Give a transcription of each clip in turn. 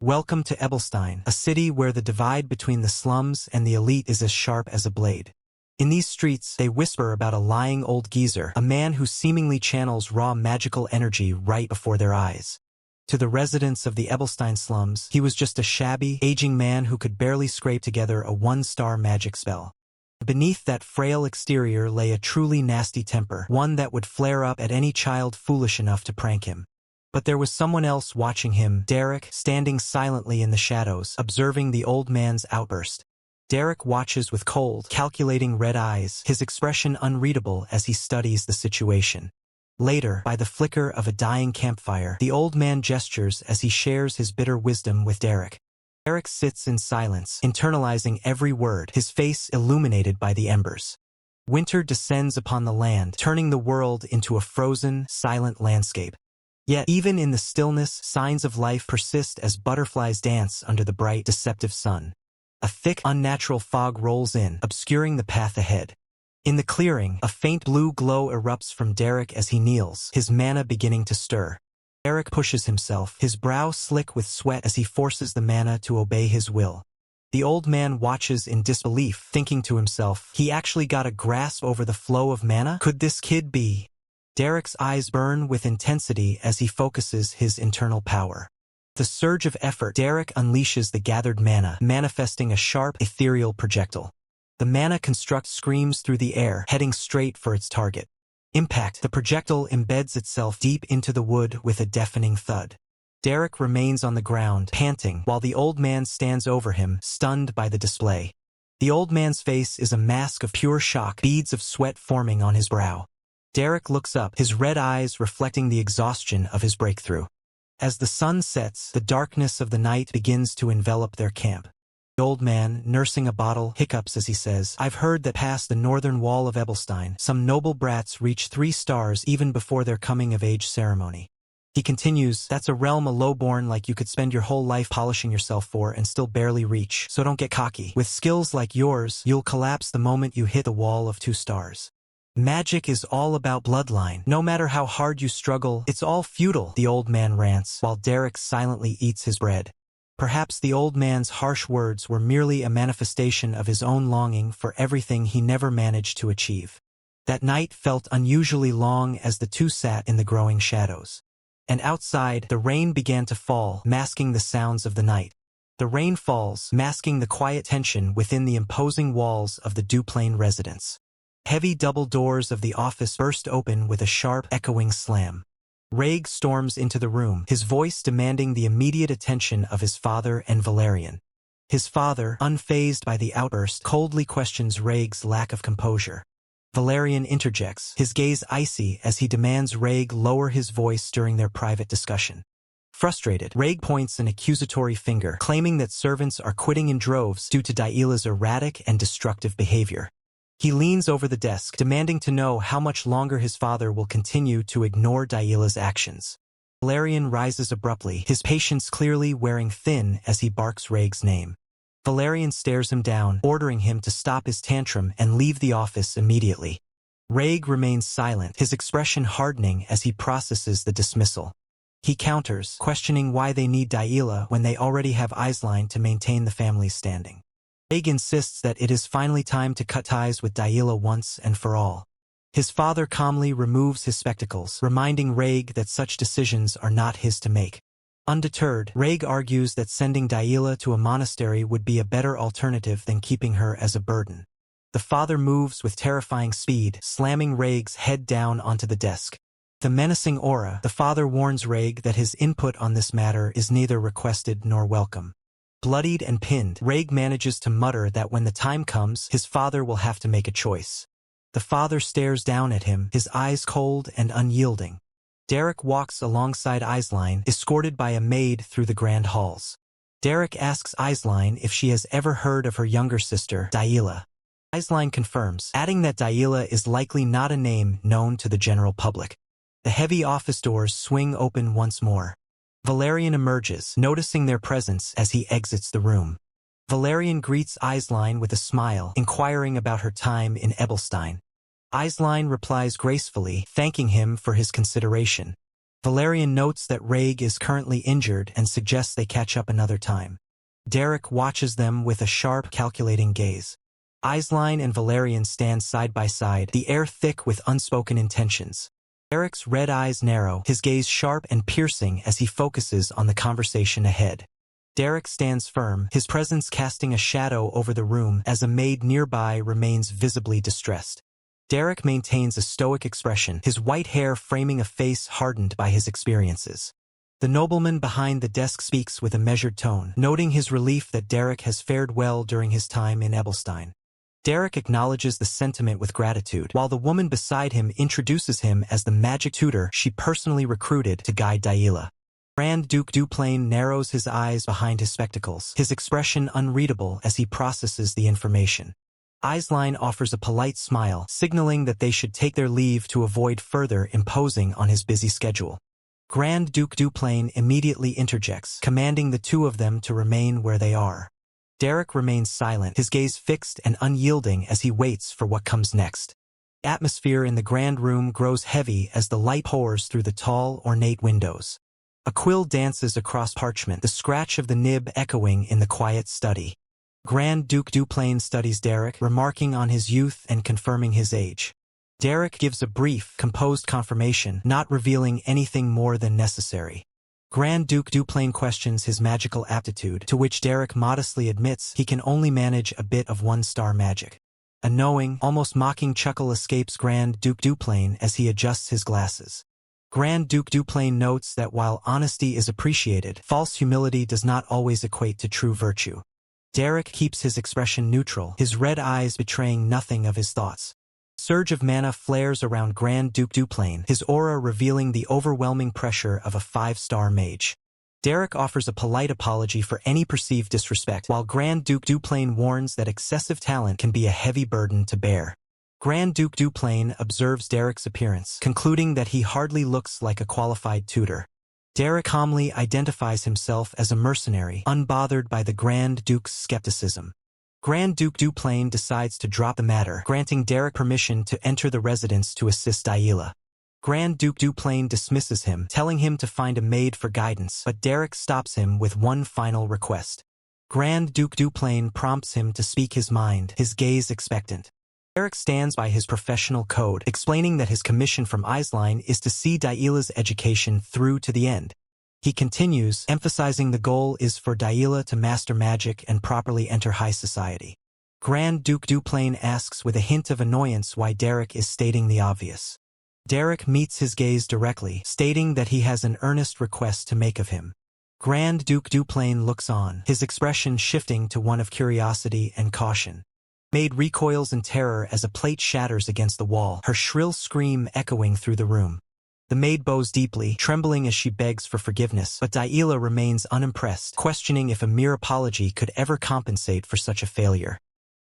Welcome to Ebelstein, a city where the divide between the slums and the elite is as sharp as a blade. In these streets, they whisper about a lying old geezer, a man who seemingly channels raw magical energy right before their eyes. To the residents of the Ebelstein slums, he was just a shabby, aging man who could barely scrape together a one-star magic spell. Beneath that frail exterior lay a truly nasty temper, one that would flare up at any child foolish enough to prank him. But there was someone else watching him, Derek, standing silently in the shadows, observing the old man's outburst. Derek watches with cold, calculating red eyes, his expression unreadable as he studies the situation. Later, by the flicker of a dying campfire, the old man gestures as he shares his bitter wisdom with Derek. Derek sits in silence, internalizing every word, his face illuminated by the embers. Winter descends upon the land, turning the world into a frozen, silent landscape. Yet, even in the stillness, signs of life persist as butterflies dance under the bright, deceptive sun. A thick, unnatural fog rolls in, obscuring the path ahead. In the clearing, a faint blue glow erupts from Derek as he kneels, his mana beginning to stir. Derek pushes himself, his brow slick with sweat as he forces the mana to obey his will. The old man watches in disbelief, thinking to himself, he actually got a grasp over the flow of mana? Could this kid be? Derek's eyes burn with intensity as he focuses his internal power. The surge of effort, Derek unleashes the gathered mana, manifesting a sharp, ethereal projectile. The mana construct screams through the air, heading straight for its target. Impact, the projectile embeds itself deep into the wood with a deafening thud. Derek remains on the ground, panting, while the old man stands over him, stunned by the display. The old man's face is a mask of pure shock, beads of sweat forming on his brow. Derek looks up, his red eyes reflecting the exhaustion of his breakthrough. As the sun sets, the darkness of the night begins to envelop their camp. The old man, nursing a bottle, hiccups as he says, I've heard that past the northern wall of Ebelstein, some noble brats reach 3 stars even before their coming-of-age ceremony. He continues, that's a realm a lowborn like you could spend your whole life polishing yourself for and still barely reach, so don't get cocky. With skills like yours, you'll collapse the moment you hit the wall of 2 stars. Magic is all about bloodline. No matter how hard you struggle, it's all futile, the old man rants, while Derek silently eats his bread. Perhaps the old man's harsh words were merely a manifestation of his own longing for everything he never managed to achieve. That night felt unusually long as the two sat in the growing shadows. And outside, the rain began to fall, masking the sounds of the night. The rain falls, masking the quiet tension within the imposing walls of the Duplain residence. Heavy double doors of the office burst open with a sharp, echoing slam. Raig storms into the room, his voice demanding the immediate attention of his father and Valerian. His father, unfazed by the outburst, coldly questions Raig's lack of composure. Valerian interjects, his gaze icy as he demands Raig lower his voice during their private discussion. Frustrated, Raig points an accusatory finger, claiming that servants are quitting in droves due to Daila's erratic and destructive behavior. He leans over the desk, demanding to know how much longer his father will continue to ignore Daila's actions. Valerian rises abruptly, his patience clearly wearing thin as he barks Raig's name. Valerian stares him down, ordering him to stop his tantrum and leave the office immediately. Raig remains silent, his expression hardening as he processes the dismissal. He counters, questioning why they need Daila when they already have Aisline to maintain the family's standing. Raig insists that it is finally time to cut ties with Daila once and for all. His father calmly removes his spectacles, reminding Raig that such decisions are not his to make. Undeterred, Raig argues that sending Daila to a monastery would be a better alternative than keeping her as a burden. The father moves with terrifying speed, slamming Raig's head down onto the desk. The menacing aura, the father warns Raig that his input on this matter is neither requested nor welcome. Bloodied and pinned, Raig manages to mutter that when the time comes, his father will have to make a choice. The father stares down at him, his eyes cold and unyielding. Derek walks alongside Aisline, escorted by a maid through the grand halls. Derek asks Aisline if she has ever heard of her younger sister, Daila. Aisline confirms, adding that Daila is likely not a name known to the general public. The heavy office doors swing open once more. Valerian emerges, noticing their presence as he exits the room. Valerian greets Aisline with a smile, inquiring about her time in Ebelstein. Aisline replies gracefully, thanking him for his consideration. Valerian notes that Rhaeg is currently injured and suggests they catch up another time. Derek watches them with a sharp, calculating gaze. Aisline and Valerian stand side by side, the air thick with unspoken intentions. Derek's red eyes narrow, his gaze sharp and piercing as he focuses on the conversation ahead. Derek stands firm, his presence casting a shadow over the room as a maid nearby remains visibly distressed. Derek maintains a stoic expression, his white hair framing a face hardened by his experiences. The nobleman behind the desk speaks with a measured tone, noting his relief that Derek has fared well during his time in Ebelstein. Derek acknowledges the sentiment with gratitude, while the woman beside him introduces him as the magic tutor she personally recruited to guide Yahello. Grand Duke Duplain narrows his eyes behind his spectacles, his expression unreadable as he processes the information. Aisline offers a polite smile, signaling that they should take their leave to avoid further imposing on his busy schedule. Grand Duke Duplain immediately interjects, commanding the two of them to remain where they are. Derek remains silent, his gaze fixed and unyielding as he waits for what comes next. The atmosphere in the grand room grows heavy as the light pours through the tall, ornate windows. A quill dances across parchment, the scratch of the nib echoing in the quiet study. Grand Duke Duplain studies Derek, remarking on his youth and confirming his age. Derek gives a brief, composed confirmation, not revealing anything more than necessary. Grand Duke Duplain questions his magical aptitude, to which Derek modestly admits he can only manage a bit of one-star magic. A knowing, almost mocking chuckle escapes Grand Duke Duplain as he adjusts his glasses. Grand Duke Duplain notes that while honesty is appreciated, false humility does not always equate to true virtue. Derek keeps his expression neutral, his red eyes betraying nothing of his thoughts. Surge of mana flares around Grand Duke Duplain, his aura revealing the overwhelming pressure of a 5-star mage. Derek offers a polite apology for any perceived disrespect, while Grand Duke Duplain warns that excessive talent can be a heavy burden to bear. Grand Duke Duplain observes Derek's appearance, concluding that he hardly looks like a qualified tutor. Derek calmly identifies himself as a mercenary, unbothered by the Grand Duke's skepticism. Grand Duke Duplain decides to drop the matter, granting Derek permission to enter the residence to assist Yahello. Grand Duke Duplain dismisses him, telling him to find a maid for guidance, but Derek stops him with one final request. Grand Duke Duplain prompts him to speak his mind, his gaze expectant. Derek stands by his professional code, explaining that his commission from Aisline is to see Yahello's education through to the end. He continues, emphasizing the goal is for Yahello to master magic and properly enter high society. Grand Duke Duplain asks with a hint of annoyance why Derek is stating the obvious. Derek meets his gaze directly, stating that he has an earnest request to make of him. Grand Duke Duplain looks on, his expression shifting to one of curiosity and caution. Maid recoils in terror as a plate shatters against the wall, her shrill scream echoing through the room. The maid bows deeply, trembling as she begs for forgiveness, but Yahello remains unimpressed, questioning if a mere apology could ever compensate for such a failure.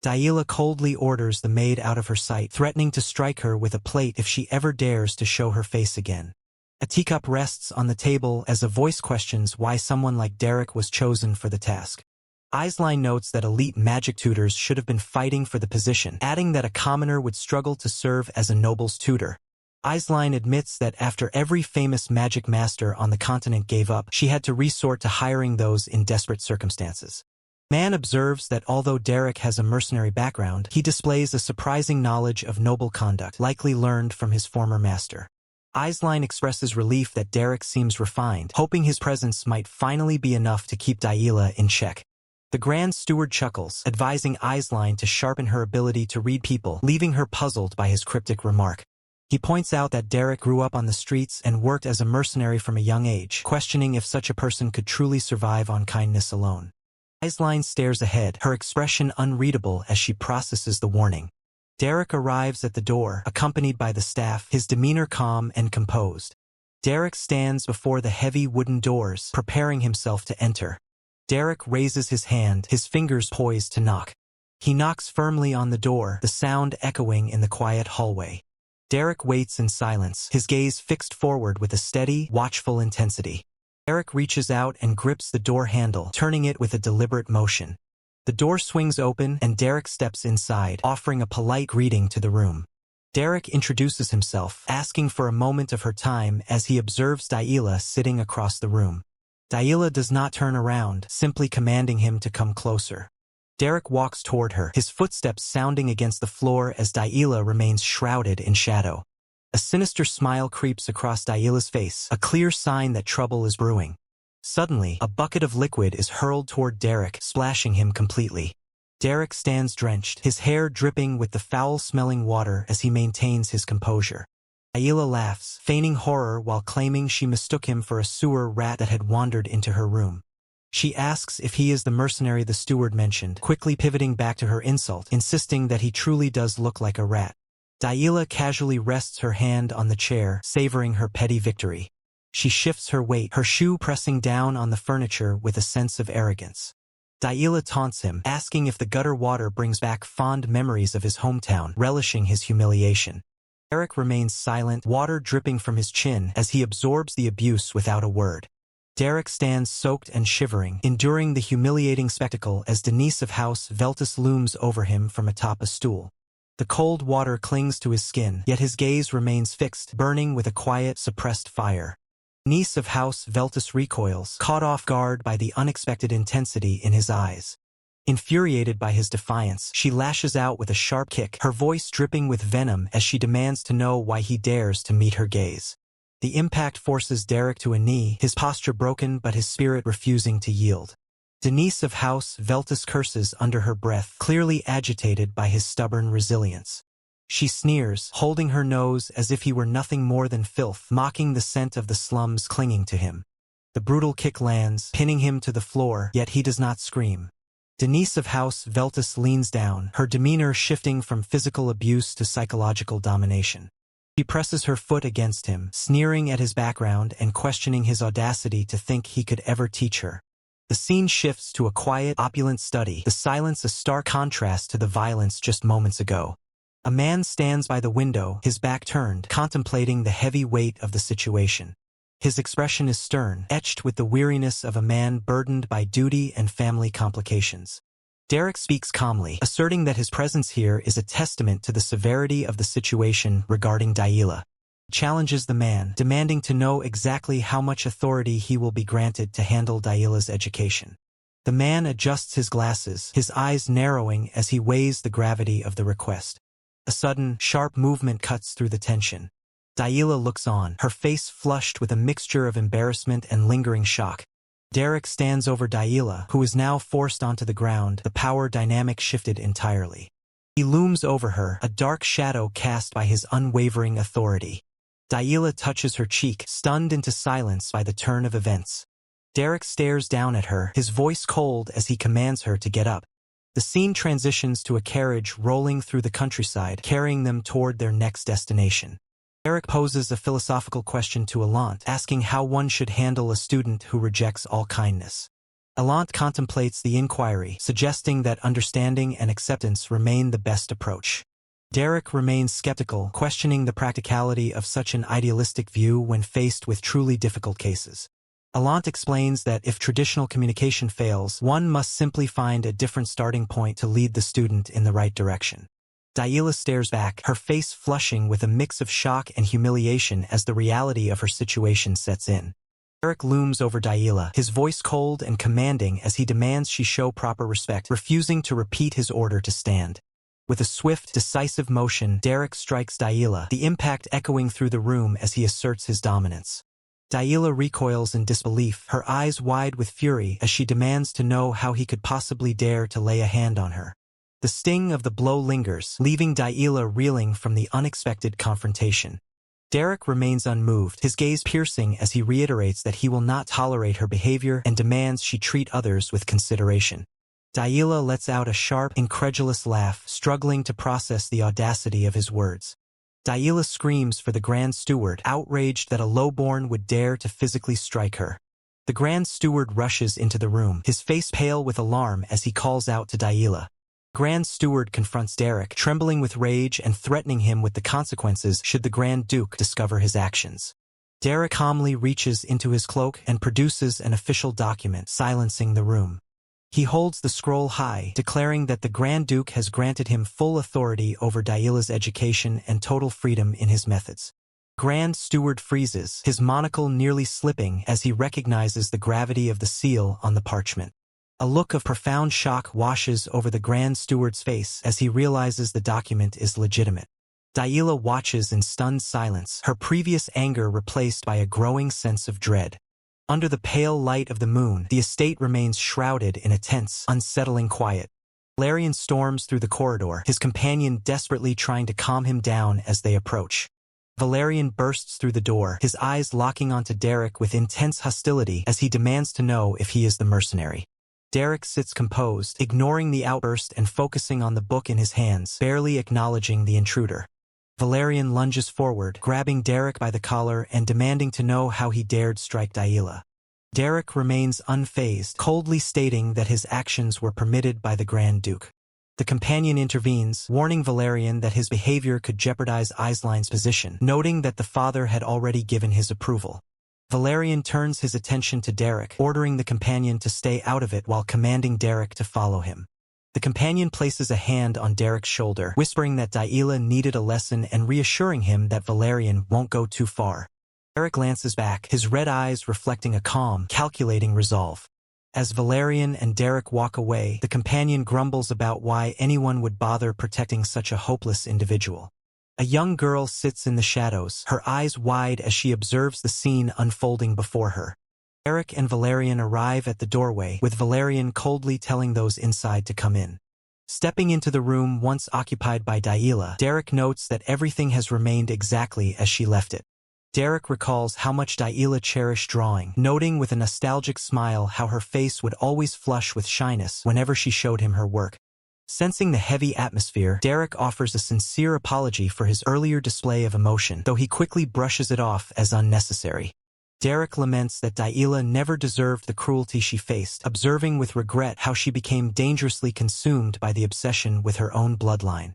Yahello coldly orders the maid out of her sight, threatening to strike her with a plate if she ever dares to show her face again. A teacup rests on the table as a voice questions why someone like Derek was chosen for the task. Aisline notes that elite magic tutors should have been fighting for the position, adding that a commoner would struggle to serve as a noble's tutor. Aisline admits that after every famous magic master on the continent gave up, she had to resort to hiring those in desperate circumstances. Man observes that although Derek has a mercenary background, he displays a surprising knowledge of noble conduct, likely learned from his former master. Aisline expresses relief that Derek seems refined, hoping his presence might finally be enough to keep Yahello in check. The Grand Steward chuckles, advising Aisline to sharpen her ability to read people, leaving her puzzled by his cryptic remark. He points out that Derek grew up on the streets and worked as a mercenary from a young age, questioning if such a person could truly survive on kindness alone. Aisline stares ahead, her expression unreadable as she processes the warning. Derek arrives at the door, accompanied by the staff, his demeanor calm and composed. Derek stands before the heavy wooden doors, preparing himself to enter. Derek raises his hand, his fingers poised to knock. He knocks firmly on the door, the sound echoing in the quiet hallway. Derek waits in silence, his gaze fixed forward with a steady, watchful intensity. Derek reaches out and grips the door handle, turning it with a deliberate motion. The door swings open and Derek steps inside, offering a polite greeting to the room. Derek introduces himself, asking for a moment of her time as he observes Yahello sitting across the room. Yahello does not turn around, simply commanding him to come closer. Derek walks toward her, his footsteps sounding against the floor as Yahello remains shrouded in shadow. A sinister smile creeps across Yahello's face, a clear sign that trouble is brewing. Suddenly, a bucket of liquid is hurled toward Derek, splashing him completely. Derek stands drenched, his hair dripping with the foul-smelling water as he maintains his composure. Yahello laughs, feigning horror while claiming she mistook him for a sewer rat that had wandered into her room. She asks if he is the mercenary the steward mentioned, quickly pivoting back to her insult, insisting that he truly does look like a rat. Yahello casually rests her hand on the chair, savoring her petty victory. She shifts her weight, her shoe pressing down on the furniture with a sense of arrogance. Yahello taunts him, asking if the gutter water brings back fond memories of his hometown, relishing his humiliation. Derek remains silent, water dripping from his chin as he absorbs the abuse without a word. Derek stands soaked and shivering, enduring the humiliating spectacle as Denise of House Veltus looms over him from atop a stool. The cold water clings to his skin, yet his gaze remains fixed, burning with a quiet, suppressed fire. Denise of House Veltus recoils, caught off guard by the unexpected intensity in his eyes. Infuriated by his defiance, she lashes out with a sharp kick, her voice dripping with venom as she demands to know why he dares to meet her gaze. The impact forces Derek to a knee, his posture broken but his spirit refusing to yield. Denise of House Veltus curses under her breath, clearly agitated by his stubborn resilience. She sneers, holding her nose as if he were nothing more than filth, mocking the scent of the slums clinging to him. The brutal kick lands, pinning him to the floor, yet he does not scream. Denise of House Veltus leans down, her demeanor shifting from physical abuse to psychological domination. She presses her foot against him, sneering at his background and questioning his audacity to think he could ever teach her. The scene shifts to a quiet, opulent study, the silence a stark contrast to the violence just moments ago. A man stands by the window, his back turned, contemplating the heavy weight of the situation. His expression is stern, etched with the weariness of a man burdened by duty and family complications. Derek speaks calmly, asserting that his presence here is a testament to the severity of the situation regarding Yahello. He challenges the man, demanding to know exactly how much authority he will be granted to handle Yahello's education. The man adjusts his glasses, his eyes narrowing as he weighs the gravity of the request. A sudden, sharp movement cuts through the tension. Yahello looks on, her face flushed with a mixture of embarrassment and lingering shock. Derek stands over Yahello, who is now forced onto the ground, the power dynamic shifted entirely. He looms over her, a dark shadow cast by his unwavering authority. Yahello touches her cheek, stunned into silence by the turn of events. Derek stares down at her, his voice cold as he commands her to get up. The scene transitions to a carriage rolling through the countryside, carrying them toward their next destination. Derek poses a philosophical question to Alant, asking how one should handle a student who rejects all kindness. Alant contemplates the inquiry, suggesting that understanding and acceptance remain the best approach. Derek remains skeptical, questioning the practicality of such an idealistic view when faced with truly difficult cases. Alant explains that if traditional communication fails, one must simply find a different starting point to lead the student in the right direction. Yahello stares back, her face flushing with a mix of shock and humiliation as the reality of her situation sets in. Derek looms over Yahello, his voice cold and commanding as he demands she show proper respect, refusing to repeat his order to stand. With a swift, decisive motion, Derek strikes Yahello, the impact echoing through the room as he asserts his dominance. Yahello recoils in disbelief, her eyes wide with fury as she demands to know how he could possibly dare to lay a hand on her. The sting of the blow lingers, leaving Yahello reeling from the unexpected confrontation. Derek remains unmoved, his gaze piercing as he reiterates that he will not tolerate her behavior and demands she treat others with consideration. Yahello lets out a sharp, incredulous laugh, struggling to process the audacity of his words. Yahello screams for the Grand Steward, outraged that a lowborn would dare to physically strike her. The Grand Steward rushes into the room, his face pale with alarm as he calls out to Yahello. Grand Steward confronts Derek, trembling with rage and threatening him with the consequences should the Grand Duke discover his actions. Derek calmly reaches into his cloak and produces an official document, silencing the room. He holds the scroll high, declaring that the Grand Duke has granted him full authority over Yahello's education and total freedom in his methods. Grand Steward freezes, his monocle nearly slipping as he recognizes the gravity of the seal on the parchment. A look of profound shock washes over the Grand Steward's face as he realizes the document is legitimate. Yahello watches in stunned silence, her previous anger replaced by a growing sense of dread. Under the pale light of the moon, the estate remains shrouded in a tense, unsettling quiet. Valerian storms through the corridor, his companion desperately trying to calm him down as they approach. Valerian bursts through the door, his eyes locking onto Derek with intense hostility as he demands to know if he is the mercenary. Derek sits composed, ignoring the outburst and focusing on the book in his hands, barely acknowledging the intruder. Valerian lunges forward, grabbing Derek by the collar and demanding to know how he dared strike Yahello. Derek remains unfazed, coldly stating that his actions were permitted by the Grand Duke. The companion intervenes, warning Valerian that his behavior could jeopardize Aisline's position, noting that the father had already given his approval. Valerian turns his attention to Derek, ordering the companion to stay out of it while commanding Derek to follow him. The companion places a hand on Derek's shoulder, whispering that Yahello needed a lesson and reassuring him that Valerian won't go too far. Derek glances back, his red eyes reflecting a calm, calculating resolve. As Valerian and Derek walk away, the companion grumbles about why anyone would bother protecting such a hopeless individual. A young girl sits in the shadows, her eyes wide as she observes the scene unfolding before her. Derek and Valerian arrive at the doorway, with Valerian coldly telling those inside to come in. Stepping into the room once occupied by Yahello, Derek notes that everything has remained exactly as she left it. Derek recalls how much Yahello cherished drawing, noting with a nostalgic smile how her face would always flush with shyness whenever she showed him her work. Sensing the heavy atmosphere, Derek offers a sincere apology for his earlier display of emotion, though he quickly brushes it off as unnecessary. Derek laments that Yahello never deserved the cruelty she faced, observing with regret how she became dangerously consumed by the obsession with her own bloodline.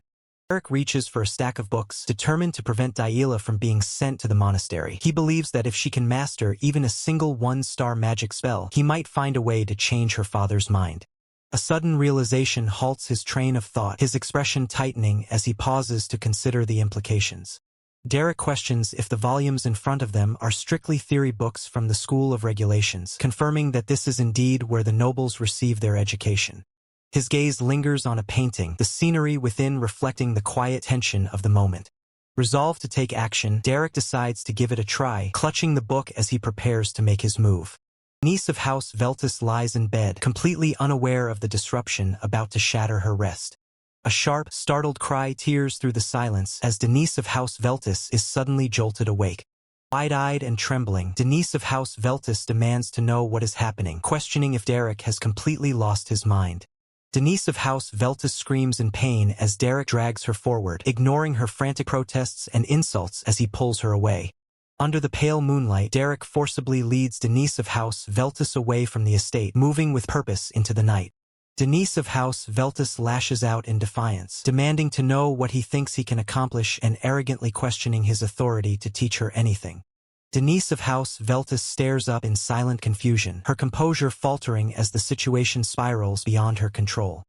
Derek reaches for a stack of books, determined to prevent Yahello from being sent to the monastery. He believes that if she can master even a single one-star magic spell, he might find a way to change her father's mind. A sudden realization halts his train of thought, his expression tightening as he pauses to consider the implications. Derek questions if the volumes in front of them are strictly theory books from the School of Regulations, confirming that this is indeed where the nobles receive their education. His gaze lingers on a painting, the scenery within reflecting the quiet tension of the moment. Resolved to take action, Derek decides to give it a try, clutching the book as he prepares to make his move. Niece of House Veltus lies in bed, completely unaware of the disruption about to shatter her rest. A sharp, startled cry tears through the silence as Denise of House Veltus is suddenly jolted awake. Wide-eyed and trembling, Denise of House Veltus demands to know what is happening, questioning if Derek has completely lost his mind. Denise of House Veltus screams in pain as Derek drags her forward, ignoring her frantic protests and insults as he pulls her away. Under the pale moonlight, Derek forcibly leads Denise of House Veltus away from the estate, moving with purpose into the night. Denise of House Veltus lashes out in defiance, demanding to know what he thinks he can accomplish and arrogantly questioning his authority to teach her anything. Denise of House Veltus stares up in silent confusion, her composure faltering as the situation spirals beyond her control.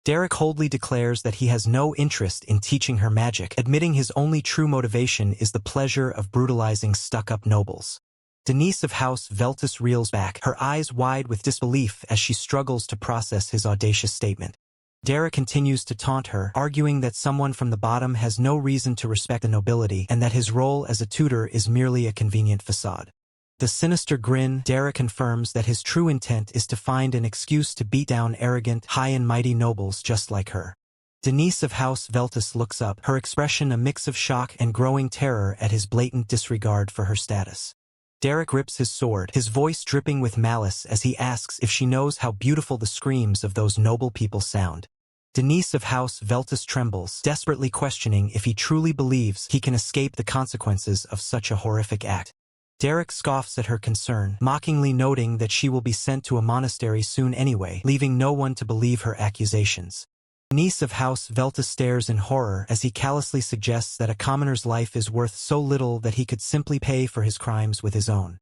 Derek coldly declares that he has no interest in teaching her magic, admitting his only true motivation is the pleasure of brutalizing stuck-up nobles. Denise of House Veltus reels back, her eyes wide with disbelief as she struggles to process his audacious statement. Derek continues to taunt her, arguing that someone from the bottom has no reason to respect the nobility and that his role as a tutor is merely a convenient facade. The sinister grin, Derek confirms that his true intent is to find an excuse to beat down arrogant, high and mighty nobles just like her. Denise of House Veltus looks up, her expression a mix of shock and growing terror at his blatant disregard for her status. Derek grips his sword, his voice dripping with malice as he asks if she knows how beautiful the screams of those noble people sound. Denise of House Veltus trembles, desperately questioning if he truly believes he can escape the consequences of such a horrific act. Derek scoffs at her concern, mockingly noting that she will be sent to a monastery soon anyway, leaving no one to believe her accusations. Denise of House Veltus stares in horror as he callously suggests that a commoner's life is worth so little that he could simply pay for his crimes with his own.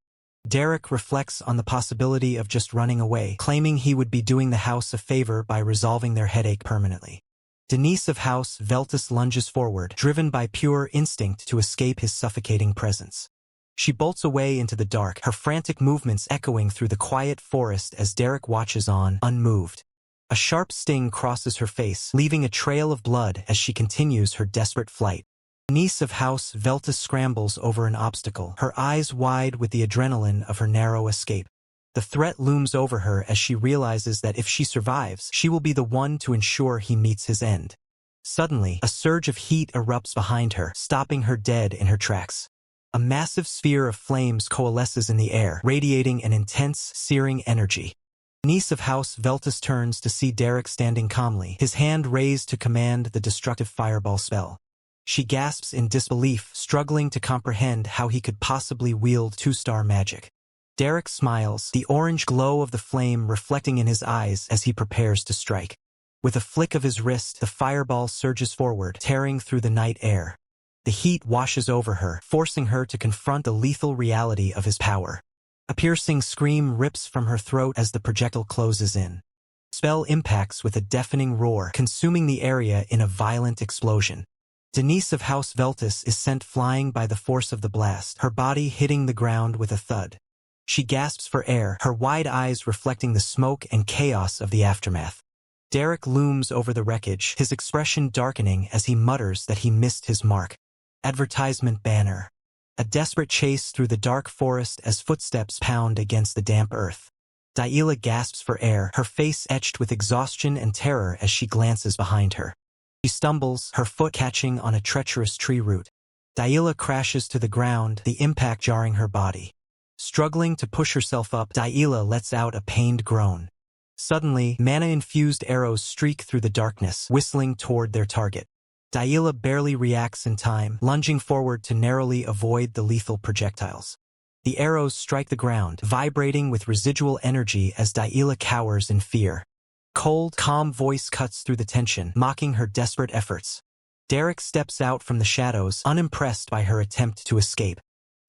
Derek reflects on the possibility of just running away, claiming he would be doing the house a favor by resolving their headache permanently. Denise of House Veltus lunges forward, driven by pure instinct to escape his suffocating presence. She bolts away into the dark, her frantic movements echoing through the quiet forest as Derek watches on, unmoved. A sharp sting crosses her face, leaving a trail of blood as she continues her desperate flight. Denise of House Veltus scrambles over an obstacle, her eyes wide with the adrenaline of her narrow escape. The threat looms over her as she realizes that if she survives, she will be the one to ensure he meets his end. Suddenly, a surge of heat erupts behind her, stopping her dead in her tracks. A massive sphere of flames coalesces in the air, radiating an intense, searing energy. Denise of House Veltus turns to see Derek standing calmly, his hand raised to command the destructive fireball spell. She gasps in disbelief, struggling to comprehend how he could possibly wield two-star magic. Derek smiles, the orange glow of the flame reflecting in his eyes as he prepares to strike. With a flick of his wrist, the fireball surges forward, tearing through the night air. The heat washes over her, forcing her to confront the lethal reality of his power. A piercing scream rips from her throat as the projectile closes in. Spell impacts with a deafening roar, consuming the area in a violent explosion. Denise of House Veltus is sent flying by the force of the blast, her body hitting the ground with a thud. She gasps for air, her wide eyes reflecting the smoke and chaos of the aftermath. Derek looms over the wreckage, his expression darkening as he mutters that he missed his mark. Advertisement banner. A desperate chase through the dark forest as footsteps pound against the damp earth. Yahello gasps for air, her face etched with exhaustion and terror as she glances behind her. She stumbles, her foot catching on a treacherous tree root. Yahello crashes to the ground, the impact jarring her body. Struggling to push herself up, Yahello lets out a pained groan. Suddenly, mana-infused arrows streak through the darkness, whistling toward their target. Yahello barely reacts in time, lunging forward to narrowly avoid the lethal projectiles. The arrows strike the ground, vibrating with residual energy as Yahello cowers in fear. Cold, calm voice cuts through the tension, mocking her desperate efforts. Derek steps out from the shadows, unimpressed by her attempt to escape.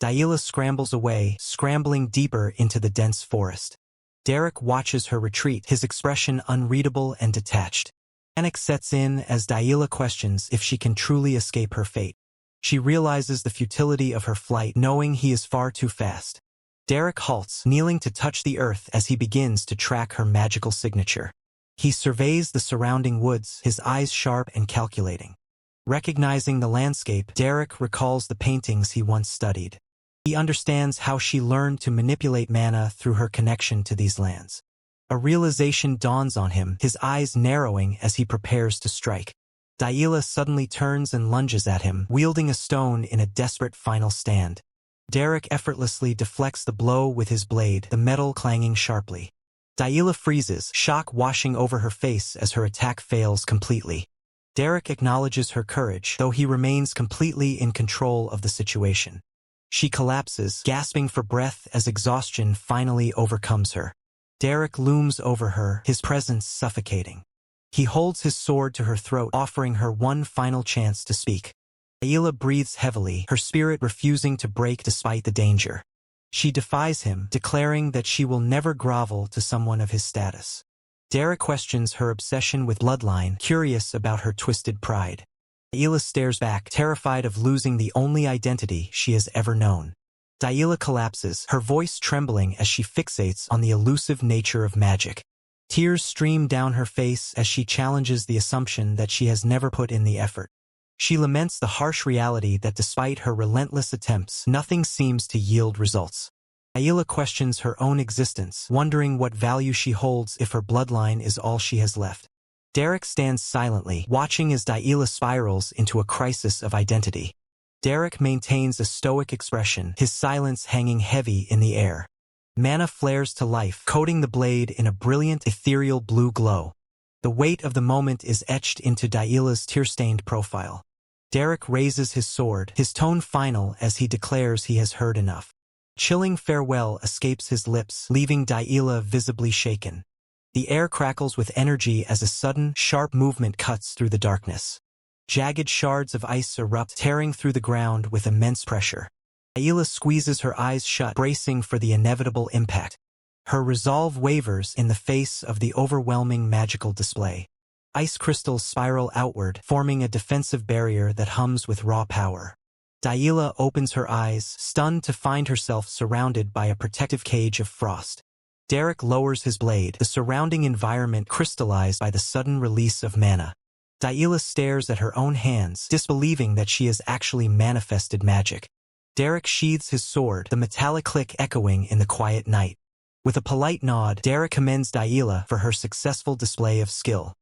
Yahello scrambles away, scrambling deeper into the dense forest. Derek watches her retreat, his expression unreadable and detached. Panic sets in as Yahello questions if she can truly escape her fate. She realizes the futility of her flight, knowing he is far too fast. Derek halts, kneeling to touch the earth as he begins to track her magical signature. He surveys the surrounding woods, his eyes sharp and calculating. Recognizing the landscape, Derek recalls the paintings he once studied. He understands how she learned to manipulate mana through her connection to these lands. A realization dawns on him, his eyes narrowing as he prepares to strike. Yahello suddenly turns and lunges at him, wielding a stone in a desperate final stand. Derek effortlessly deflects the blow with his blade, the metal clanging sharply. Yahello freezes, shock washing over her face as her attack fails completely. Derek acknowledges her courage, though he remains completely in control of the situation. She collapses, gasping for breath as exhaustion finally overcomes her. Derek looms over her, his presence suffocating. He holds his sword to her throat, offering her one final chance to speak. Yahello breathes heavily, her spirit refusing to break despite the danger. She defies him, declaring that she will never grovel to someone of his status. Derek questions her obsession with bloodline, curious about her twisted pride. Yahello stares back, terrified of losing the only identity she has ever known. Yahello collapses, her voice trembling as she fixates on the elusive nature of magic. Tears stream down her face as she challenges the assumption that she has never put in the effort. She laments the harsh reality that despite her relentless attempts, nothing seems to yield results. Yahello questions her own existence, wondering what value she holds if her bloodline is all she has left. Derek stands silently, watching as Yahello spirals into a crisis of identity. Derek maintains a stoic expression, his silence hanging heavy in the air. Mana flares to life, coating the blade in a brilliant ethereal blue glow. The weight of the moment is etched into Yahello's tear-stained profile. Derek raises his sword, his tone final as he declares he has heard enough. Chilling farewell escapes his lips, leaving Yahello visibly shaken. The air crackles with energy as a sudden, sharp movement cuts through the darkness. Jagged shards of ice erupt, tearing through the ground with immense pressure. Yahello squeezes her eyes shut, bracing for the inevitable impact. Her resolve wavers in the face of the overwhelming magical display. Ice crystals spiral outward, forming a defensive barrier that hums with raw power. Yahello opens her eyes, stunned to find herself surrounded by a protective cage of frost. Derek lowers his blade, the surrounding environment crystallized by the sudden release of mana. Yahello stares at her own hands, disbelieving that she has actually manifested magic. Derek sheathes his sword, the metallic click echoing in the quiet night. With a polite nod, Derek commends Yahello for her successful display of skill.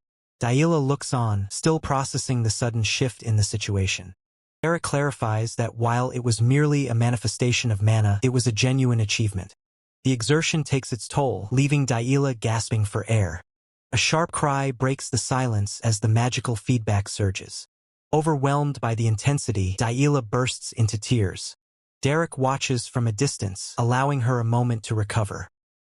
Yahello looks on, still processing the sudden shift in the situation. Derek clarifies that while it was merely a manifestation of mana, it was a genuine achievement. The exertion takes its toll, leaving Yahello gasping for air. A sharp cry breaks the silence as the magical feedback surges. Overwhelmed by the intensity, Yahello bursts into tears. Derek watches from a distance, allowing her a moment to recover.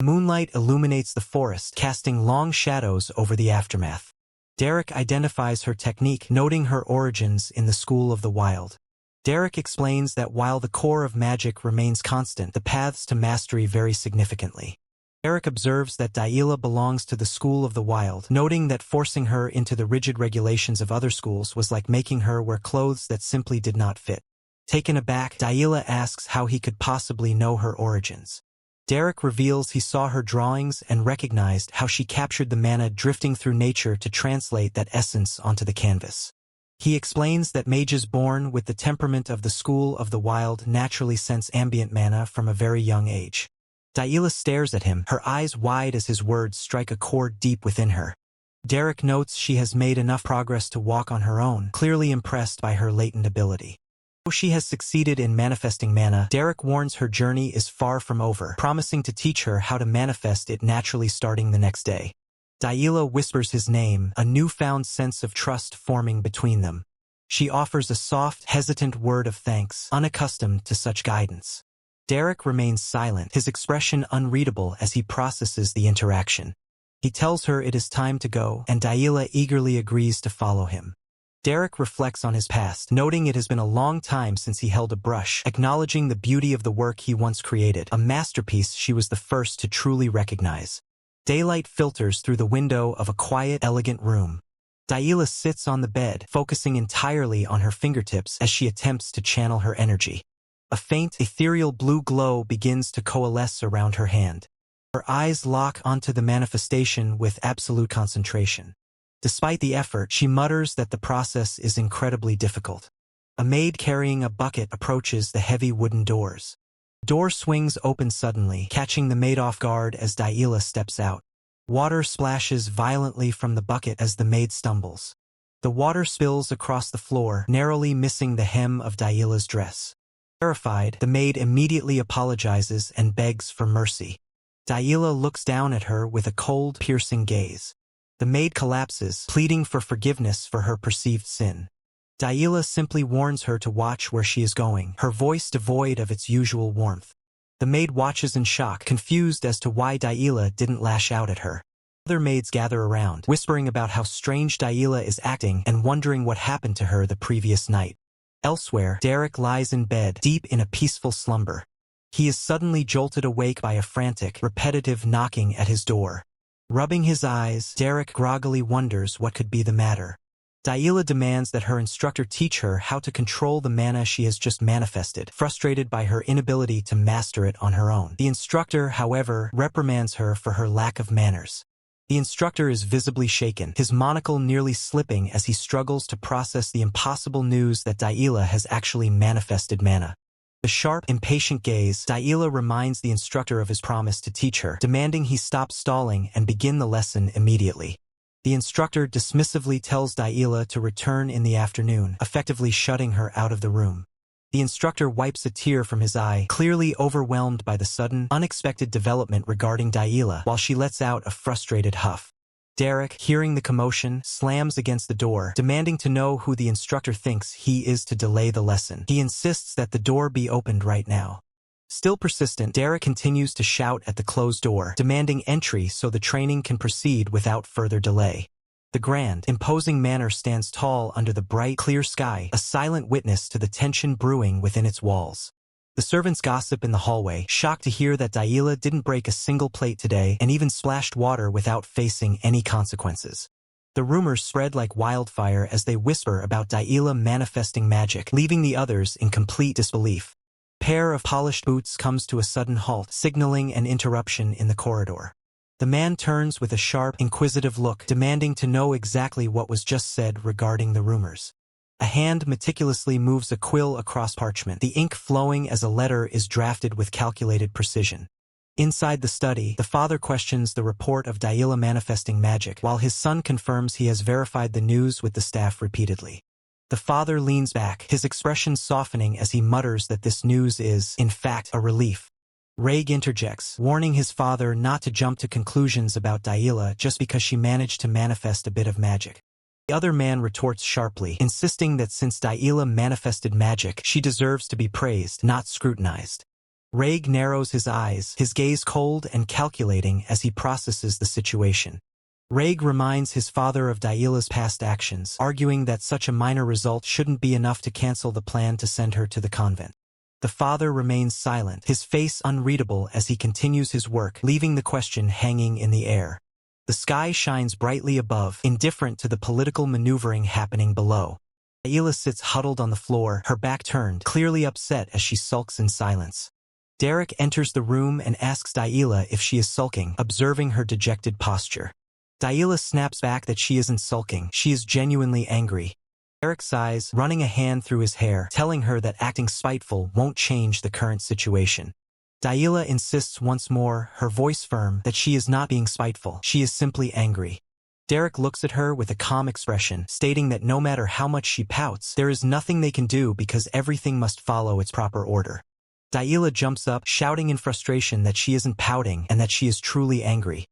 Moonlight illuminates the forest, casting long shadows over the aftermath. Derek identifies her technique, noting her origins in the School of the Wild. Derek explains that while the core of magic remains constant, the paths to mastery vary significantly. Derek observes that Yahello belongs to the School of the Wild, noting that forcing her into the rigid regulations of other schools was like making her wear clothes that simply did not fit. Taken aback, Yahello asks how he could possibly know her origins. Derek reveals he saw her drawings and recognized how she captured the mana drifting through nature to translate that essence onto the canvas. He explains that mages born with the temperament of the School of the Wild naturally sense ambient mana from a very young age. Yahello stares at him, her eyes wide as his words strike a chord deep within her. Derek notes she has made enough progress to walk on her own, clearly impressed by her latent ability. Though she has succeeded in manifesting mana, Derek warns her journey is far from over, promising to teach her how to manifest it naturally starting the next day. Yahello whispers his name, a newfound sense of trust forming between them. She offers a soft, hesitant word of thanks, unaccustomed to such guidance. Derek remains silent, his expression unreadable as he processes the interaction. He tells her it is time to go, and Yahello eagerly agrees to follow him. Derek reflects on his past, noting it has been a long time since he held a brush, acknowledging the beauty of the work he once created, a masterpiece she was the first to truly recognize. Daylight filters through the window of a quiet, elegant room. Yahello sits on the bed, focusing entirely on her fingertips as she attempts to channel her energy. A faint, ethereal blue glow begins to coalesce around her hand. Her eyes lock onto the manifestation with absolute concentration. Despite the effort, she mutters that the process is incredibly difficult. A maid carrying a bucket approaches the heavy wooden doors. The door swings open suddenly, catching the maid off guard as Yahello steps out. Water splashes violently from the bucket as the maid stumbles. The water spills across the floor, narrowly missing the hem of Yahello's dress. Terrified, the maid immediately apologizes and begs for mercy. Yahello looks down at her with a cold, piercing gaze. The maid collapses, pleading for forgiveness for her perceived sin. Yahello simply warns her to watch where she is going, her voice devoid of its usual warmth. The maid watches in shock, confused as to why Yahello didn't lash out at her. Other maids gather around, whispering about how strange Yahello is acting and wondering what happened to her the previous night. Elsewhere, Derek lies in bed, deep in a peaceful slumber. He is suddenly jolted awake by a frantic, repetitive knocking at his door. Rubbing his eyes, Derek groggily wonders what could be the matter. Yahello demands that her instructor teach her how to control the mana she has just manifested, frustrated by her inability to master it on her own. The instructor, however, reprimands her for her lack of manners. The instructor is visibly shaken, his monocle nearly slipping as he struggles to process the impossible news that Yahello has actually manifested mana. The sharp, impatient gaze, Yahello reminds the instructor of his promise to teach her, demanding he stop stalling and begin the lesson immediately. The instructor dismissively tells Yahello to return in the afternoon, effectively shutting her out of the room. The instructor wipes a tear from his eye, clearly overwhelmed by the sudden, unexpected development regarding Yahello, while she lets out a frustrated huff. Derek, hearing the commotion, slams against the door, demanding to know who the instructor thinks he is to delay the lesson. He insists that the door be opened right now. Still persistent, Derek continues to shout at the closed door, demanding entry so the training can proceed without further delay. The grand, imposing manor stands tall under the bright, clear sky, a silent witness to the tension brewing within its walls. The servants gossip in the hallway, shocked to hear that Yahello didn't break a single plate today and even splashed water without facing any consequences. The rumors spread like wildfire as they whisper about Yahello manifesting magic, leaving the others in complete disbelief. A pair of polished boots comes to a sudden halt, signaling an interruption in the corridor. The man turns with a sharp, inquisitive look, demanding to know exactly what was just said regarding the rumors. A hand meticulously moves a quill across parchment, the ink flowing as a letter is drafted with calculated precision. Inside the study, the father questions the report of Yahello manifesting magic, while his son confirms he has verified the news with the staff repeatedly. The father leans back, his expression softening as he mutters that this news is, in fact, a relief. Reg interjects, warning his father not to jump to conclusions about Yahello just because she managed to manifest a bit of magic. The other man retorts sharply, insisting that since Yahello manifested magic, she deserves to be praised, not scrutinized. Reg narrows his eyes, his gaze cold and calculating as he processes the situation. Reg reminds his father of Yahello's past actions, arguing that such a minor result shouldn't be enough to cancel the plan to send her to the convent. The father remains silent, his face unreadable as he continues his work, leaving the question hanging in the air. The sky shines brightly above, indifferent to the political maneuvering happening below. Yahello sits huddled on the floor, her back turned, clearly upset as she sulks in silence. Derek enters the room and asks Yahello if she is sulking, observing her dejected posture. Yahello snaps back that she isn't sulking, she is genuinely angry. Derek sighs, running a hand through his hair, telling her that acting spiteful won't change the current situation. Yahello insists once more, her voice firm, that she is not being spiteful, she is simply angry. Derek looks at her with a calm expression, stating that no matter how much she pouts, there is nothing they can do because everything must follow its proper order. Yahello jumps up, shouting in frustration that she isn't pouting and that she is truly angry.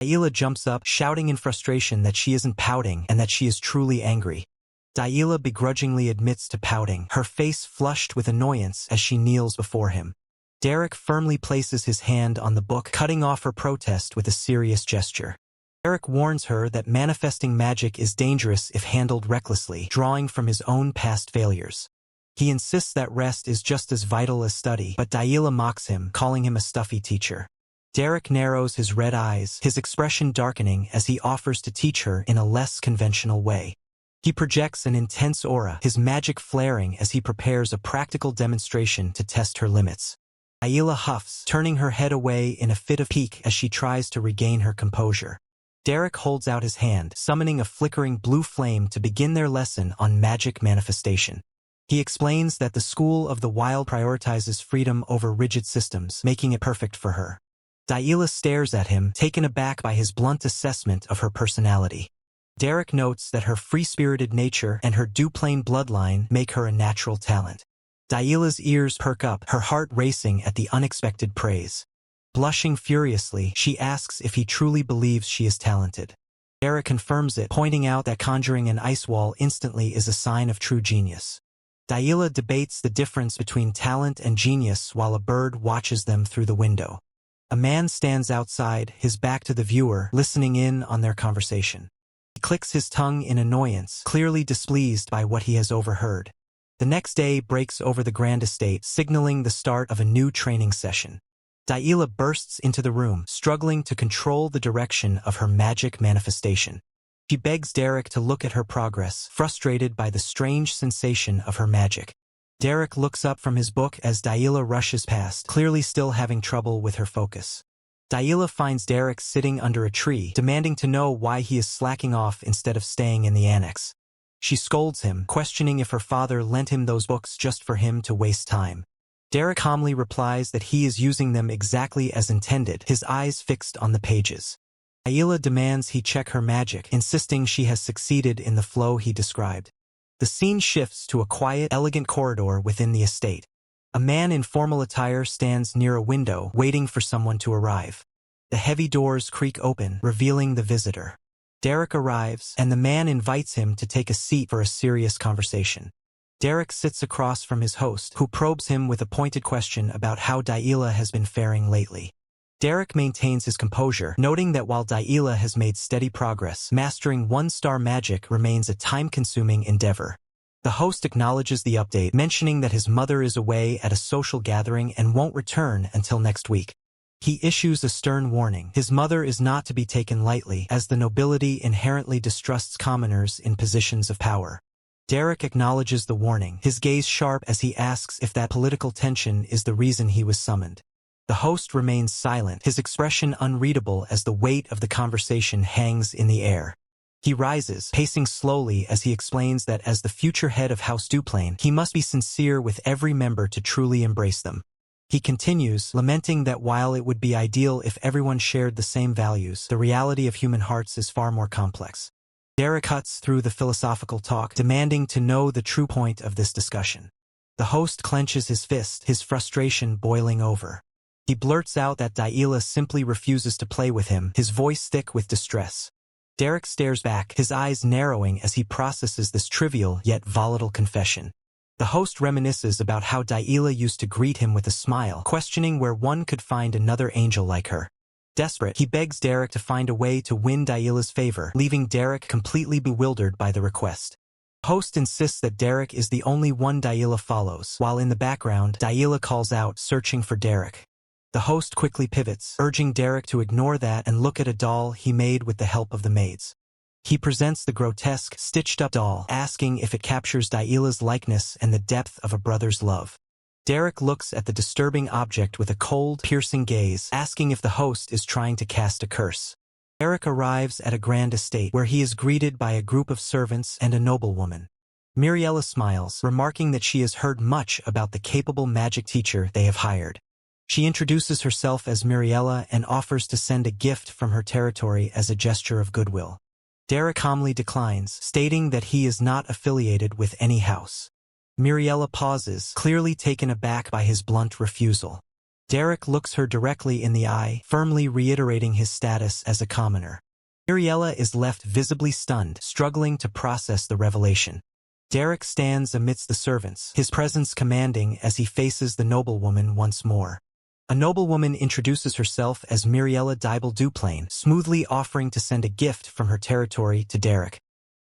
Yahello jumps up, shouting in frustration that she isn't pouting and that she is truly angry. Yahello begrudgingly admits to pouting, her face flushed with annoyance as she kneels before him. Derek firmly places his hand on the book, cutting off her protest with a serious gesture. Derek warns her that manifesting magic is dangerous if handled recklessly, drawing from his own past failures. He insists that rest is just as vital as study, but Yahello mocks him, calling him a stuffy teacher. Derek narrows his red eyes, his expression darkening as he offers to teach her in a less conventional way. He projects an intense aura, his magic flaring as he prepares a practical demonstration to test her limits. Yahello huffs, turning her head away in a fit of pique as she tries to regain her composure. Derek holds out his hand, summoning a flickering blue flame to begin their lesson on magic manifestation. He explains that the School of the Wild prioritizes freedom over rigid systems, making it perfect for her. Yahello stares at him, taken aback by his blunt assessment of her personality. Derek notes that her free-spirited nature and her Duplain bloodline make her a natural talent. Yahello's ears perk up, her heart racing at the unexpected praise. Blushing furiously, she asks if he truly believes she is talented. Derek confirms it, pointing out that conjuring an ice wall instantly is a sign of true genius. Yahello debates the difference between talent and genius while a bird watches them through the window. A man stands outside, his back to the viewer, listening in on their conversation. He clicks his tongue in annoyance, clearly displeased by what he has overheard. The next day breaks over the grand estate, signaling the start of a new training session. Yahello bursts into the room, struggling to control the direction of her magic manifestation. She begs Derek to look at her progress, frustrated by the strange sensation of her magic. Derek looks up from his book as Yahello rushes past, clearly still having trouble with her focus. Yahello finds Derek sitting under a tree, demanding to know why he is slacking off instead of staying in the annex. She scolds him, questioning if her father lent him those books just for him to waste time. Derek calmly replies that he is using them exactly as intended, his eyes fixed on the pages. Yahello demands he check her magic, insisting she has succeeded in the flow he described. The scene shifts to a quiet, elegant corridor within the estate. A man in formal attire stands near a window, waiting for someone to arrive. The heavy doors creak open, revealing the visitor. Derek arrives, and the man invites him to take a seat for a serious conversation. Derek sits across from his host, who probes him with a pointed question about how Yahello has been faring lately. Derek maintains his composure, noting that while Yahello has made steady progress, mastering one-star magic remains a time-consuming endeavor. The host acknowledges the update, mentioning that his mother is away at a social gathering and won't return until next week. He issues a stern warning. His mother is not to be taken lightly, as the nobility inherently distrusts commoners in positions of power. Derek acknowledges the warning, his gaze sharp as he asks if that political tension is the reason he was summoned. The host remains silent, his expression unreadable as the weight of the conversation hangs in the air. He rises, pacing slowly as he explains that as the future head of House Duplain, he must be sincere with every member to truly embrace them. He continues, lamenting that while it would be ideal if everyone shared the same values, the reality of human hearts is far more complex. Derek cuts through the philosophical talk, demanding to know the true point of this discussion. The host clenches his fist, his frustration boiling over. He blurts out that Yahello simply refuses to play with him, his voice thick with distress. Derek stares back, his eyes narrowing as he processes this trivial yet volatile confession. The host reminisces about how Yahello used to greet him with a smile, questioning where one could find another angel like her. Desperate, he begs Derek to find a way to win Yahello's favor, leaving Derek completely bewildered by the request. The host insists that Derek is the only one Yahello follows, while in the background, Yahello calls out, searching for Derek. The host quickly pivots, urging Derek to ignore that and look at a doll he made with the help of the maids. He presents the grotesque, stitched-up doll, asking if it captures Yahello's likeness and the depth of a brother's love. Derek looks at the disturbing object with a cold, piercing gaze, asking if the host is trying to cast a curse. Derek arrives at a grand estate, where he is greeted by a group of servants and a noblewoman. Miriella smiles, remarking that she has heard much about the capable magic teacher they have hired. She introduces herself as Miriella and offers to send a gift from her territory as a gesture of goodwill. Derek calmly declines, stating that he is not affiliated with any house. Miriella pauses, clearly taken aback by his blunt refusal. Derek looks her directly in the eye, firmly reiterating his status as a commoner. Miriella is left visibly stunned, struggling to process the revelation. Derek stands amidst the servants, his presence commanding as he faces the noblewoman once more. A noblewoman introduces herself as Miriella Duplain, smoothly offering to send a gift from her territory to Derek.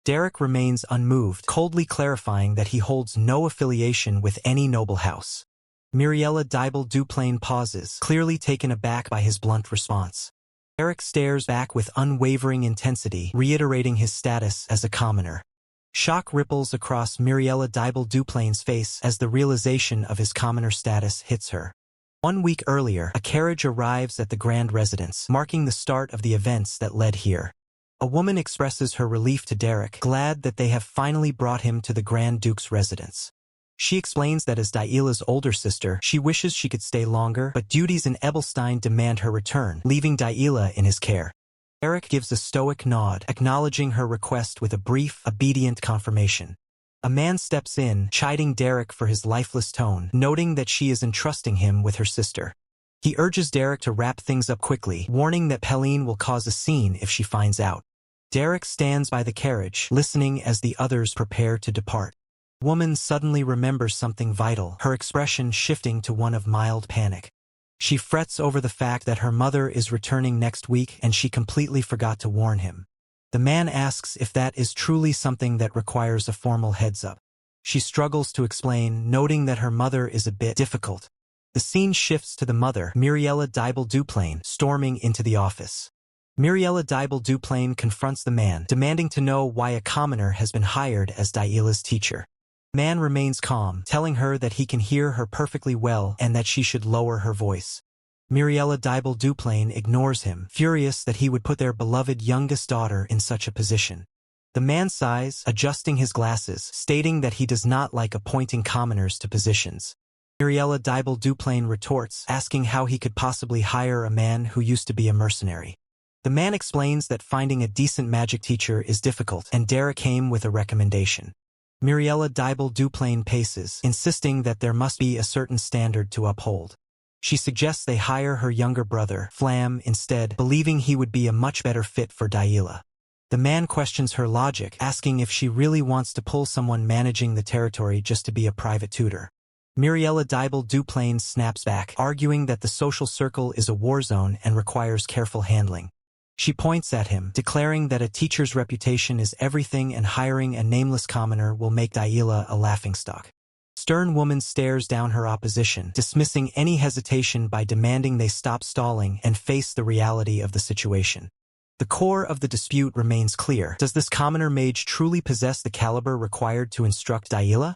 Derek remains unmoved, coldly clarifying that he holds no affiliation with any noble house. Miriella Duplain pauses, clearly taken aback by his blunt response. Derek stares back with unwavering intensity, reiterating his status as a commoner. Shock ripples across Miriella Duplain's face as the realization of his commoner status hits her. 1 week earlier, a carriage arrives at the grand residence, marking the start of the events that led here. A woman expresses her relief to Derek, glad that they have finally brought him to the Grand Duke's residence. She explains that as Yahello's older sister, she wishes she could stay longer, but duties in Ebelstein demand her return, leaving Yahello in his care. Derek gives a stoic nod, acknowledging her request with a brief, obedient confirmation. A man steps in, chiding Derek for his lifeless tone, noting that she is entrusting him with her sister. He urges Derek to wrap things up quickly, warning that Pelline will cause a scene if she finds out. Derek stands by the carriage, listening as the others prepare to depart. The woman suddenly remembers something vital, her expression shifting to one of mild panic. She frets over the fact that her mother is returning next week and she completely forgot to warn him. The man asks if that is truly something that requires a formal heads-up. She struggles to explain, noting that her mother is a bit difficult. The scene shifts to the mother, Miriella Duplain, storming into the office. Miriella Duplain confronts the man, demanding to know why a commoner has been hired as Yahello's teacher. The man remains calm, telling her that he can hear her perfectly well and that she should lower her voice. Miriella Duplain ignores him, furious that he would put their beloved youngest daughter in such a position. The man sighs, adjusting his glasses, stating that he does not like appointing commoners to positions. Miriella Duplain retorts, asking how he could possibly hire a man who used to be a mercenary. The man explains that finding a decent magic teacher is difficult, and Derek came with a recommendation. Miriella Duplain paces, insisting that there must be a certain standard to uphold. She suggests they hire her younger brother, Flam, instead, believing he would be a much better fit for Yahello. The man questions her logic, asking if she really wants to pull someone managing the territory just to be a private tutor. Miriella Duplain snaps back, arguing that the social circle is a war zone and requires careful handling. She points at him, declaring that a teacher's reputation is everything and hiring a nameless commoner will make Yahello a laughingstock. Stern woman stares down her opposition, dismissing any hesitation by demanding they stop stalling and face the reality of the situation. The core of the dispute remains clear. Does this commoner mage truly possess the caliber required to instruct Yahello?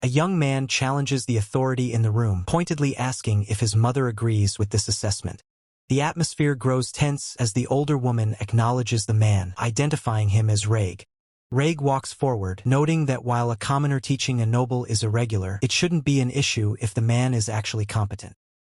A young man challenges the authority in the room, pointedly asking if his mother agrees with this assessment. The atmosphere grows tense as the older woman acknowledges the man, identifying him as Reg. Reg walks forward, noting that while a commoner teaching a noble is irregular, it shouldn't be an issue if the man is actually competent.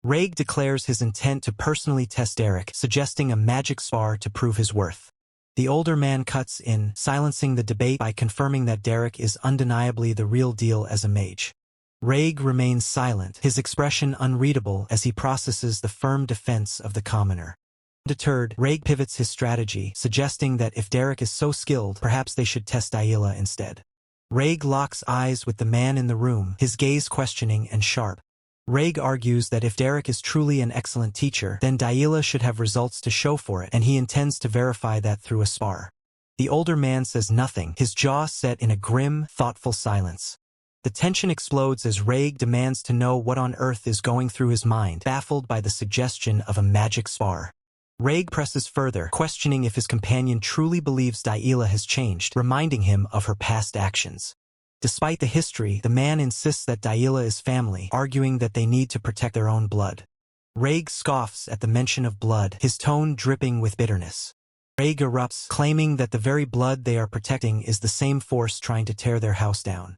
Reg declares his intent to personally test Derek, suggesting a magic spar to prove his worth. The older man cuts in, silencing the debate by confirming that Derek is undeniably the real deal as a mage. Reg remains silent, his expression unreadable as he processes the firm defense of the commoner. Deterred, Reg pivots his strategy, suggesting that if Derek is so skilled, perhaps they should test Yahello instead. Reg locks eyes with the man in the room, his gaze questioning and sharp. Reg argues that if Derek is truly an excellent teacher, then Yahello should have results to show for it, and he intends to verify that through a spar. The older man says nothing, his jaw set in a grim, thoughtful silence. The tension explodes as Reg demands to know what on earth is going through his mind, baffled by the suggestion of a magic spar. Reg presses further, questioning if his companion truly believes Yahello has changed, reminding him of her past actions. Despite the history, the man insists that Yahello is family, arguing that they need to protect their own blood. Reg scoffs at the mention of blood, his tone dripping with bitterness. Reg erupts, claiming that the very blood they are protecting is the same force trying to tear their house down.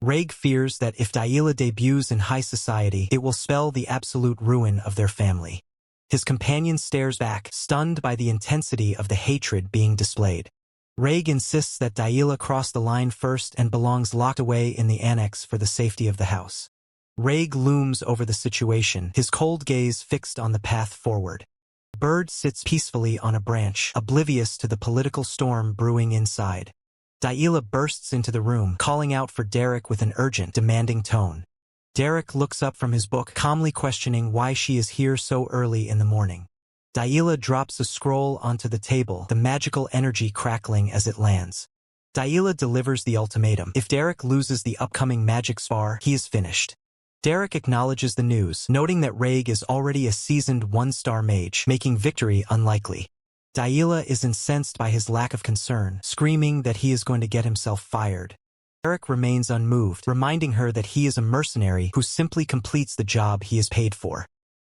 Reg fears that if Yahello debuts in high society, it will spell the absolute ruin of their family. His companion stares back, stunned by the intensity of the hatred being displayed. Reg insists that Yahello crossed the line first and belongs locked away in the annex for the safety of the house. Reg looms over the situation, his cold gaze fixed on the path forward. Bird sits peacefully on a branch, oblivious to the political storm brewing inside. Yahello bursts into the room, calling out for Derek with an urgent, demanding tone. Derek looks up from his book, calmly questioning why she is here so early in the morning. Yahello drops a scroll onto the table, the magical energy crackling as it lands. Yahello delivers the ultimatum. If Derek loses the upcoming magic spar, he is finished. Derek acknowledges the news, noting that Reg is already a seasoned one-star mage, making victory unlikely. Yahello is incensed by his lack of concern, screaming that he is going to get himself fired. Derek remains unmoved, reminding her that he is a mercenary who simply completes the job he is paid for.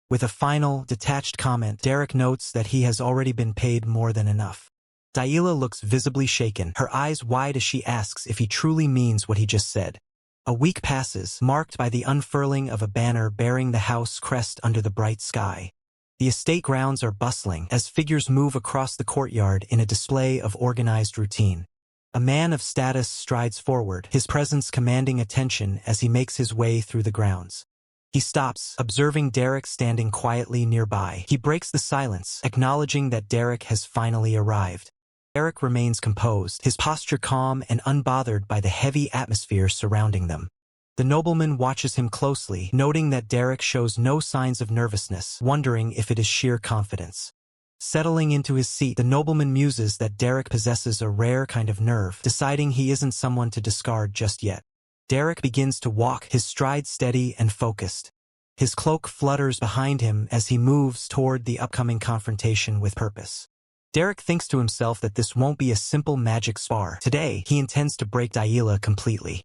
With a final, detached comment, Derek notes that he has already been paid more than enough. Yahello looks visibly shaken, her eyes wide as she asks if he truly means what he just said. A week passes, marked by the unfurling of a banner bearing the house crest under the bright sky. The estate grounds are bustling as figures move across the courtyard in a display of organized routine. A man of status strides forward, his presence commanding attention as he makes his way through the grounds. He stops, observing Derek standing quietly nearby. He breaks the silence, acknowledging that Derek has finally arrived. Derek remains composed, his posture calm and unbothered by the heavy atmosphere surrounding them. The nobleman watches him closely, noting that Derek shows no signs of nervousness, wondering if it is sheer confidence. Settling into his seat, the nobleman muses that Derek possesses a rare kind of nerve, deciding he isn't someone to discard just yet. Derek begins to walk, his stride steady and focused. His cloak flutters behind him as he moves toward the upcoming confrontation with purpose. Derek thinks to himself that this won't be a simple magic spar. Today, he intends to break Yahello completely.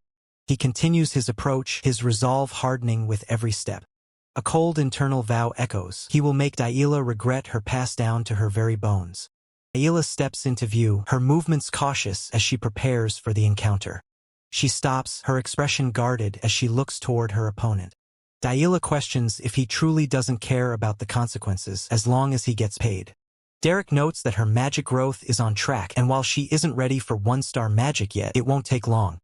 He continues his approach, his resolve hardening with every step. A cold internal vow echoes. He will make Yahello regret her pass down to her very bones. Yahello steps into view, her movements cautious as she prepares for the encounter. She stops, her expression guarded as she looks toward her opponent. Yahello questions if he truly doesn't care about the consequences as long as he gets paid. Derek notes that her magic growth is on track, and while she isn't ready for one-star magic yet, it won't take long.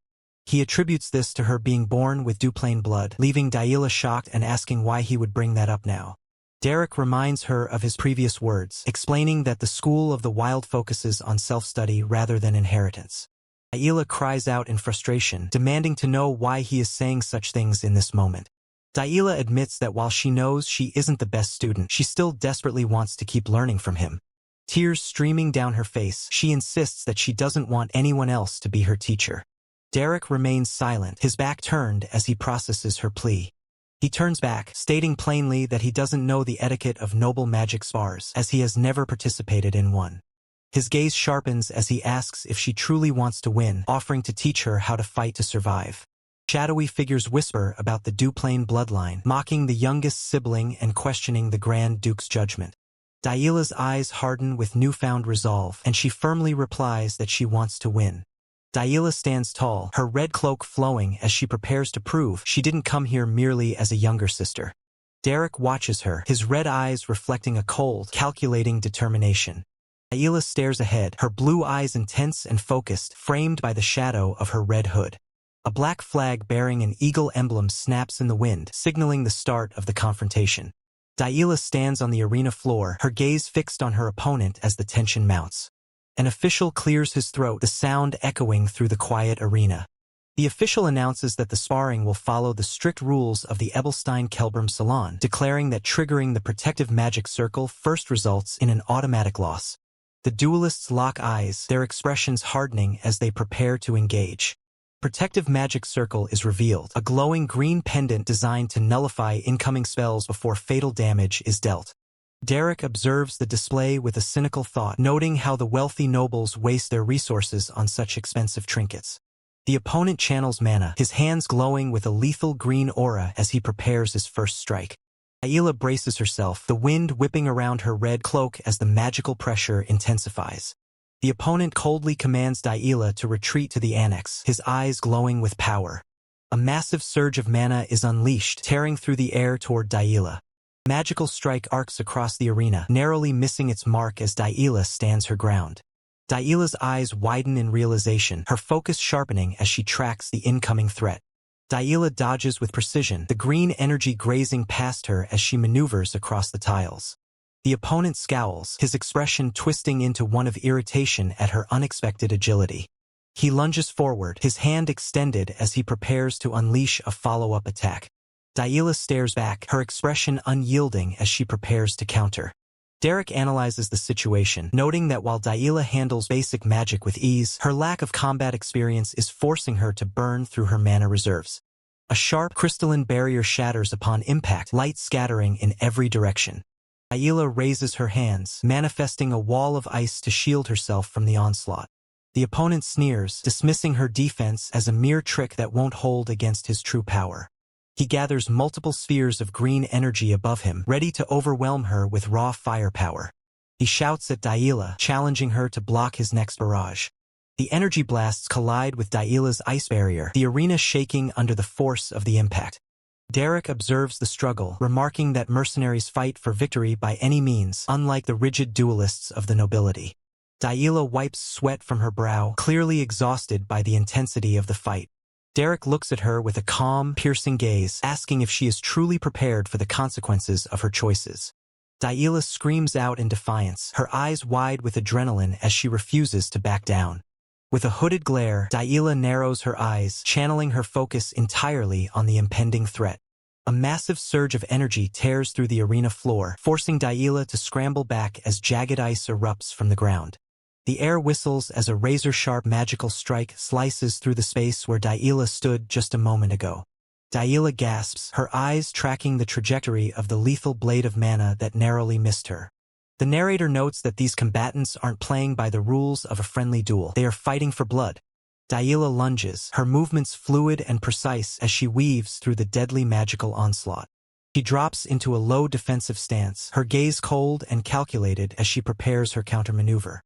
He attributes this to her being born with Duplain blood, leaving Yahello shocked and asking why he would bring that up now. Derek reminds her of his previous words, explaining that the school of the wild focuses on self-study rather than inheritance. Yahello cries out in frustration, demanding to know why he is saying such things in this moment. Yahello admits that while she knows she isn't the best student, she still desperately wants to keep learning from him. Tears streaming down her face, she insists that she doesn't want anyone else to be her teacher. Derek remains silent, his back turned as he processes her plea. He turns back, stating plainly that he doesn't know the etiquette of noble magic spars, as he has never participated in one. His gaze sharpens as he asks if she truly wants to win, offering to teach her how to fight to survive. Shadowy figures whisper about the Duplain bloodline, mocking the youngest sibling and questioning the Grand Duke's judgment. Daila's eyes harden with newfound resolve, and she firmly replies that she wants to win. Daila stands tall, her red cloak flowing as she prepares to prove she didn't come here merely as a younger sister. Derek watches her, his red eyes reflecting a cold, calculating determination. Daila stares ahead, her blue eyes intense and focused, framed by the shadow of her red hood. A black flag bearing an eagle emblem snaps in the wind, signaling the start of the confrontation. Daila stands on the arena floor, her gaze fixed on her opponent as the tension mounts. An official clears his throat, the sound echoing through the quiet arena. The official announces that the sparring will follow the strict rules of the Ebelstein-Kelbram Salon, declaring that triggering the protective magic circle first results in an automatic loss. The duelists lock eyes, their expressions hardening as they prepare to engage. Protective magic circle is revealed, a glowing green pendant designed to nullify incoming spells before fatal damage is dealt. Derek observes the display with a cynical thought, noting how the wealthy nobles waste their resources on such expensive trinkets. The opponent channels mana, his hands glowing with a lethal green aura as he prepares his first strike. Daila braces herself, the wind whipping around her red cloak as the magical pressure intensifies. The opponent coldly commands Daila to retreat to the annex, his eyes glowing with power. A massive surge of mana is unleashed, tearing through the air toward Daila. Magical strike arcs across the arena, narrowly missing its mark as Daila stands her ground. Daila's eyes widen in realization, her focus sharpening as she tracks the incoming threat. Daila dodges with precision, the green energy grazing past her as she maneuvers across the tiles. The opponent scowls, his expression twisting into one of irritation at her unexpected agility. He lunges forward, his hand extended as he prepares to unleash a follow-up attack. Daila stares back, her expression unyielding as she prepares to counter. Derek analyzes the situation, noting that while Daila handles basic magic with ease, her lack of combat experience is forcing her to burn through her mana reserves. A sharp crystalline barrier shatters upon impact, light scattering in every direction. Daila raises her hands, manifesting a wall of ice to shield herself from the onslaught. The opponent sneers, dismissing her defense as a mere trick that won't hold against his true power. He gathers multiple spheres of green energy above him, ready to overwhelm her with raw firepower. He shouts at Daila, challenging her to block his next barrage. The energy blasts collide with Daila's ice barrier, the arena shaking under the force of the impact. Derek observes the struggle, remarking that mercenaries fight for victory by any means, unlike the rigid duelists of the nobility. Daila wipes sweat from her brow, clearly exhausted by the intensity of the fight. Derek looks at her with a calm, piercing gaze, asking if she is truly prepared for the consequences of her choices. Daila screams out in defiance, her eyes wide with adrenaline as she refuses to back down. With a hooded glare, Daila narrows her eyes, channeling her focus entirely on the impending threat. A massive surge of energy tears through the arena floor, forcing Daila to scramble back as jagged ice erupts from the ground. The air whistles as a razor-sharp magical strike slices through the space where Daila stood just a moment ago. Daila gasps, her eyes tracking the trajectory of the lethal blade of mana that narrowly missed her. The narrator notes that these combatants aren't playing by the rules of a friendly duel. They are fighting for blood. Daila lunges, her movements fluid and precise as she weaves through the deadly magical onslaught. She drops into a low defensive stance, her gaze cold and calculated as she prepares her countermaneuver.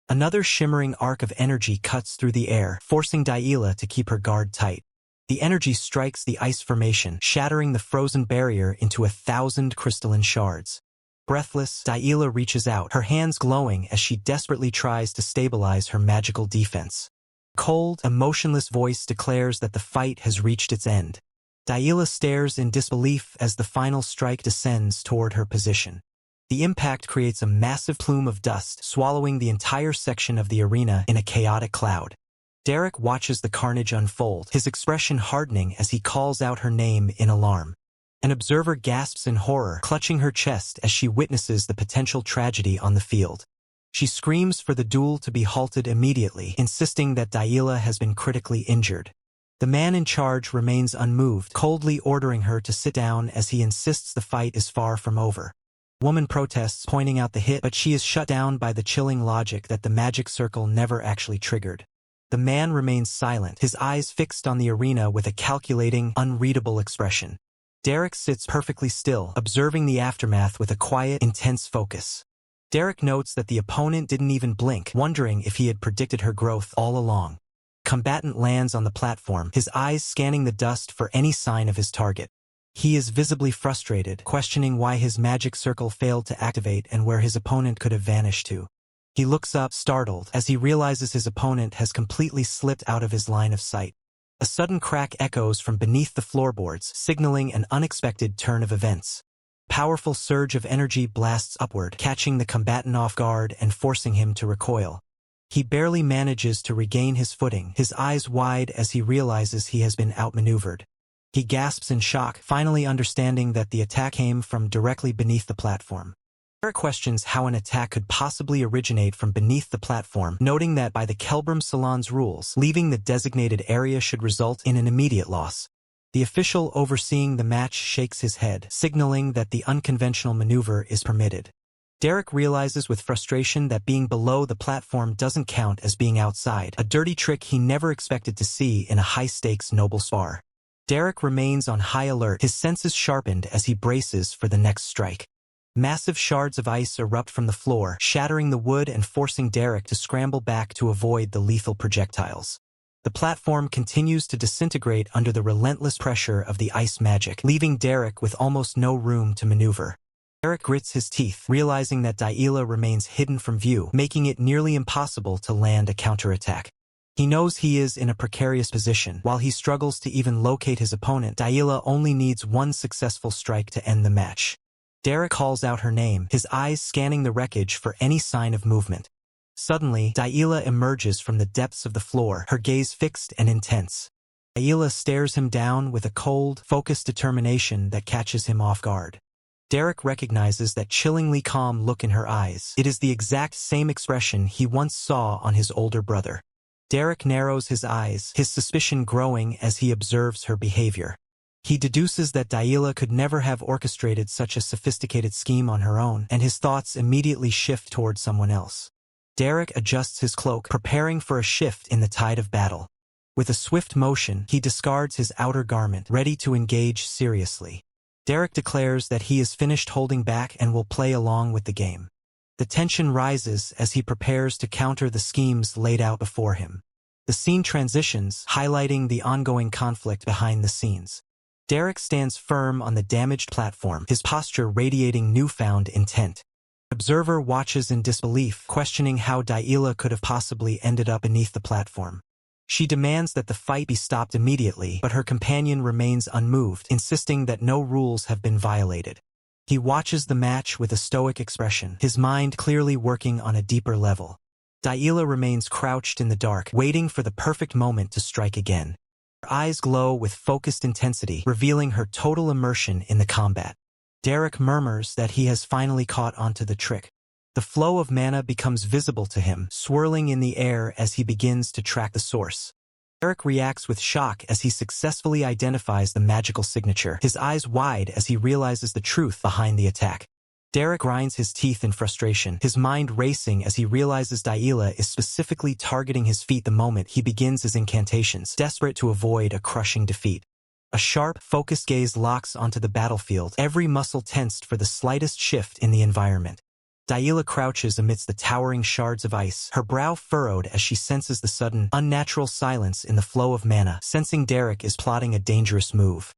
Another shimmering arc of energy cuts through the air, forcing Daila to keep her guard tight. The energy strikes the ice formation, shattering the frozen barrier into 1,000 crystalline shards. Breathless, Daila reaches out, her hands glowing as she desperately tries to stabilize her magical defense. Cold, emotionless voice declares that the fight has reached its end. Daila stares in disbelief as the final strike descends toward her position. The impact creates a massive plume of dust, swallowing the entire section of the arena in a chaotic cloud. Derek watches the carnage unfold, his expression hardening as he calls out her name in alarm. An observer gasps in horror, clutching her chest as she witnesses the potential tragedy on the field. She screams for the duel to be halted immediately, insisting that Yahello has been critically injured. The man in charge remains unmoved, coldly ordering her to sit down as he insists the fight is far from over. The woman protests, pointing out the hit, but she is shut down by the chilling logic that the magic circle never actually triggered. The man remains silent, his eyes fixed on the arena with a calculating, unreadable expression. Derek sits perfectly still, observing the aftermath with a quiet, intense focus. Derek notes that the opponent didn't even blink, wondering if he had predicted her growth all along. Combatant lands on the platform, his eyes scanning the dust for any sign of his target. He is visibly frustrated, questioning why his magic circle failed to activate and where his opponent could have vanished to. He looks up, startled, as he realizes his opponent has completely slipped out of his line of sight. A sudden crack echoes from beneath the floorboards, signaling an unexpected turn of events. Powerful surge of energy blasts upward, catching the combatant off guard and forcing him to recoil. He barely manages to regain his footing, his eyes wide as he realizes he has been outmaneuvered. He gasps in shock, finally understanding that the attack came from directly beneath the platform. Derek questions how an attack could possibly originate from beneath the platform, noting that by the Kelbram Salon's rules, leaving the designated area should result in an immediate loss. The official overseeing the match shakes his head, signaling that the unconventional maneuver is permitted. Derek realizes with frustration that being below the platform doesn't count as being outside, a dirty trick he never expected to see in a high-stakes noble spar. Derek remains on high alert, his senses sharpened as he braces for the next strike. Massive shards of ice erupt from the floor, shattering the wood and forcing Derek to scramble back to avoid the lethal projectiles. The platform continues to disintegrate under the relentless pressure of the ice magic, leaving Derek with almost no room to maneuver. Derek grits his teeth, realizing that Yahello remains hidden from view, making it nearly impossible to land a counterattack. He knows he is in a precarious position. While he struggles to even locate his opponent, Yahello only needs one successful strike to end the match. Derek calls out her name, his eyes scanning the wreckage for any sign of movement. Suddenly, Yahello emerges from the depths of the floor, her gaze fixed and intense. Yahello stares him down with a cold, focused determination that catches him off guard. Derek recognizes that chillingly calm look in her eyes. It is the exact same expression he once saw on his older brother. Derek narrows his eyes, his suspicion growing as he observes her behavior. He deduces that Yahello could never have orchestrated such a sophisticated scheme on her own, and his thoughts immediately shift toward someone else. Derek adjusts his cloak, preparing for a shift in the tide of battle. With a swift motion, he discards his outer garment, ready to engage seriously. Derek declares that he is finished holding back and will play along with the game. The tension rises as he prepares to counter the schemes laid out before him. The scene transitions, highlighting the ongoing conflict behind the scenes. Derek stands firm on the damaged platform, his posture radiating newfound intent. The observer watches in disbelief, questioning how Yahello could have possibly ended up beneath the platform. She demands that the fight be stopped immediately, but her companion remains unmoved, insisting that no rules have been violated. He watches the match with a stoic expression, his mind clearly working on a deeper level. Yahello remains crouched in the dark, waiting for the perfect moment to strike again. Her eyes glow with focused intensity, revealing her total immersion in the combat. Derek murmurs that he has finally caught onto the trick. The flow of mana becomes visible to him, swirling in the air as he begins to track the source. Derek reacts with shock as he successfully identifies the magical signature, his eyes wide as he realizes the truth behind the attack. Derek grinds his teeth in frustration, his mind racing as he realizes Yahello is specifically targeting his feet the moment he begins his incantations, desperate to avoid a crushing defeat. A sharp, focused gaze locks onto the battlefield, every muscle tensed for the slightest shift in the environment. Yahello crouches amidst the towering shards of ice, her brow furrowed as she senses the sudden, unnatural silence in the flow of mana, sensing Derek is plotting a dangerous move.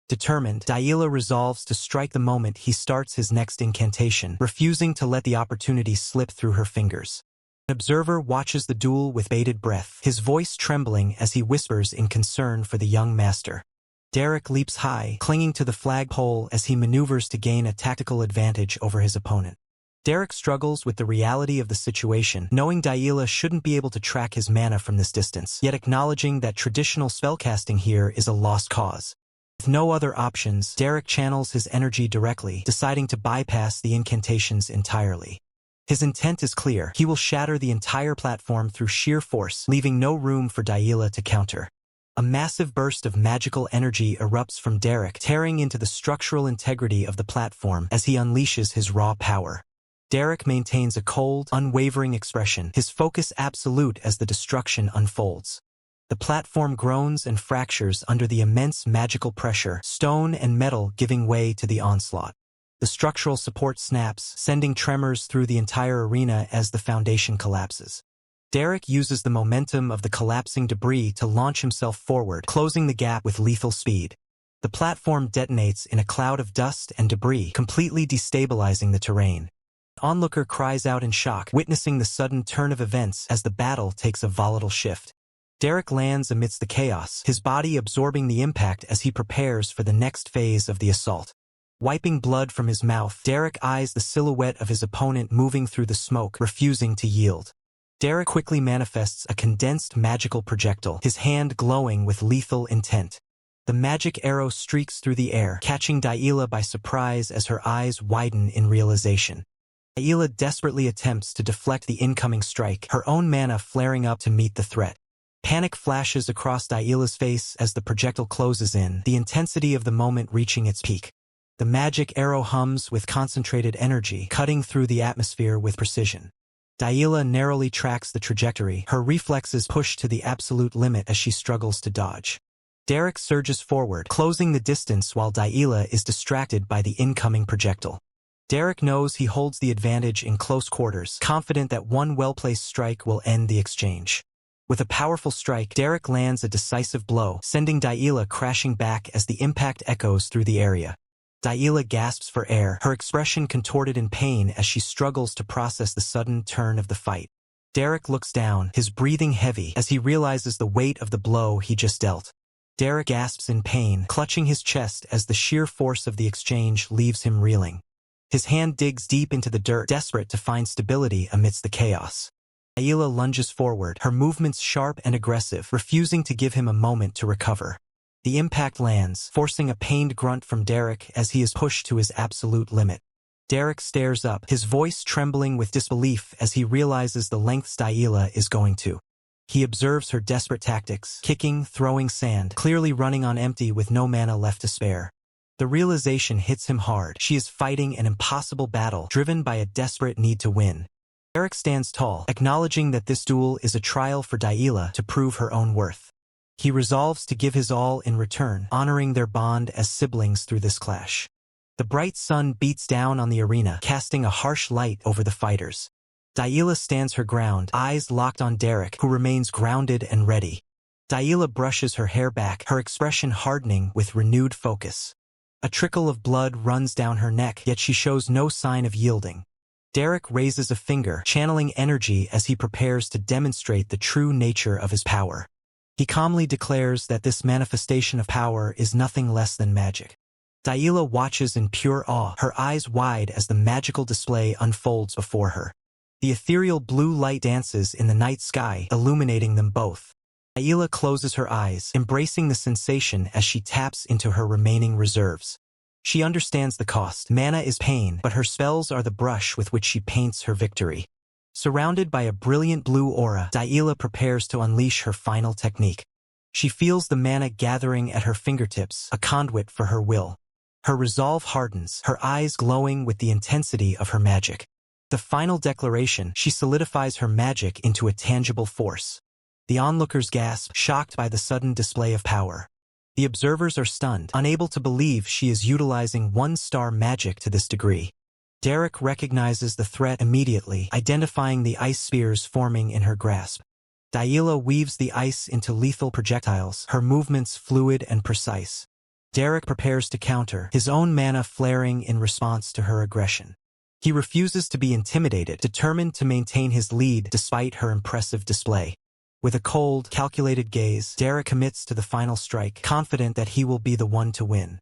Determined, Yahello resolves to strike the moment he starts his next incantation, refusing to let the opportunity slip through her fingers. An observer watches the duel with bated breath, his voice trembling as he whispers in concern for the young master. Derek leaps high, clinging to the flagpole as he maneuvers to gain a tactical advantage over his opponent. Derek struggles with the reality of the situation, knowing Yahello shouldn't be able to track his mana from this distance, yet acknowledging that traditional spellcasting here is a lost cause. With no other options, Derek channels his energy directly, deciding to bypass the incantations entirely. His intent is clear. He will shatter the entire platform through sheer force, leaving no room for Yahello to counter. A massive burst of magical energy erupts from Derek, tearing into the structural integrity of the platform as he unleashes his raw power. Derek maintains a cold, unwavering expression, his focus absolute as the destruction unfolds. The platform groans and fractures under the immense magical pressure, stone and metal giving way to the onslaught. The structural support snaps, sending tremors through the entire arena as the foundation collapses. Derek uses the momentum of the collapsing debris to launch himself forward, closing the gap with lethal speed. The platform detonates in a cloud of dust and debris, completely destabilizing the terrain. The onlooker cries out in shock, witnessing the sudden turn of events as the battle takes a volatile shift. Derek lands amidst the chaos, his body absorbing the impact as he prepares for the next phase of the assault. Wiping blood from his mouth, Derek eyes the silhouette of his opponent moving through the smoke, refusing to yield. Derek quickly manifests a condensed magical projectile, his hand glowing with lethal intent. The magic arrow streaks through the air, catching Yahello by surprise as her eyes widen in realization. Yahello desperately attempts to deflect the incoming strike, her own mana flaring up to meet the threat. Panic flashes across Yahello's face as the projectile closes in, the intensity of the moment reaching its peak. The magic arrow hums with concentrated energy, cutting through the atmosphere with precision. Yahello narrowly tracks the trajectory, her reflexes pushed to the absolute limit as she struggles to dodge. Derek surges forward, closing the distance while Yahello is distracted by the incoming projectile. Derek knows he holds the advantage in close quarters, confident that one well-placed strike will end the exchange. With a powerful strike, Derek lands a decisive blow, sending Yahello crashing back as the impact echoes through the area. Yahello gasps for air, her expression contorted in pain as she struggles to process the sudden turn of the fight. Derek looks down, his breathing heavy, as he realizes the weight of the blow he just dealt. Derek gasps in pain, clutching his chest as the sheer force of the exchange leaves him reeling. His hand digs deep into the dirt, desperate to find stability amidst the chaos. Yahello lunges forward, her movements sharp and aggressive, refusing to give him a moment to recover. The impact lands, forcing a pained grunt from Derek as he is pushed to his absolute limit. Derek stares up, his voice trembling with disbelief as he realizes the lengths Yahello is going to. He observes her desperate tactics, kicking, throwing sand, clearly running on empty with no mana left to spare. The realization hits him hard. She is fighting an impossible battle, driven by a desperate need to win. Derek stands tall, acknowledging that this duel is a trial for Yahello to prove her own worth. He resolves to give his all in return, honoring their bond as siblings through this clash. The bright sun beats down on the arena, casting a harsh light over the fighters. Yahello stands her ground, eyes locked on Derek, who remains grounded and ready. Yahello brushes her hair back, her expression hardening with renewed focus. A trickle of blood runs down her neck, yet she shows no sign of yielding. Derek raises a finger, channeling energy as he prepares to demonstrate the true nature of his power. He calmly declares that this manifestation of power is nothing less than magic. Yahello watches in pure awe, her eyes wide as the magical display unfolds before her. The ethereal blue light dances in the night sky, illuminating them both. Yahello closes her eyes, embracing the sensation as she taps into her remaining reserves. She understands the cost. Mana is pain, but her spells are the brush with which she paints her victory. Surrounded by a brilliant blue aura, Yahello prepares to unleash her final technique. She feels the mana gathering at her fingertips, a conduit for her will. Her resolve hardens, her eyes glowing with the intensity of her magic. The final declaration, she solidifies her magic into a tangible force. The onlookers gasp, shocked by the sudden display of power. The observers are stunned, unable to believe she is utilizing one-star magic to this degree. Derek recognizes the threat immediately, identifying the ice spears forming in her grasp. Yahello weaves the ice into lethal projectiles, her movements fluid and precise. Derek prepares to counter, his own mana flaring in response to her aggression. He refuses to be intimidated, determined to maintain his lead despite her impressive display. With a cold, calculated gaze, Derek commits to the final strike, confident that he will be the one to win.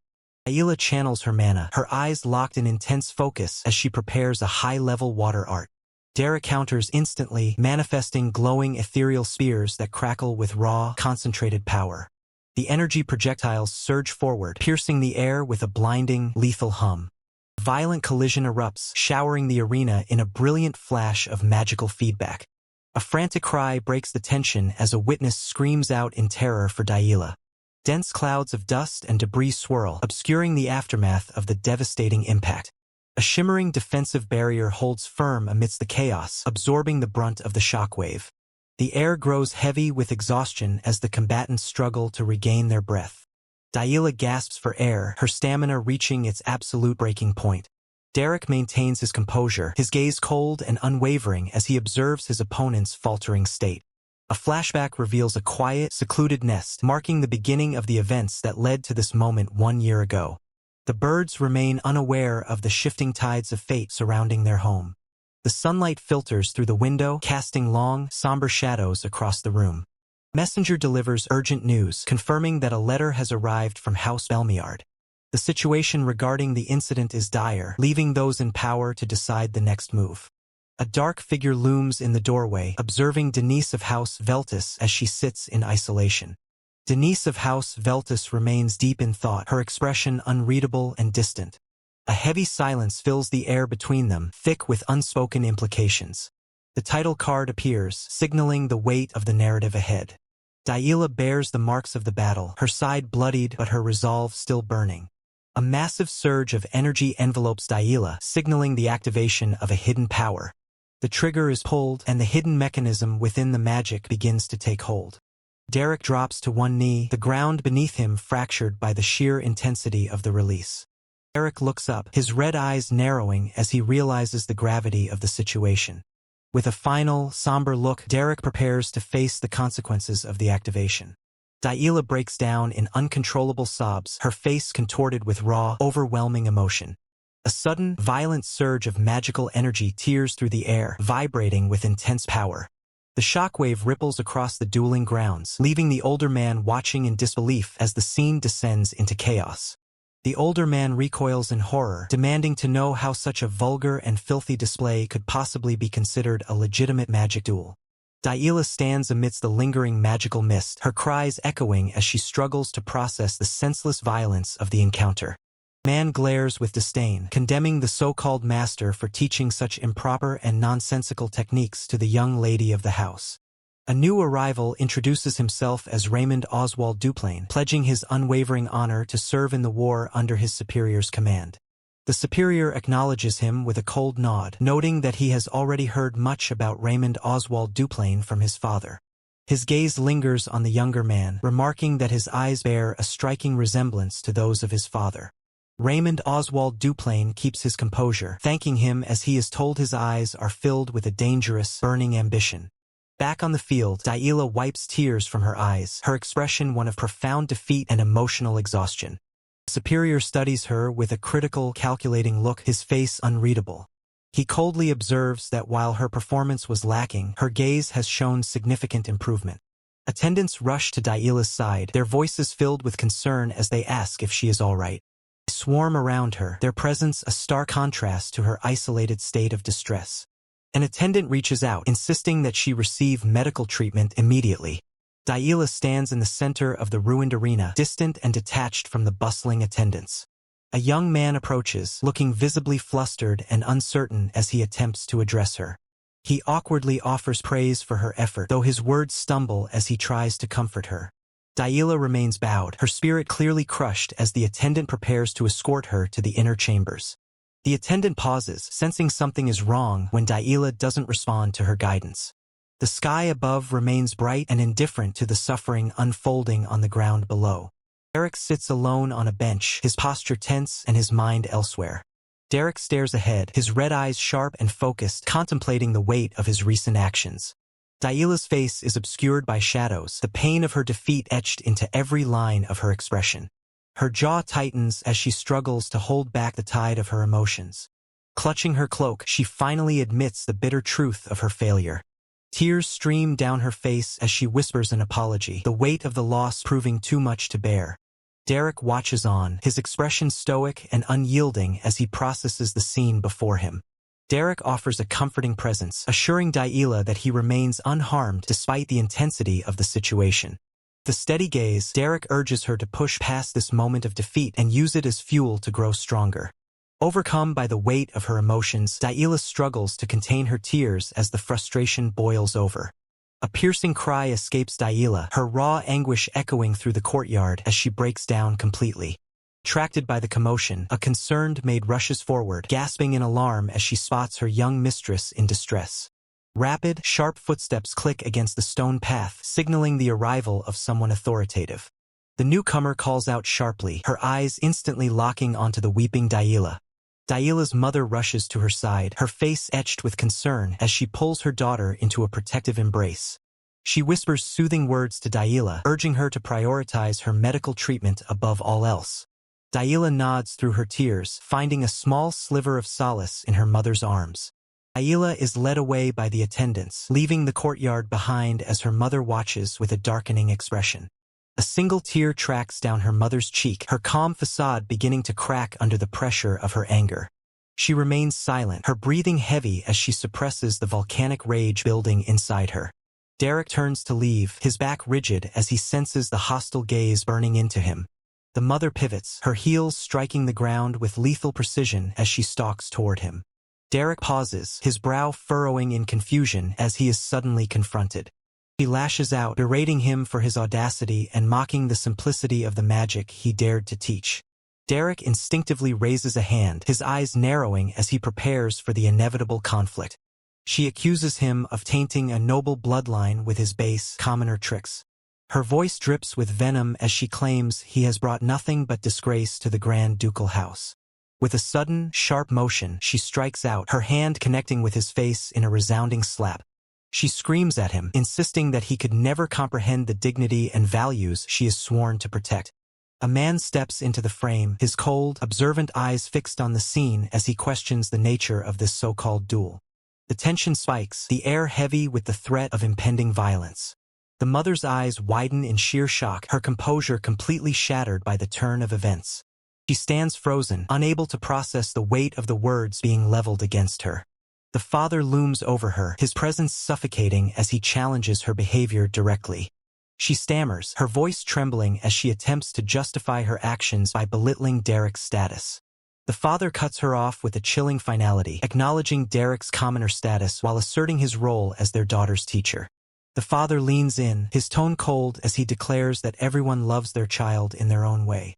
Yahello channels her mana, her eyes locked in intense focus as she prepares a high-level water art. Derek counters instantly, manifesting glowing ethereal spears that crackle with raw, concentrated power. The energy projectiles surge forward, piercing the air with a blinding, lethal hum. Violent collision erupts, showering the arena in a brilliant flash of magical feedback. A frantic cry breaks the tension as a witness screams out in terror for Yahello. Dense clouds of dust and debris swirl, obscuring the aftermath of the devastating impact. A shimmering defensive barrier holds firm amidst the chaos, absorbing the brunt of the shockwave. The air grows heavy with exhaustion as the combatants struggle to regain their breath. Yahello gasps for air, her stamina reaching its absolute breaking point. Derek maintains his composure, his gaze cold and unwavering as he observes his opponent's faltering state. A flashback reveals a quiet, secluded nest, marking the beginning of the events that led to this moment 1 year ago. The birds remain unaware of the shifting tides of fate surrounding their home. The sunlight filters through the window, casting long, somber shadows across the room. Messenger delivers urgent news, confirming that a letter has arrived from House Belmiard. The situation regarding the incident is dire, leaving those in power to decide the next move. A dark figure looms in the doorway, observing Denise of House Veltus as she sits in isolation. Denise of House Veltus remains deep in thought, her expression unreadable and distant. A heavy silence fills the air between them, thick with unspoken implications. The title card appears, signaling the weight of the narrative ahead. Yahello bears the marks of the battle, her side bloodied but her resolve still burning. A massive surge of energy envelopes Yahello, signaling the activation of a hidden power. The trigger is pulled, and the hidden mechanism within the magic begins to take hold. Derek drops to one knee, the ground beneath him fractured by the sheer intensity of the release. Derek looks up, his red eyes narrowing as he realizes the gravity of the situation. With a final, somber look, Derek prepares to face the consequences of the activation. Yahello breaks down in uncontrollable sobs, her face contorted with raw, overwhelming emotion. A sudden, violent surge of magical energy tears through the air, vibrating with intense power. The shockwave ripples across the dueling grounds, leaving the older man watching in disbelief as the scene descends into chaos. The older man recoils in horror, demanding to know how such a vulgar and filthy display could possibly be considered a legitimate magic duel. Yahello stands amidst the lingering magical mist, her cries echoing as she struggles to process the senseless violence of the encounter. Man glares with disdain, condemning the so-called master for teaching such improper and nonsensical techniques to the young lady of the house. A new arrival introduces himself as Raymond Oswald Duplain, pledging his unwavering honor to serve in the war under his superior's command. The superior acknowledges him with a cold nod, noting that he has already heard much about Raymond Oswald Duplain from his father. His gaze lingers on the younger man, remarking that his eyes bear a striking resemblance to those of his father. Raymond Oswald Duplain keeps his composure, thanking him as he is told his eyes are filled with a dangerous, burning ambition. Back on the field, Yahello wipes tears from her eyes, her expression one of profound defeat and emotional exhaustion. Superior studies her with a critical, calculating look, his face unreadable. He coldly observes that while her performance was lacking, her gaze has shown significant improvement. Attendants rush to Yahello's side, their voices filled with concern as they ask if she is all right. They swarm around her, their presence a stark contrast to her isolated state of distress. An attendant reaches out, insisting that she receive medical treatment immediately. Yahello stands in the center of the ruined arena, distant and detached from the bustling attendants. A young man approaches, looking visibly flustered and uncertain as he attempts to address her. He awkwardly offers praise for her effort, though his words stumble as he tries to comfort her. Yahello remains bowed, her spirit clearly crushed as the attendant prepares to escort her to the inner chambers. The attendant pauses, sensing something is wrong when Yahello doesn't respond to her guidance. The sky above remains bright and indifferent to the suffering unfolding on the ground below. Derek sits alone on a bench, his posture tense and his mind elsewhere. Derek stares ahead, his red eyes sharp and focused, contemplating the weight of his recent actions. Yahello's face is obscured by shadows, the pain of her defeat etched into every line of her expression. Her jaw tightens as she struggles to hold back the tide of her emotions. Clutching her cloak, she finally admits the bitter truth of her failure. Tears stream down her face as she whispers an apology, the weight of the loss proving too much to bear. Derek watches on, his expression stoic and unyielding as he processes the scene before him. Derek offers a comforting presence, assuring Yahello that he remains unharmed despite the intensity of the situation. With a steady gaze, Derek urges her to push past this moment of defeat and use it as fuel to grow stronger. Overcome by the weight of her emotions, Yahello struggles to contain her tears as the frustration boils over. A piercing cry escapes Yahello, her raw anguish echoing through the courtyard as she breaks down completely. Attracted by the commotion, a concerned maid rushes forward, gasping in alarm as she spots her young mistress in distress. Rapid, sharp footsteps click against the stone path, signaling the arrival of someone authoritative. The newcomer calls out sharply, her eyes instantly locking onto the weeping Yahello. Yahello's mother rushes to her side, her face etched with concern as she pulls her daughter into a protective embrace. She whispers soothing words to Yahello, urging her to prioritize her medical treatment above all else. Yahello nods through her tears, finding a small sliver of solace in her mother's arms. Yahello is led away by the attendants, leaving the courtyard behind as her mother watches with a darkening expression. A single tear tracks down her mother's cheek, her calm facade beginning to crack under the pressure of her anger. She remains silent, her breathing heavy as she suppresses the volcanic rage building inside her. Derek turns to leave, his back rigid as he senses the hostile gaze burning into him. The mother pivots, her heels striking the ground with lethal precision as she stalks toward him. Derek pauses, his brow furrowing in confusion as he is suddenly confronted. He lashes out, berating him for his audacity and mocking the simplicity of the magic he dared to teach. Derek instinctively raises a hand, his eyes narrowing as he prepares for the inevitable conflict. She accuses him of tainting a noble bloodline with his base, commoner tricks. Her voice drips with venom as she claims he has brought nothing but disgrace to the Grand Ducal house. With a sudden, sharp motion, she strikes out, her hand connecting with his face in a resounding slap. She screams at him, insisting that he could never comprehend the dignity and values she is sworn to protect. A man steps into the frame, his cold, observant eyes fixed on the scene as he questions the nature of this so-called duel. The tension spikes, the air heavy with the threat of impending violence. The mother's eyes widen in sheer shock, her composure completely shattered by the turn of events. She stands frozen, unable to process the weight of the words being leveled against her. The father looms over her, his presence suffocating as he challenges her behavior directly. She stammers, her voice trembling as she attempts to justify her actions by belittling Derek's status. The father cuts her off with a chilling finality, acknowledging Derek's commoner status while asserting his role as their daughter's teacher. The father leans in, his tone cold as he declares that everyone loves their child in their own way.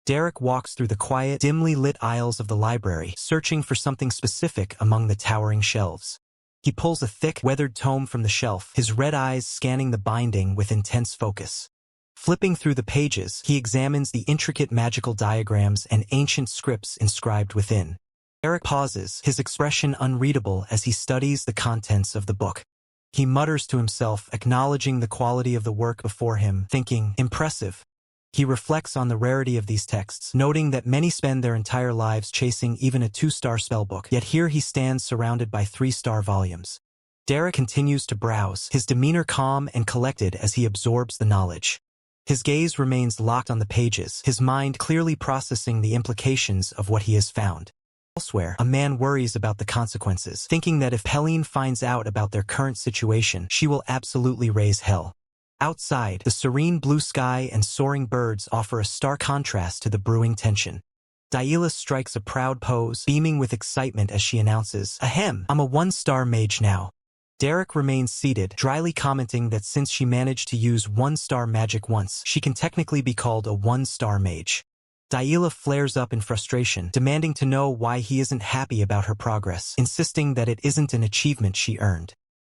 Derek walks through the quiet, dimly lit aisles of the library, searching for something specific among the towering shelves. He pulls a thick, weathered tome from the shelf, his red eyes scanning the binding with intense focus. Flipping through the pages, he examines the intricate magical diagrams and ancient scripts inscribed within. Derek pauses, his expression unreadable as he studies the contents of the book. He mutters to himself, acknowledging the quality of the work before him, thinking, impressive. He reflects on the rarity of these texts, noting that many spend their entire lives chasing even a 2-star spellbook, yet here he stands surrounded by 3-star volumes. Derek continues to browse, his demeanor calm and collected as he absorbs the knowledge. His gaze remains locked on the pages, his mind clearly processing the implications of what he has found. Elsewhere, a man worries about the consequences, thinking that if Helene finds out about their current situation, she will absolutely raise hell. Outside, the serene blue sky and soaring birds offer a stark contrast to the brewing tension. Yahello strikes a proud pose, beaming with excitement as she announces, "Ahem, I'm a one-star mage now." Derek remains seated, dryly commenting that since she managed to use one-star magic once, she can technically be called a one-star mage. Yahello flares up in frustration, demanding to know why he isn't happy about her progress, insisting that it isn't an achievement she earned.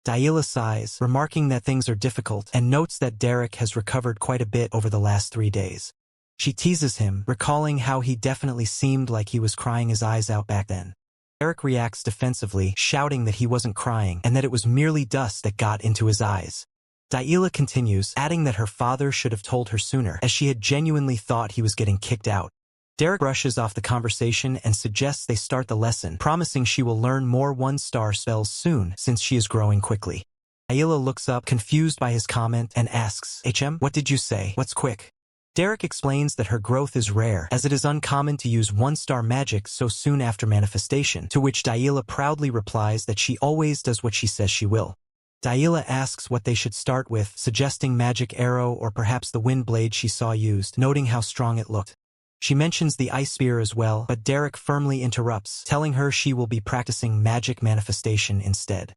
Yahello sighs, remarking that things are difficult, and notes that Derek has recovered quite a bit over the last 3 days. She teases him, recalling how he definitely seemed like he was crying his eyes out back then. Derek reacts defensively, shouting that he wasn't crying and that it was merely dust that got into his eyes. Yahello continues, adding that her father should have told her sooner, as she had genuinely thought he was getting kicked out. Derek brushes off the conversation and suggests they start the lesson, promising she will learn more one-star spells soon since she is growing quickly. Yahello looks up, confused by his comment, and asks, what did you say? What's quick? Derek explains that her growth is rare, as it is uncommon to use one-star magic so soon after manifestation, to which Yahello proudly replies that she always does what she says she will. Yahello asks what they should start with, suggesting magic arrow or perhaps the wind blade she saw used, noting how strong it looked. She mentions the ice spear as well, but Derek firmly interrupts, telling her she will be practicing magic manifestation instead.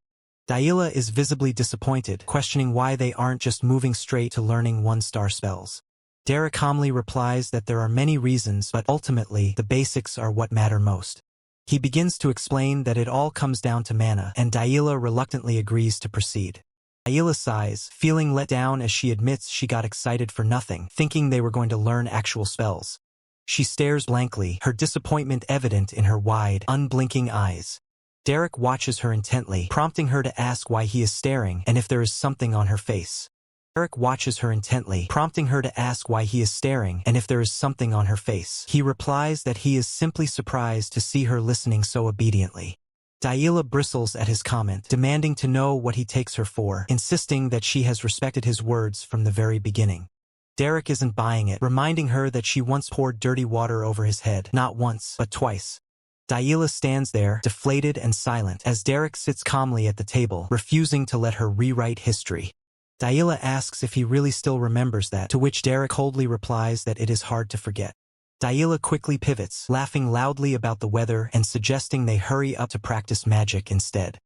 Yahello is visibly disappointed, questioning why they aren't just moving straight to learning one-star spells. Derek calmly replies that there are many reasons, but ultimately, the basics are what matter most. He begins to explain that it all comes down to mana, and Yahello reluctantly agrees to proceed. Yahello sighs, feeling let down as she admits she got excited for nothing, thinking they were going to learn actual spells. She stares blankly, her disappointment evident in her wide, unblinking eyes. Derek watches her intently, prompting her to ask why he is staring and if there is something on her face. He replies that he is simply surprised to see her listening so obediently. Yahello bristles at his comment, demanding to know what he takes her for, insisting that she has respected his words from the very beginning. Derek isn't buying it, reminding her that she once poured dirty water over his head, not once, but twice. Yahello stands there, deflated and silent, as Derek sits calmly at the table, refusing to let her rewrite history. Yahello asks if he really still remembers that, to which Derek coldly replies that it is hard to forget. Yahello quickly pivots, laughing loudly about the weather and suggesting they hurry up to practice magic instead.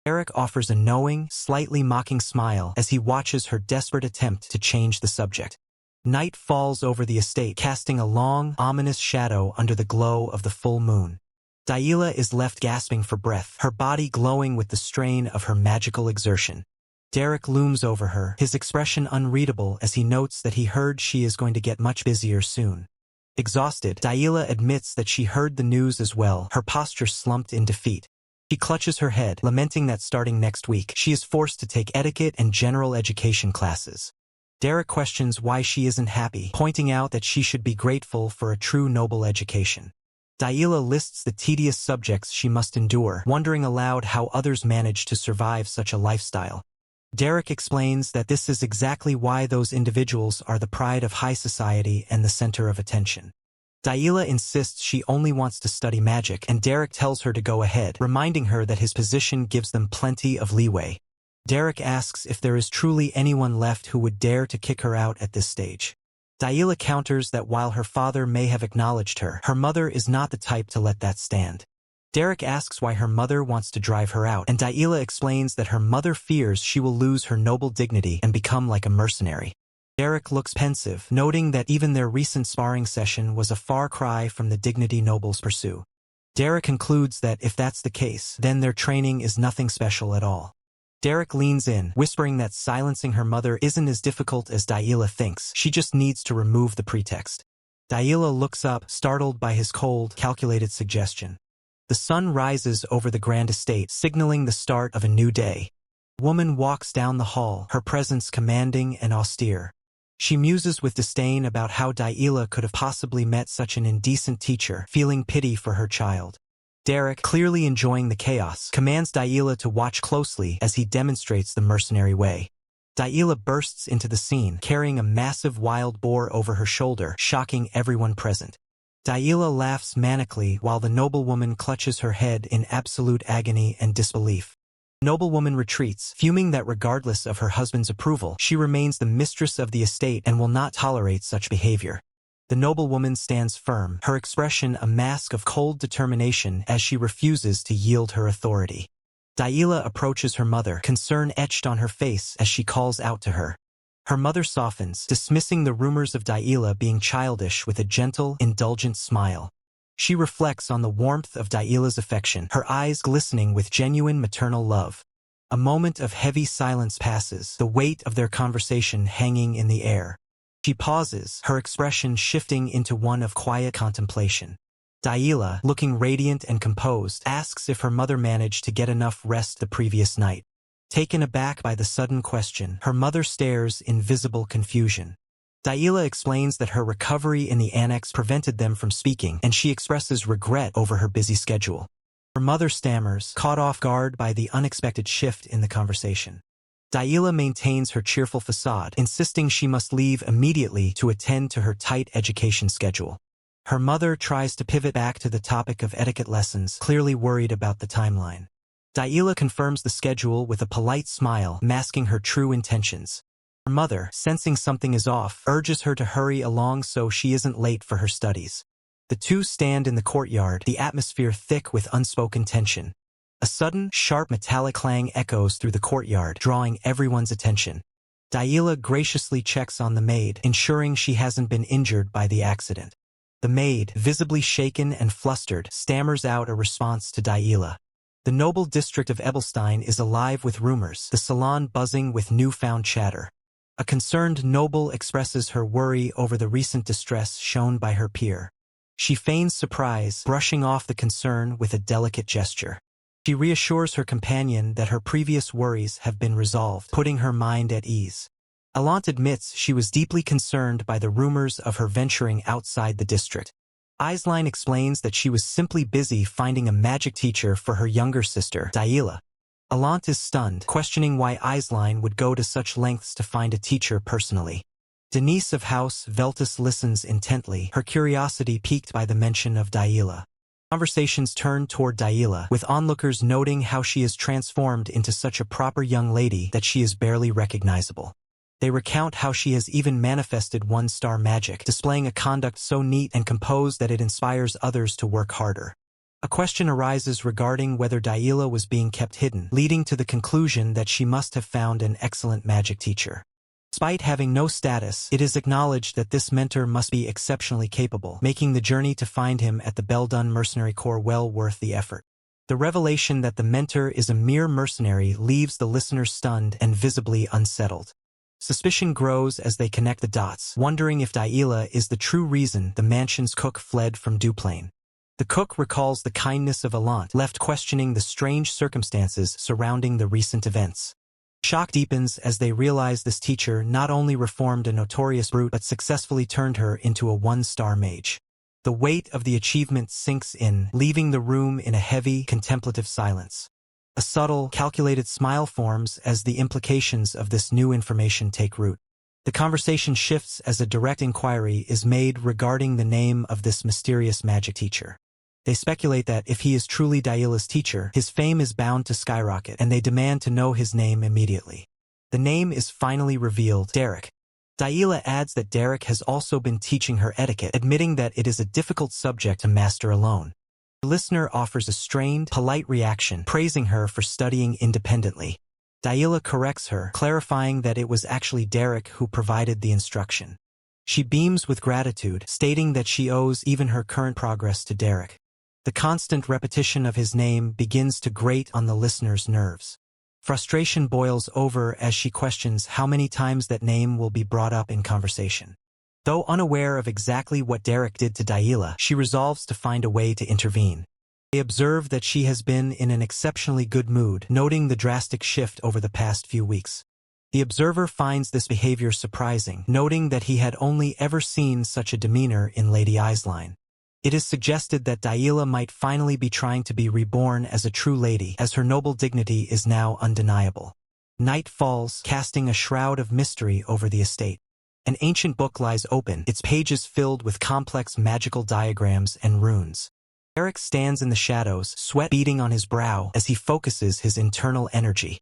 Derek offers a knowing, slightly mocking smile as he watches her desperate attempt to change the subject. Night falls over the estate, casting a long, ominous shadow under the glow of the full moon. Yahello is left gasping for breath, her body glowing with the strain of her magical exertion. Derek looms over her, his expression unreadable as he notes that he heard she is going to get much busier soon. Exhausted, Yahello admits that she heard the news as well, her posture slumped in defeat. She clutches her head, lamenting that starting next week, she is forced to take etiquette and general education classes. Derek questions why she isn't happy, pointing out that she should be grateful for a true noble education. Yahello lists the tedious subjects she must endure, wondering aloud how others manage to survive such a lifestyle. Derek explains that this is exactly why those individuals are the pride of high society and the center of attention. Yahello insists she only wants to study magic, and Derek tells her to go ahead, reminding her that his position gives them plenty of leeway. Derek asks if there is truly anyone left who would dare to kick her out at this stage. Yahello counters that while her father may have acknowledged her, her mother is not the type to let that stand. Derek asks why her mother wants to drive her out, and Yahello explains that her mother fears she will lose her noble dignity and become like a mercenary. Derek looks pensive, noting that even their recent sparring session was a far cry from the dignity nobles pursue. Derek concludes that if that's the case, then their training is nothing special at all. Derek leans in, whispering that silencing her mother isn't as difficult as Yahello thinks, she just needs to remove the pretext. Yahello looks up, startled by his cold, calculated suggestion. The sun rises over the grand estate, signaling the start of a new day. A woman walks down the hall, her presence commanding and austere. She muses with disdain about how Yahello could have possibly met such an indecent teacher, feeling pity for her child. Derek, clearly enjoying the chaos, commands Yahello to watch closely as he demonstrates the mercenary way. Daila bursts into the scene, carrying a massive wild boar over her shoulder, shocking everyone present. Daila laughs manically while the noblewoman clutches her head in absolute agony and disbelief. The noblewoman retreats, fuming that regardless of her husband's approval, she remains the mistress of the estate and will not tolerate such behavior. The noblewoman stands firm, her expression a mask of cold determination as she refuses to yield her authority. Daila approaches her mother, concern etched on her face as she calls out to her. Her mother softens, dismissing the rumors of Daila being childish with a gentle, indulgent smile. She reflects on the warmth of Daila's affection, her eyes glistening with genuine maternal love. A moment of heavy silence passes, the weight of their conversation hanging in the air. She pauses, her expression shifting into one of quiet contemplation. Daila, looking radiant and composed, asks if her mother managed to get enough rest the previous night. Taken aback by the sudden question, her mother stares in visible confusion. Daila explains that her recovery in the annex prevented them from speaking, and she expresses regret over her busy schedule. Her mother stammers, caught off guard by the unexpected shift in the conversation. Daila maintains her cheerful facade, insisting she must leave immediately to attend to her tight education schedule. Her mother tries to pivot back to the topic of etiquette lessons, clearly worried about the timeline. Daila confirms the schedule with a polite smile, masking her true intentions. Her mother, sensing something is off, urges her to hurry along so she isn't late for her studies. The two stand in the courtyard, the atmosphere thick with unspoken tension. A sudden, sharp metallic clang echoes through the courtyard, drawing everyone's attention. Daila graciously checks on the maid, ensuring she hasn't been injured by the accident. The maid, visibly shaken and flustered, stammers out a response to Daila. The noble district of Ebelstein is alive with rumors, the salon buzzing with newfound chatter. A concerned noble expresses her worry over the recent distress shown by her peer. She feigns surprise, brushing off the concern with a delicate gesture. She reassures her companion that her previous worries have been resolved, putting her mind at ease. Alant admits she was deeply concerned by the rumors of her venturing outside the district. Aisline explains that she was simply busy finding a magic teacher for her younger sister, Daila. Alant is stunned, questioning why Aisline would go to such lengths to find a teacher personally. Denise of House Veltus listens intently, her curiosity piqued by the mention of Daila. Conversations turn toward Daila, with onlookers noting how she is transformed into such a proper young lady that she is barely recognizable. They recount how she has even manifested one-star magic, displaying a conduct so neat and composed that it inspires others to work harder. A question arises regarding whether Daila was being kept hidden, leading to the conclusion that she must have found an excellent magic teacher. Despite having no status, it is acknowledged that this mentor must be exceptionally capable, making the journey to find him at the Beldun Mercenary Corps well worth the effort. The revelation that the mentor is a mere mercenary leaves the listener stunned and visibly unsettled. Suspicion grows as they connect the dots, wondering if Daila is the true reason the mansion's cook fled from Duplain. The cook recalls the kindness of Alant, left questioning the strange circumstances surrounding the recent events. Shock deepens as they realize this teacher not only reformed a notorious brute but successfully turned her into a one-star mage. The weight of the achievement sinks in, leaving the room in a heavy, contemplative silence. A subtle, calculated smile forms as the implications of this new information take root. The conversation shifts as a direct inquiry is made regarding the name of this mysterious magic teacher. They speculate that if he is truly Daila's teacher, his fame is bound to skyrocket, and they demand to know his name immediately. The name is finally revealed: Derek. Daila adds that Derek has also been teaching her etiquette, admitting that it is a difficult subject to master alone. The listener offers a strained, polite reaction, praising her for studying independently. Daila corrects her, clarifying that it was actually Derek who provided the instruction. She beams with gratitude, stating that she owes even her current progress to Derek. The constant repetition of his name begins to grate on the listener's nerves. Frustration boils over as she questions how many times that name will be brought up in conversation. Though unaware of exactly what Derek did to Daila, she resolves to find a way to intervene. They observe that she has been in an exceptionally good mood, noting the drastic shift over the past few weeks. The observer finds this behavior surprising, noting that he had only ever seen such a demeanor in Lady Aisline. It is suggested that Daila might finally be trying to be reborn as a true lady, as her noble dignity is now undeniable. Night falls, casting a shroud of mystery over the estate. An ancient book lies open, its pages filled with complex magical diagrams and runes. Derek stands in the shadows, sweat beading on his brow as he focuses his internal energy.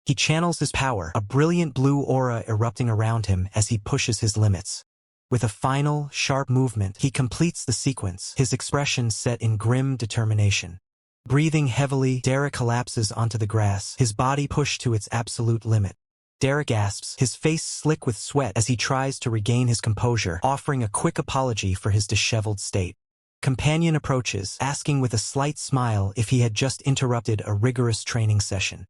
He channels his power, a brilliant blue aura erupting around him as he pushes his limits. With a final, sharp movement, he completes the sequence, his expression set in grim determination. Breathing heavily, Derek collapses onto the grass, his body pushed to its absolute limit. Derek gasps, his face slick with sweat as he tries to regain his composure, offering a quick apology for his disheveled state. Companion approaches, asking with a slight smile if he had just interrupted a rigorous training session.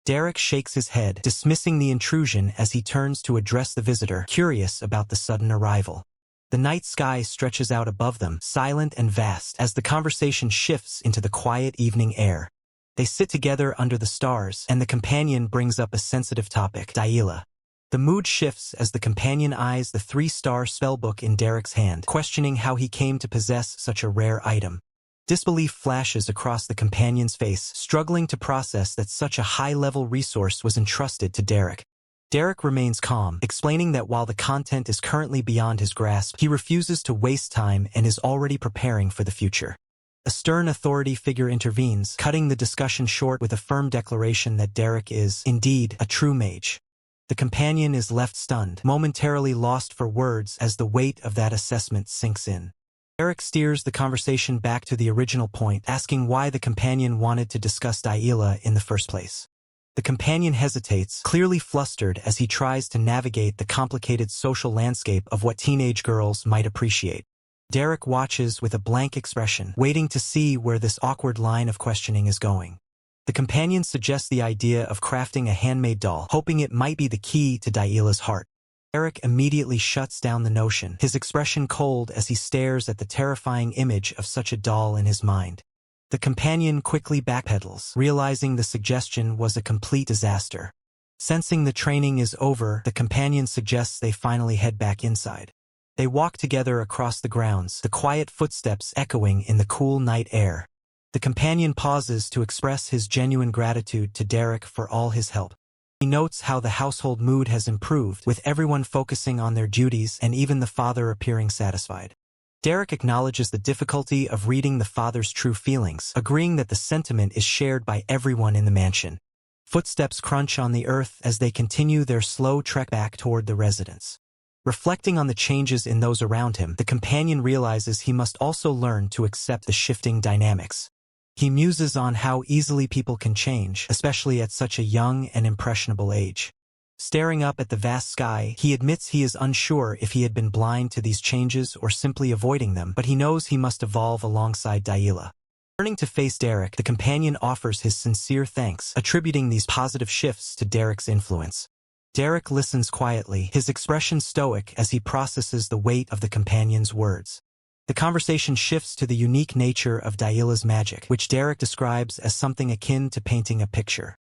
Derek shakes his head, dismissing the intrusion as he turns to address the visitor, curious about the sudden arrival. The night sky stretches out above them, silent and vast, as the conversation shifts into the quiet evening air. They sit together under the stars, and the companion brings up a sensitive topic, Yahello. The mood shifts as the companion eyes the 3-star spellbook in Derek's hand, questioning how he came to possess such a rare item. Disbelief flashes across the companion's face, struggling to process that such a high-level resource was entrusted to Derek. Derek remains calm, explaining that while the content is currently beyond his grasp, he refuses to waste time and is already preparing for the future. A stern authority figure intervenes, cutting the discussion short with a firm declaration that Derek is, indeed, a true mage. The companion is left stunned, momentarily lost for words as the weight of that assessment sinks in. Derek steers the conversation back to the original point, asking why the companion wanted to discuss Yahello in the first place. The companion hesitates, clearly flustered as he tries to navigate the complicated social landscape of what teenage girls might appreciate. Derek watches with a blank expression, waiting to see where this awkward line of questioning is going. The companion suggests the idea of crafting a handmade doll, hoping it might be the key to Yahello's heart. Derek immediately shuts down the notion, his expression cold as he stares at the terrifying image of such a doll in his mind. The companion quickly backpedals, realizing the suggestion was a complete disaster. Sensing the training is over, the companion suggests they finally head back inside. They walk together across the grounds, the quiet footsteps echoing in the cool night air. The companion pauses to express his genuine gratitude to Derek for all his help. He notes how the household mood has improved, with everyone focusing on their duties and even the father appearing satisfied. Derek acknowledges the difficulty of reading the father's true feelings, agreeing that the sentiment is shared by everyone in the mansion. Footsteps crunch on the earth as they continue their slow trek back toward the residence. Reflecting on the changes in those around him, the companion realizes he must also learn to accept the shifting dynamics. He muses on how easily people can change, especially at such a young and impressionable age. Staring up at the vast sky, he admits he is unsure if he had been blind to these changes or simply avoiding them, but he knows he must evolve alongside Yahello. Turning to face Derek, the companion offers his sincere thanks, attributing these positive shifts to Derek's influence. Derek listens quietly, his expression stoic as he processes the weight of the companion's words. The conversation shifts to the unique nature of Yahello's magic, which Derek describes as something akin to painting a picture.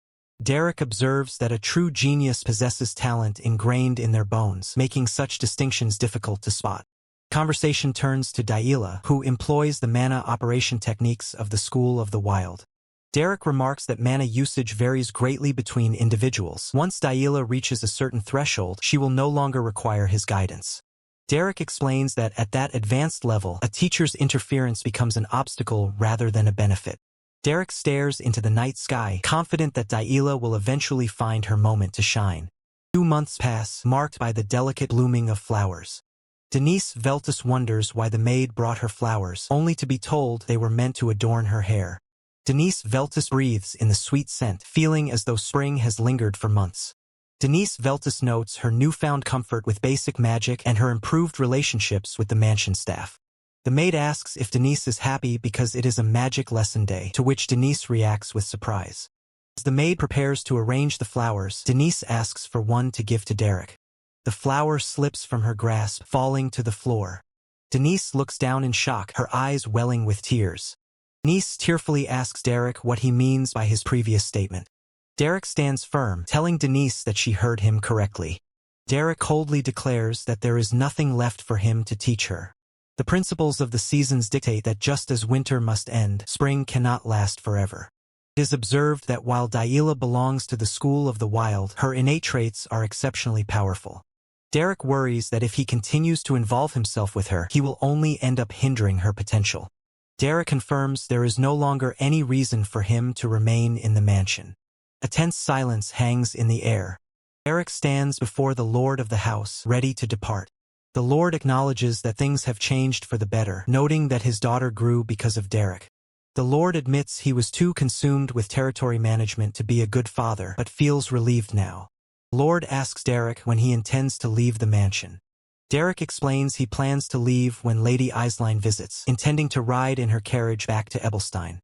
Derek observes that a true genius possesses talent ingrained in their bones, making such distinctions difficult to spot. Conversation turns to Yahello, who employs the mana operation techniques of the School of the Wild. Derek remarks that mana usage varies greatly between individuals. Once Yahello reaches a certain threshold, she will no longer require his guidance. Derek explains that at that advanced level, a teacher's interference becomes an obstacle rather than a benefit. Derek stares into the night sky, confident that Yahello will eventually find her moment to shine. 2 months pass, marked by the delicate blooming of flowers. Denise Veltus wonders why the maid brought her flowers, only to be told they were meant to adorn her hair. Denise Veltus breathes in the sweet scent, feeling as though spring has lingered for months. Denise Veltus notes her newfound comfort with basic magic and her improved relationships with the mansion staff. The maid asks if Denise is happy because it is a magic lesson day, to which Denise reacts with surprise. As the maid prepares to arrange the flowers, Denise asks for one to give to Derek. The flower slips from her grasp, falling to the floor. Denise looks down in shock, her eyes welling with tears. Denise tearfully asks Derek what he means by his previous statement. Derek stands firm, telling Denise that she heard him correctly. Derek coldly declares that there is nothing left for him to teach her. The principles of the seasons dictate that just as winter must end, spring cannot last forever. It It is observed that while Yahello belongs to the school of the wild, her innate traits are exceptionally powerful. Derek worries that if he continues to involve himself with her, he will only end up hindering her potential. Derek confirms there is no longer any reason for him to remain in the mansion. A tense silence hangs in the air. Derek stands before the lord of the house, ready to depart. The lord acknowledges that things have changed for the better, noting that his daughter grew because of Derek. The lord admits he was too consumed with territory management to be a good father, but feels relieved now. The lord asks Derek when he intends to leave the mansion. Derek explains he plans to leave when Lady Eislein visits, intending to ride in her carriage back to Ebelstein.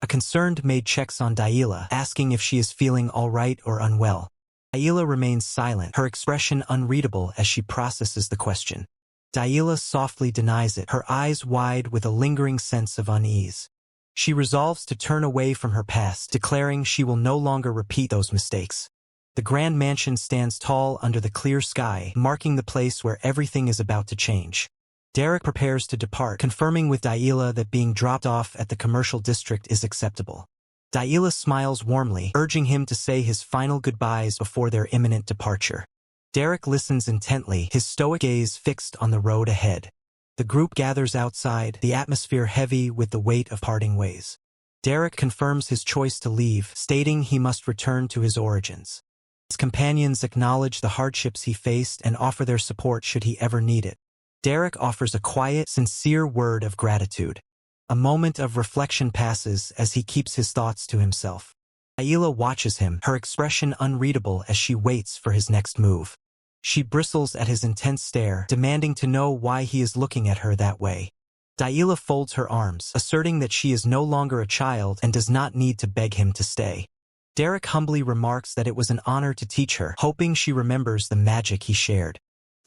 A concerned maid checks on Yahello, asking if she is feeling all right or unwell. Yahello remains silent, her expression unreadable as she processes the question. Yahello softly denies it, her eyes wide with a lingering sense of unease. She resolves to turn away from her past, declaring she will no longer repeat those mistakes. The grand mansion stands tall under the clear sky, marking the place where everything is about to change. Derek prepares to depart, confirming with Yahello that being dropped off at the commercial district is acceptable. Yahello smiles warmly, urging him to say his final goodbyes before their imminent departure. Derek listens intently, his stoic gaze fixed on the road ahead. The group gathers outside, the atmosphere heavy with the weight of parting ways. Derek confirms his choice to leave, stating he must return to his origins. His companions acknowledge the hardships he faced and offer their support should he ever need it. Derek offers a quiet, sincere word of gratitude. A moment of reflection passes as he keeps his thoughts to himself. Yahello watches him, her expression unreadable as she waits for his next move. She bristles at his intense stare, demanding to know why he is looking at her that way. Yahello folds her arms, asserting that she is no longer a child and does not need to beg him to stay. Derek humbly remarks that it was an honor to teach her, hoping she remembers the magic he shared.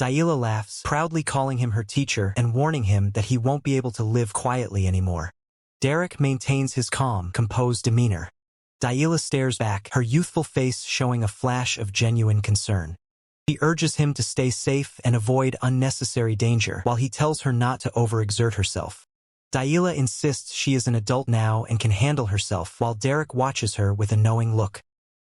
Yahello laughs, proudly calling him her teacher and warning him that he won't be able to live quietly anymore. Derek maintains his calm, composed demeanor. Yahello stares back, her youthful face showing a flash of genuine concern. He urges him to stay safe and avoid unnecessary danger, while he tells her not to overexert herself. Yahello insists she is an adult now and can handle herself, while Derek watches her with a knowing look.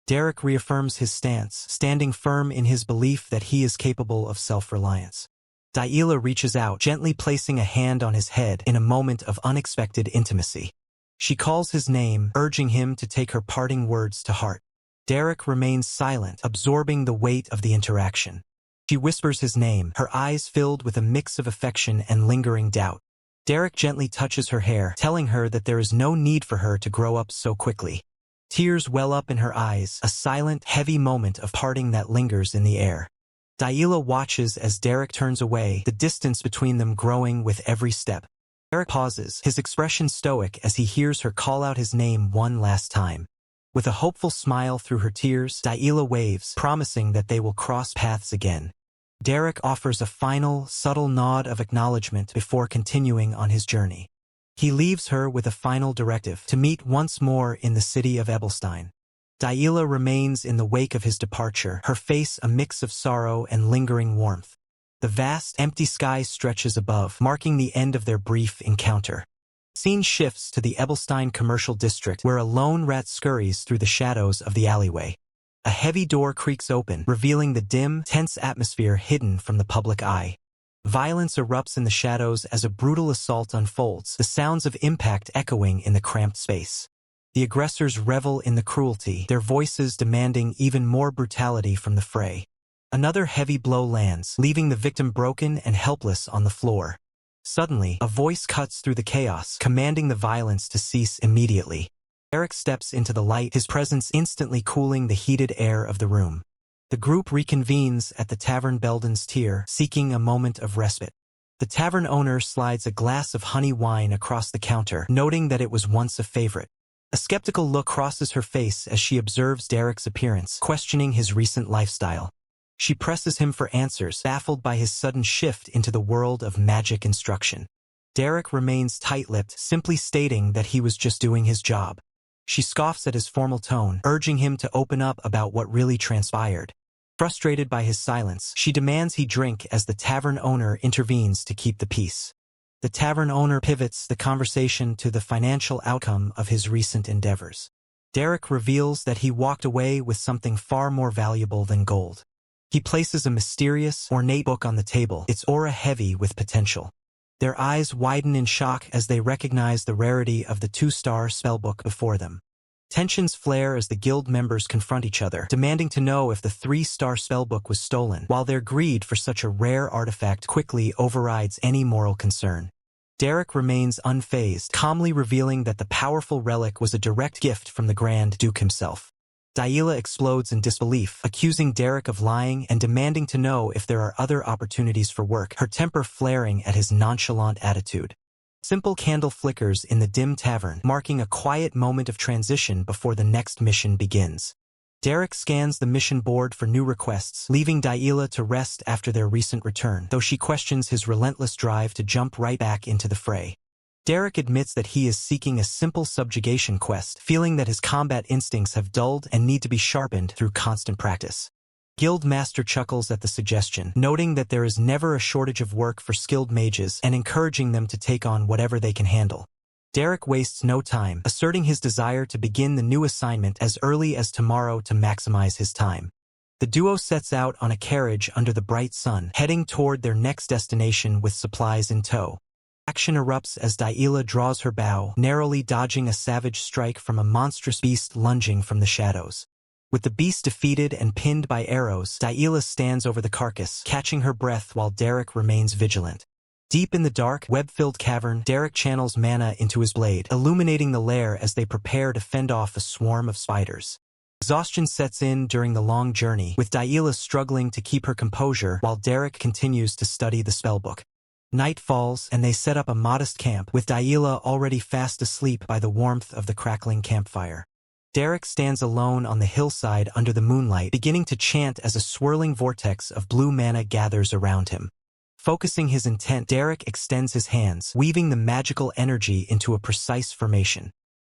Derek reaffirms his stance, standing firm in his belief that he is capable of self-reliance. Yahello reaches out, gently placing a hand on his head in a moment of unexpected intimacy. She calls his name, urging him to take her parting words to heart. Derek remains silent, absorbing the weight of the interaction. She whispers his name, her eyes filled with a mix of affection and lingering doubt. Derek gently touches her hair, telling her that there is no need for her to grow up so quickly. Tears well up in her eyes, a silent, heavy moment of parting that lingers in the air. Yahello watches as Derek turns away, the distance between them growing with every step. Derek pauses, his expression stoic as he hears her call out his name one last time. With a hopeful smile through her tears, Yahello waves, promising that they will cross paths again. Derek offers a final, subtle nod of acknowledgement before continuing on his journey. He leaves her with a final directive to meet once more in the city of Ebelstein. Yahello remains in the wake of his departure, her face a mix of sorrow and lingering warmth. The vast, empty sky stretches above, marking the end of their brief encounter. Scene shifts to the Ebelstein commercial district, where a lone rat scurries through the shadows of the alleyway. A heavy door creaks open, revealing the dim, tense atmosphere hidden from the public eye. Violence erupts in the shadows as a brutal assault unfolds, the sounds of impact echoing in the cramped space. The aggressors revel in the cruelty, their voices demanding even more brutality from the fray. Another heavy blow lands, leaving the victim broken and helpless on the floor. Suddenly, a voice cuts through the chaos, commanding the violence to cease immediately. Derek steps into the light, his presence instantly cooling the heated air of the room. The group reconvenes at the Tavern Belden's Tier, seeking a moment of respite. The tavern owner slides a glass of honey wine across the counter, noting that it was once a favorite. A skeptical look crosses her face as she observes Derek's appearance, questioning his recent lifestyle. She presses him for answers, baffled by his sudden shift into the world of magic instruction. Derek remains tight-lipped, simply stating that he was just doing his job. She scoffs at his formal tone, urging him to open up about what really transpired. Frustrated by his silence, she demands he drink as the tavern owner intervenes to keep the peace. The tavern owner pivots the conversation to the financial outcome of his recent endeavors. Derek reveals that he walked away with something far more valuable than gold. He places a mysterious, ornate book on the table, its aura heavy with potential. Their eyes widen in shock as they recognize the rarity of the 2-star spellbook before them. Tensions flare as the guild members confront each other, demanding to know if the 3-star spellbook was stolen, while their greed for such a rare artifact quickly overrides any moral concern. Derek remains unfazed, calmly revealing that the powerful relic was a direct gift from the Grand Duke himself. Yahello explodes in disbelief, accusing Derek of lying and demanding to know if there are other opportunities for work, her temper flaring at his nonchalant attitude. Simple candle flickers in the dim tavern, marking a quiet moment of transition before the next mission begins. Derek scans the mission board for new requests, leaving Yahello to rest after their recent return, though she questions his relentless drive to jump right back into the fray. Derek admits that he is seeking a simple subjugation quest, feeling that his combat instincts have dulled and need to be sharpened through constant practice. Guild Master chuckles at the suggestion, noting that there is never a shortage of work for skilled mages and encouraging them to take on whatever they can handle. Derek wastes no time, asserting his desire to begin the new assignment as early as tomorrow to maximize his time. The duo sets out on a carriage under the bright sun, heading toward their next destination with supplies in tow. Action erupts as Yahello draws her bow, narrowly dodging a savage strike from a monstrous beast lunging from the shadows. With the beast defeated and pinned by arrows, Yahello stands over the carcass, catching her breath while Derek remains vigilant. Deep in the dark, web-filled cavern, Derek channels mana into his blade, illuminating the lair as they prepare to fend off a swarm of spiders. Exhaustion sets in during the long journey, with Yahello struggling to keep her composure while Derek continues to study the spellbook. Night falls, and they set up a modest camp, with Yahello already fast asleep by the warmth of the crackling campfire. Derek stands alone on the hillside under the moonlight, beginning to chant as a swirling vortex of blue mana gathers around him. Focusing his intent, Derek extends his hands, weaving the magical energy into a precise formation.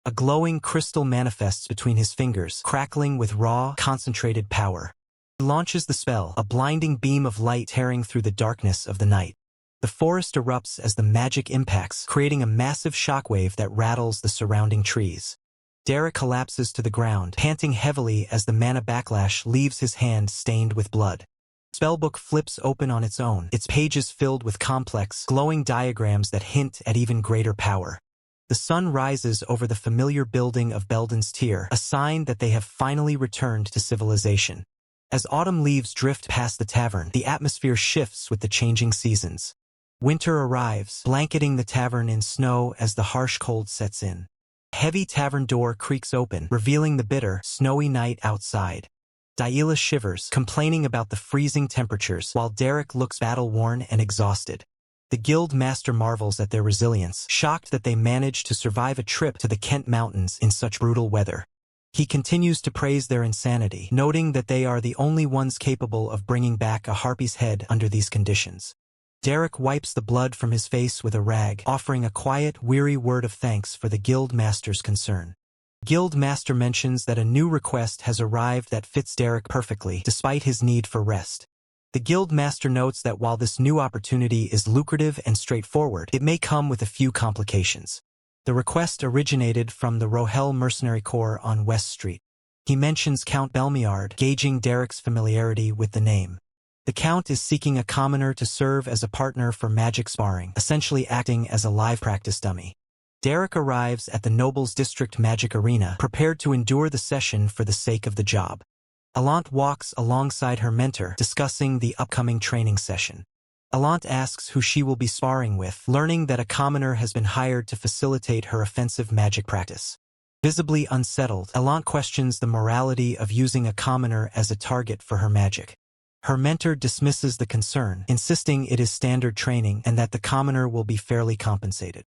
A glowing crystal manifests between his fingers, crackling with raw, concentrated power. He launches the spell, a blinding beam of light tearing through the darkness of the night. The forest erupts as the magic impacts, creating a massive shockwave that rattles the surrounding trees. Derek collapses to the ground, panting heavily as the mana backlash leaves his hand stained with blood. Spellbook flips open on its own, its pages filled with complex, glowing diagrams that hint at even greater power. The sun rises over the familiar building of Belden's Tier, a sign that they have finally returned to civilization. As autumn leaves drift past the tavern, the atmosphere shifts with the changing seasons. Winter arrives, blanketing the tavern in snow as the harsh cold sets in. A heavy tavern door creaks open, revealing the bitter, snowy night outside. Yahello shivers, complaining about the freezing temperatures, while Derek looks battle-worn and exhausted. The guild master marvels at their resilience, shocked that they managed to survive a trip to the Kent Mountains in such brutal weather. He continues to praise their insanity, noting that they are the only ones capable of bringing back a harpy's head under these conditions. Derek wipes the blood from his face with a rag, offering a quiet, weary word of thanks for the guild master's concern. Guild master mentions that a new request has arrived that fits Derek perfectly, despite his need for rest. The guild master notes that while this new opportunity is lucrative and straightforward, it may come with a few complications. The request originated from the Rohel Mercenary Corps on West Street. He mentions Count Belmiard, gauging Derek's familiarity with the name. The Count is seeking a commoner to serve as a partner for magic sparring, essentially acting as a live practice dummy. Derek arrives at the Nobles District Magic Arena, prepared to endure the session for the sake of the job. Alant walks alongside her mentor, discussing the upcoming training session. Alant asks who she will be sparring with, learning that a commoner has been hired to facilitate her offensive magic practice. Visibly unsettled, Alant questions the morality of using a commoner as a target for her magic. Her mentor dismisses the concern, insisting it is standard training and that the commoner will be fairly compensated.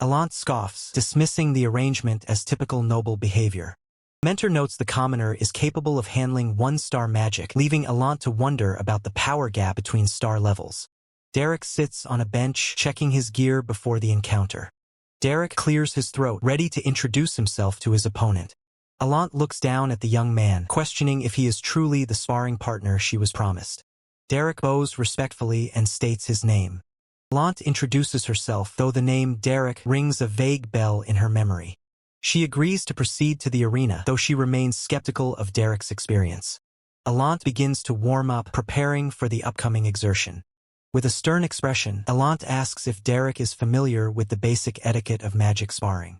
Alant scoffs, dismissing the arrangement as typical noble behavior. Mentor notes the commoner is capable of handling one-star magic, leaving Alant to wonder about the power gap between star levels. Derek sits on a bench, checking his gear before the encounter. Derek clears his throat, ready to introduce himself to his opponent. Alant looks down at the young man, questioning if he is truly the sparring partner she was promised. Derek bows respectfully and states his name. Alant introduces herself, though the name Derek rings a vague bell in her memory. She agrees to proceed to the arena, though she remains skeptical of Derek's experience. Alant begins to warm up, preparing for the upcoming exertion. With a stern expression, Alant asks if Derek is familiar with the basic etiquette of magic sparring.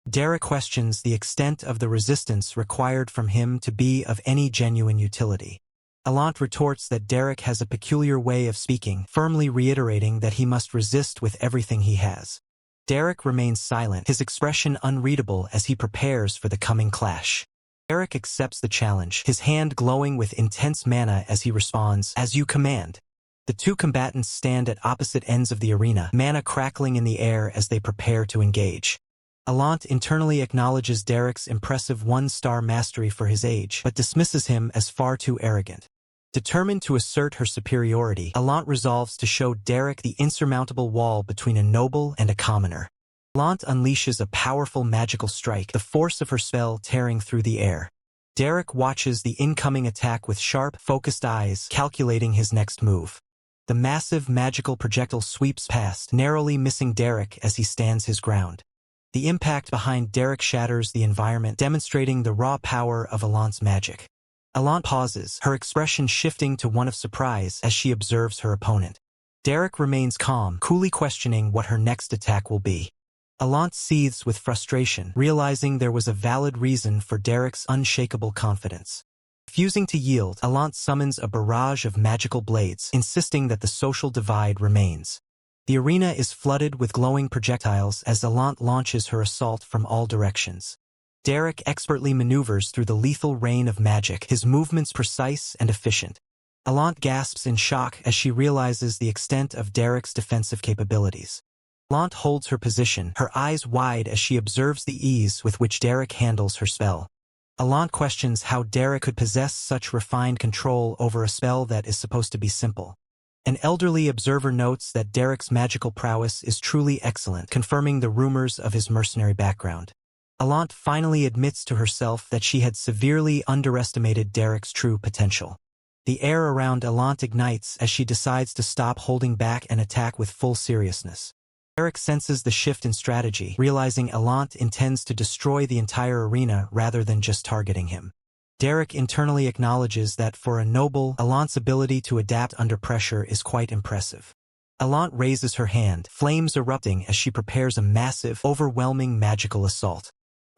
Derek questions the extent of the resistance required from him to be of any genuine utility. Alant retorts that Derek has a peculiar way of speaking, firmly reiterating that he must resist with everything he has. Derek remains silent, his expression unreadable as he prepares for the coming clash. Derek accepts the challenge, his hand glowing with intense mana as he responds, "As you command." The two combatants stand at opposite ends of the arena, mana crackling in the air as they prepare to engage. Alant internally acknowledges Derek's impressive one-star mastery for his age, but dismisses him as far too arrogant. Determined to assert her superiority, Alant resolves to show Derek the insurmountable wall between a noble and a commoner. Alant unleashes a powerful magical strike, the force of her spell tearing through the air. Derek watches the incoming attack with sharp, focused eyes, calculating his next move. The massive magical projectile sweeps past, narrowly missing Derek as he stands his ground. The impact behind Derek shatters the environment, demonstrating the raw power of Alant's magic. Alant pauses, her expression shifting to one of surprise as she observes her opponent. Derek remains calm, coolly questioning what her next attack will be. Alant seethes with frustration, realizing there was a valid reason for Derek's unshakable confidence. Refusing to yield, Alant summons a barrage of magical blades, insisting that the social divide remains. The arena is flooded with glowing projectiles as Alant launches her assault from all directions. Derek expertly maneuvers through the lethal rain of magic, his movements precise and efficient. Alant gasps in shock as she realizes the extent of Derek's defensive capabilities. Alant holds her position, her eyes wide as she observes the ease with which Derek handles her spell. Alant questions how Derek could possess such refined control over a spell that is supposed to be simple. An elderly observer notes that Derek's magical prowess is truly excellent, confirming the rumors of his mercenary background. Alant finally admits to herself that she had severely underestimated Derek's true potential. The air around Alant ignites as she decides to stop holding back and attack with full seriousness. Derek senses the shift in strategy, realizing Alant intends to destroy the entire arena rather than just targeting him. Derek internally acknowledges that for a noble, Alant's ability to adapt under pressure is quite impressive. Alant raises her hand, flames erupting as she prepares a massive, overwhelming magical assault.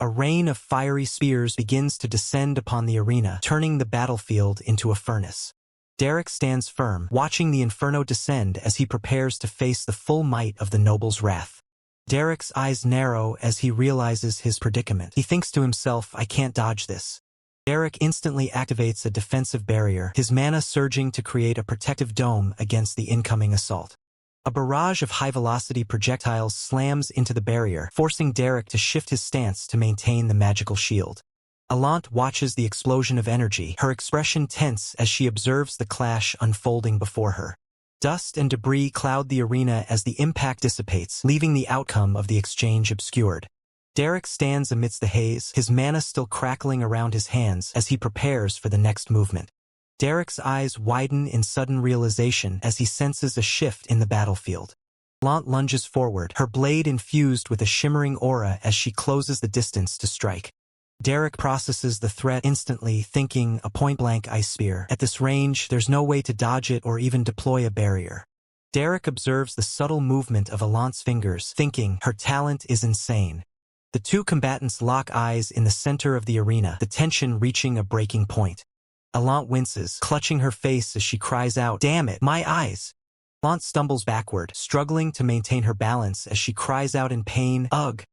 A rain of fiery spears begins to descend upon the arena, turning the battlefield into a furnace. Derek stands firm, watching the inferno descend as he prepares to face the full might of the noble's wrath. Derek's eyes narrow as he realizes his predicament. He thinks to himself, "I can't dodge this." Derek instantly activates a defensive barrier, his mana surging to create a protective dome against the incoming assault. A barrage of high-velocity projectiles slams into the barrier, forcing Derek to shift his stance to maintain the magical shield. Alant watches the explosion of energy, her expression tense as she observes the clash unfolding before her. Dust and debris cloud the arena as the impact dissipates, leaving the outcome of the exchange obscured. Derek stands amidst the haze, his mana still crackling around his hands as he prepares for the next movement. Derek's eyes widen in sudden realization as he senses a shift in the battlefield. Alant lunges forward, her blade infused with a shimmering aura as she closes the distance to strike. Derek processes the threat instantly, thinking a point-blank ice spear. At this range, there's no way to dodge it or even deploy a barrier. Derek observes the subtle movement of Alant's fingers, thinking her talent is insane. The two combatants lock eyes in the center of the arena, the tension reaching a breaking point. Alant winces, clutching her face as she cries out, "Damn it, my eyes!" Alant stumbles backward, struggling to maintain her balance as she cries out in pain, "Ugh!"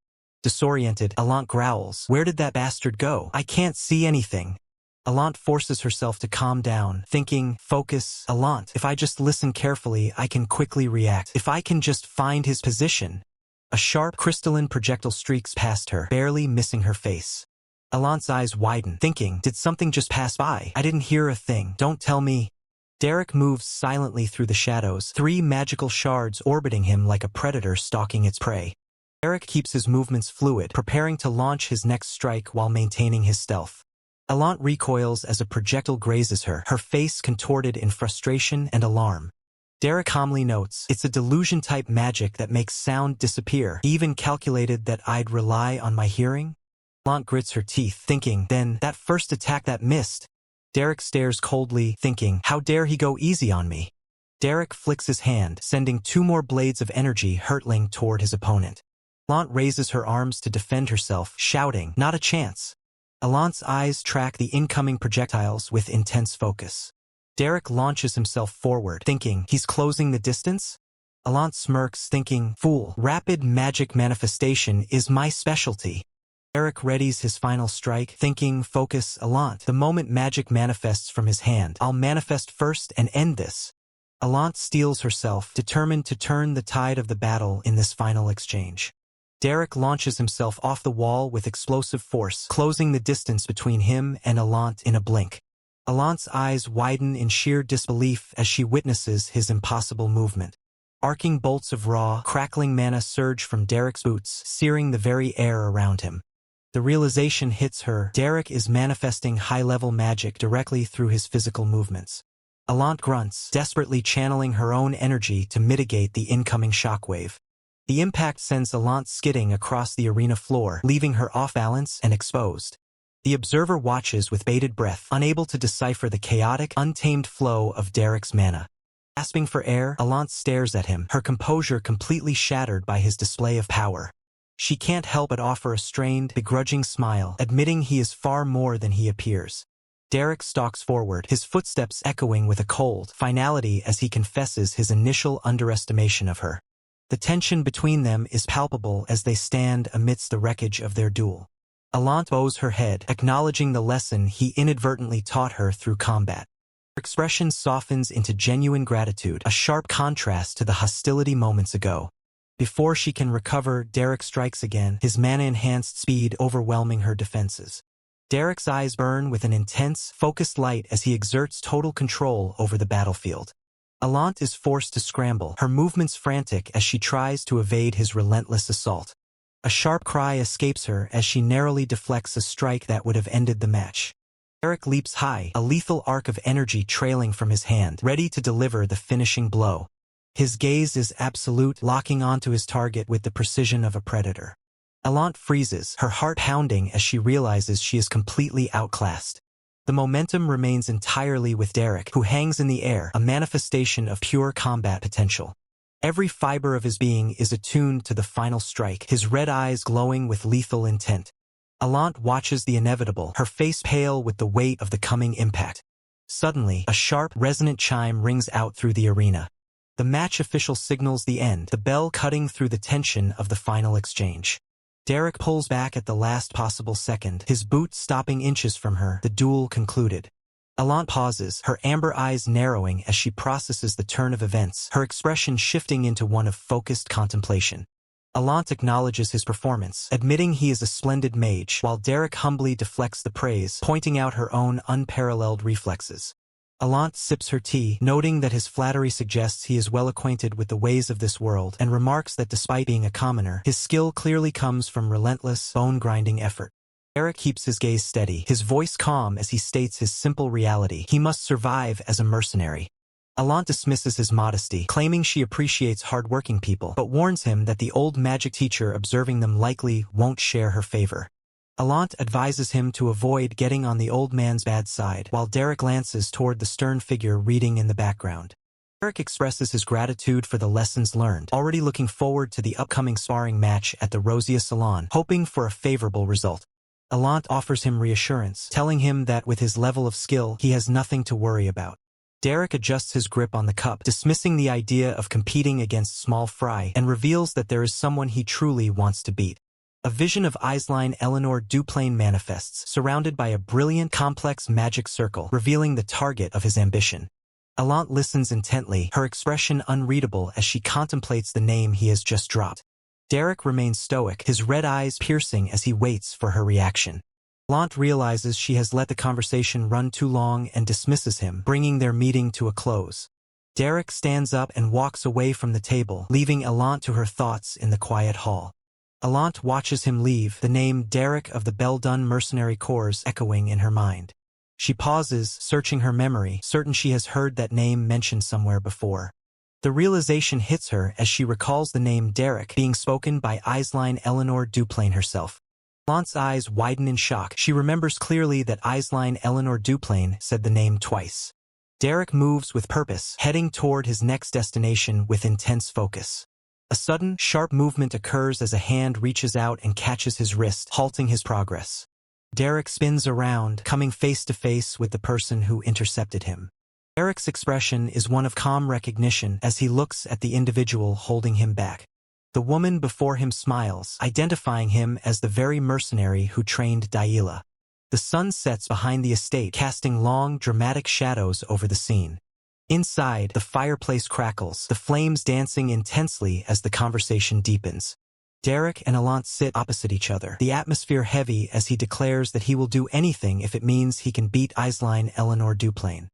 Disoriented, Alant growls, "Where did that bastard go? I can't see anything." Alant forces herself to calm down, thinking, "Focus, Alant. If I just listen carefully, I can quickly react. If I can just find his position." A sharp, crystalline projectile streaks past her, barely missing her face. Alant's eyes widen, thinking, "Did something just pass by? I didn't hear a thing. Don't tell me." Derek moves silently through the shadows, 3 magical shards orbiting him like a predator stalking its prey. Derek keeps his movements fluid, preparing to launch his next strike while maintaining his stealth. Alant recoils as a projectile grazes her, her face contorted in frustration and alarm. Derek calmly notes, "It's a delusion-type magic that makes sound disappear. He even calculated that I'd rely on my hearing?" Alant grits her teeth, thinking, "Then, that first attack that missed." Derek stares coldly, thinking, "How dare he go easy on me?" Derek flicks his hand, sending 2 more blades of energy hurtling toward his opponent. Alant raises her arms to defend herself, shouting, "Not a chance." Alant's eyes track the incoming projectiles with intense focus. Derek launches himself forward, thinking, "He's closing the distance?" Alant smirks, thinking, "Fool, rapid magic manifestation is my specialty." Derek readies his final strike, thinking, "Focus, Alant. The moment magic manifests from his hand, I'll manifest first and end this." Alant steels herself, determined to turn the tide of the battle in this final exchange. Derek launches himself off the wall with explosive force, closing the distance between him and Alant in a blink. Alant's eyes widen in sheer disbelief as she witnesses his impossible movement. Arcing bolts of raw, crackling mana surge from Derek's boots, searing the very air around him. The realization hits her, Derek is manifesting high-level magic directly through his physical movements. Alant grunts, desperately channeling her own energy to mitigate the incoming shockwave. The impact sends Alant skidding across the arena floor, leaving her off balance and exposed. The observer watches with bated breath, unable to decipher the chaotic, untamed flow of Derek's mana. Gasping for air, Alant stares at him, her composure completely shattered by his display of power. She can't help but offer a strained, begrudging smile, admitting he is far more than he appears. Derek stalks forward, his footsteps echoing with a cold finality as he confesses his initial underestimation of her. The tension between them is palpable as they stand amidst the wreckage of their duel. Alant bows her head, acknowledging the lesson he inadvertently taught her through combat. Her expression softens into genuine gratitude, a sharp contrast to the hostility moments ago. Before she can recover, Derek strikes again, his mana-enhanced speed overwhelming her defenses. Derek's eyes burn with an intense, focused light as he exerts total control over the battlefield. Alant is forced to scramble, her movements frantic as she tries to evade his relentless assault. A sharp cry escapes her as she narrowly deflects a strike that would have ended the match. Derek leaps high, a lethal arc of energy trailing from his hand, ready to deliver the finishing blow. His gaze is absolute, locking onto his target with the precision of a predator. Alant freezes, her heart pounding as she realizes she is completely outclassed. The momentum remains entirely with Derek, who hangs in the air, a manifestation of pure combat potential. Every fiber of his being is attuned to the final strike, his red eyes glowing with lethal intent. Alant watches the inevitable, her face pale with the weight of the coming impact. Suddenly, a sharp, resonant chime rings out through the arena. The match official signals the end, the bell cutting through the tension of the final exchange. Derek pulls back at the last possible second, his boot stopping inches from her, the duel concluded. Alant pauses, her amber eyes narrowing as she processes the turn of events, her expression shifting into one of focused contemplation. Alant acknowledges his performance, admitting he is a splendid mage, while Derek humbly deflects the praise, pointing out her own unparalleled reflexes. Alant sips her tea, noting that his flattery suggests he is well acquainted with the ways of this world, and remarks that despite being a commoner, his skill clearly comes from relentless, bone-grinding effort. Derek keeps his gaze steady, his voice calm as he states his simple reality: he must survive as a mercenary. Alant dismisses his modesty, claiming she appreciates hard-working people, but warns him that the old magic teacher observing them likely won't share her favor. Alant advises him to avoid getting on the old man's bad side, while Derek glances toward the stern figure reading in the background. Derek expresses his gratitude for the lessons learned, already looking forward to the upcoming sparring match at the Rosia Salon, hoping for a favorable result. Alant offers him reassurance, telling him that with his level of skill, he has nothing to worry about. Derek adjusts his grip on the cup, dismissing the idea of competing against small fry, and reveals that there is someone he truly wants to beat. A vision of Aisline Eleanor Duplain manifests, surrounded by a brilliant, complex magic circle, revealing the target of his ambition. Alant listens intently, her expression unreadable as she contemplates the name he has just dropped. Derek remains stoic, his red eyes piercing as he waits for her reaction. Alant realizes she has let the conversation run too long and dismisses him, bringing their meeting to a close. Derek stands up and walks away from the table, leaving Alant to her thoughts in the quiet hall. Alant watches him leave, the name Derek of the Beldun Mercenary Corps echoing in her mind. She pauses, searching her memory, certain she has heard that name mentioned somewhere before. The realization hits her as she recalls the name Derek being spoken by Aisline Eleanor Duplain herself. Alant's eyes widen in shock. She remembers clearly that Aisline Eleanor Duplain said the name twice. Derek moves with purpose, heading toward his next destination with intense focus. A sudden, sharp movement occurs as a hand reaches out and catches his wrist, halting his progress. Derek spins around, coming face to face with the person who intercepted him. Derek's expression is one of calm recognition as he looks at the individual holding him back. The woman before him smiles, identifying him as the very mercenary who trained Yahello. The sun sets behind the estate, casting long, dramatic shadows over the scene. Inside, the fireplace crackles, the flames dancing intensely as the conversation deepens. Derek and Alant sit opposite each other, the atmosphere heavy as he declares that he will do anything if it means he can beat Aisline Eleanor Duplain.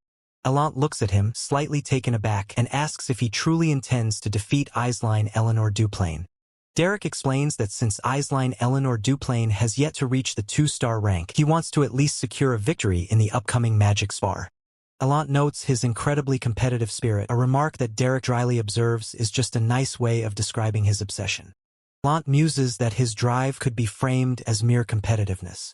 Alant looks at him, slightly taken aback, and asks if he truly intends to defeat Aisline Eleanor Duplain. Derek explains that since Aisline Eleanor Duplain has yet to reach the 2-star rank, he wants to at least secure a victory in the upcoming magic spar. Alant notes his incredibly competitive spirit, a remark that Derek dryly observes is just a nice way of describing his obsession. Alant muses that his drive could be framed as mere competitiveness.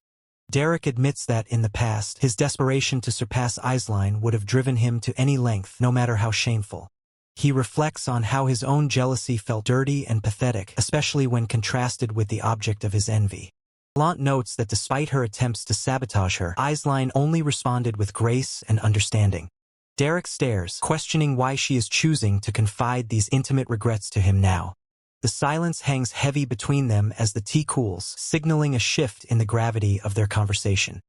Derek admits that, in the past, his desperation to surpass Aisline would have driven him to any length, no matter how shameful. He reflects on how his own jealousy felt dirty and pathetic, especially when contrasted with the object of his envy. Alant notes that despite her attempts to sabotage her, Aisline only responded with grace and understanding. Derek stares, questioning why she is choosing to confide these intimate regrets to him now. The silence hangs heavy between them as the tea cools, signaling a shift in the gravity of their conversation.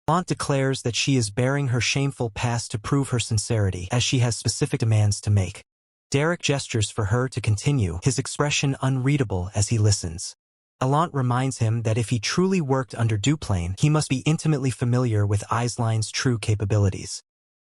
Alant declares that she is bearing her shameful past to prove her sincerity, as she has specific demands to make. Derek gestures for her to continue, his expression unreadable as he listens. Alant reminds him that if he truly worked under Duplain, he must be intimately familiar with Aisline's true capabilities.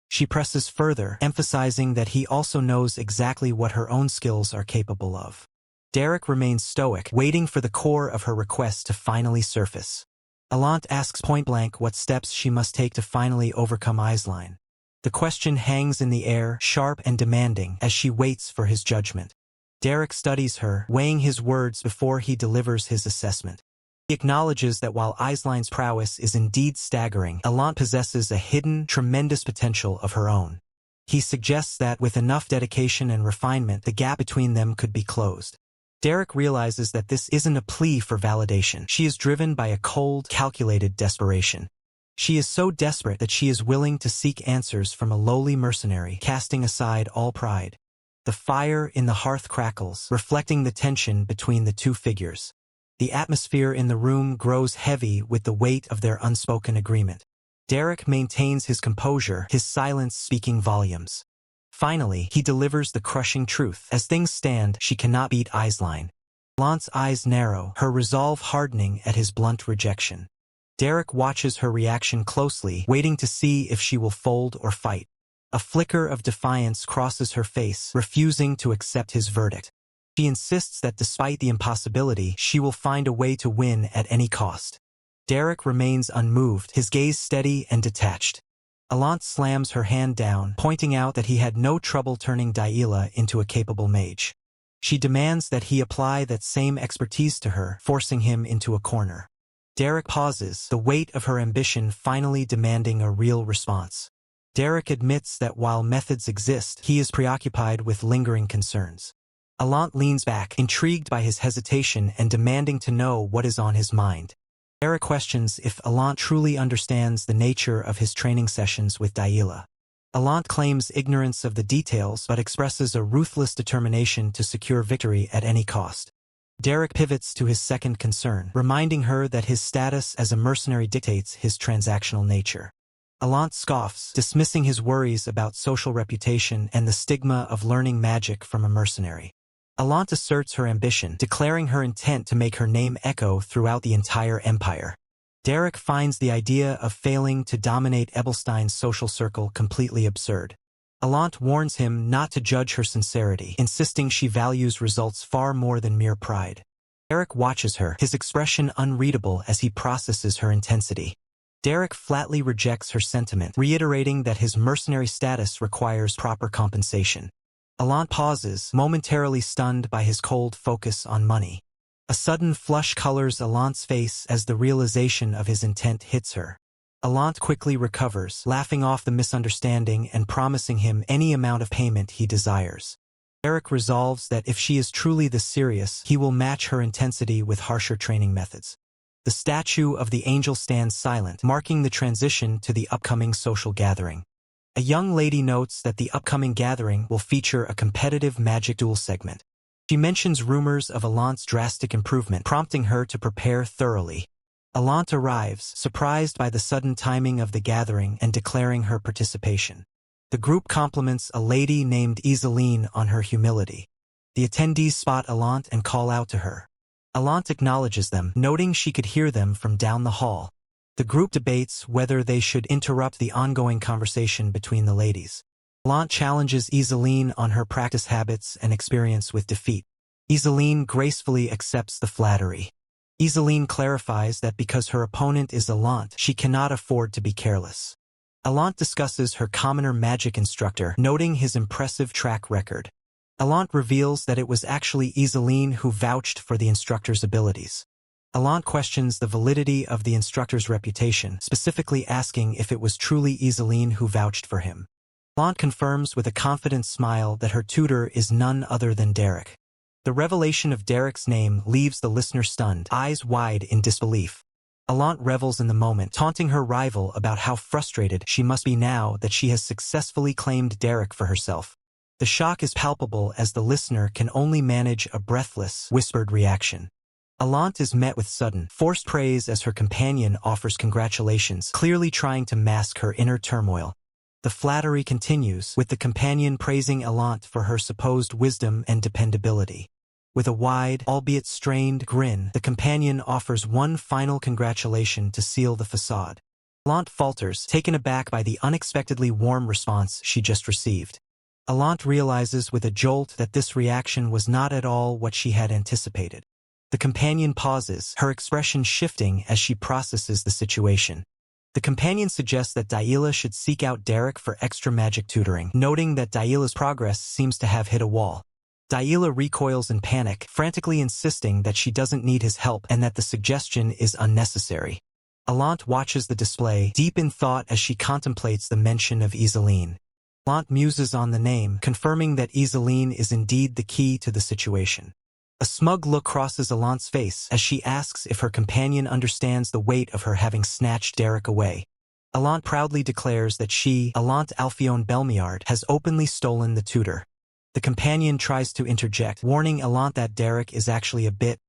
She presses further, emphasizing that he also knows exactly what her own skills are capable of. Derek remains stoic, waiting for the core of her request to finally surface. Alant asks point-blank what steps she must take to finally overcome Aisline. The question hangs in the air, sharp and demanding, as she waits for his judgment. Derek studies her, weighing his words before he delivers his assessment. He acknowledges that while Aisline's prowess is indeed staggering, Alant possesses a hidden, tremendous potential of her own. He suggests that, with enough dedication and refinement, the gap between them could be closed. Derek realizes that this isn't a plea for validation. She is driven by a cold, calculated desperation. She is so desperate that she is willing to seek answers from a lowly mercenary, casting aside all pride. The fire in the hearth crackles, reflecting the tension between the two figures. The atmosphere in the room grows heavy with the weight of their unspoken agreement. Derek maintains his composure, his silence speaking volumes. Finally, he delivers the crushing truth. As things stand, she cannot beat Aisline. Alant's eyes narrow, her resolve hardening at his blunt rejection. Derek watches her reaction closely, waiting to see if she will fold or fight. A flicker of defiance crosses her face, refusing to accept his verdict. She insists that despite the impossibility, she will find a way to win at any cost. Derek remains unmoved, his gaze steady and detached. Alant slams her hand down, pointing out that he had no trouble turning Yahello into a capable mage. She demands that he apply that same expertise to her, forcing him into a corner. Derek pauses, the weight of her ambition finally demanding a real response. Derek admits that while methods exist, he is preoccupied with lingering concerns. Alant leans back, intrigued by his hesitation and demanding to know what is on his mind. Derek questions if Alant truly understands the nature of his training sessions with Yahello. Alant claims ignorance of the details but expresses a ruthless determination to secure victory at any cost. Derek pivots to his second concern, reminding her that his status as a mercenary dictates his transactional nature. Alant scoffs, dismissing his worries about social reputation and the stigma of learning magic from a mercenary. Alant asserts her ambition, declaring her intent to make her name echo throughout the entire empire. Derek finds the idea of failing to dominate Ebelstein's social circle completely absurd. Alant warns him not to judge her sincerity, insisting she values results far more than mere pride. Derek watches her, his expression unreadable as he processes her intensity. Derek flatly rejects her sentiment, reiterating that his mercenary status requires proper compensation. Alant pauses, momentarily stunned by his cold focus on money. A sudden flush colors Alant's face as the realization of his intent hits her. Alant quickly recovers, laughing off the misunderstanding and promising him any amount of payment he desires. Derek resolves that if she is truly this serious, he will match her intensity with harsher training methods. The statue of the angel stands silent, marking the transition to the upcoming social gathering. A young lady notes that the upcoming gathering will feature a competitive magic duel segment. She mentions rumors of Alant's drastic improvement, prompting her to prepare thoroughly. Alant arrives, surprised by the sudden timing of the gathering and declaring her participation. The group compliments a lady named Iseline on her humility. The attendees spot Alant and call out to her. Alant acknowledges them, noting she could hear them from down the hall. The group debates whether they should interrupt the ongoing conversation between the ladies. Alant challenges Iseline on her practice habits and experience with defeat. Iseline gracefully accepts the flattery. Iseline clarifies that because her opponent is Alant, she cannot afford to be careless. Alant discusses her commoner magic instructor, noting his impressive track record. Alant reveals that it was actually Iseline who vouched for the instructor's abilities. Alant questions the validity of the instructor's reputation, specifically asking if it was truly Iseline who vouched for him. Alant confirms with a confident smile that her tutor is none other than Derek. The revelation of Derek's name leaves the listener stunned, eyes wide in disbelief. Alant revels in the moment, taunting her rival about how frustrated she must be now that she has successfully claimed Derek for herself. The shock is palpable as the listener can only manage a breathless, whispered reaction. Alant is met with sudden, forced praise as her companion offers congratulations, clearly trying to mask her inner turmoil. The flattery continues, with the companion praising Alant for her supposed wisdom and dependability. With a wide, albeit strained, grin, the companion offers one final congratulation to seal the facade. Alant falters, taken aback by the unexpectedly warm response she just received. Alant realizes with a jolt that this reaction was not at all what she had anticipated. The companion pauses, her expression shifting as she processes the situation. The companion suggests that Yahello should seek out Derek for extra magic tutoring, noting that Yahello's progress seems to have hit a wall. Yahello recoils in panic, frantically insisting that she doesn't need his help and that the suggestion is unnecessary. Alant watches the display, deep in thought as she contemplates the mention of Iseline. Alant muses on the name, confirming that Iseline is indeed the key to the situation. A smug look crosses Alant's face as she asks if her companion understands the weight of her having snatched Derek away. Alant proudly declares that she, Alant Alphione Belmiard, has openly stolen the tutor. The companion tries to interject, warning Alant that Derek is actually a bit.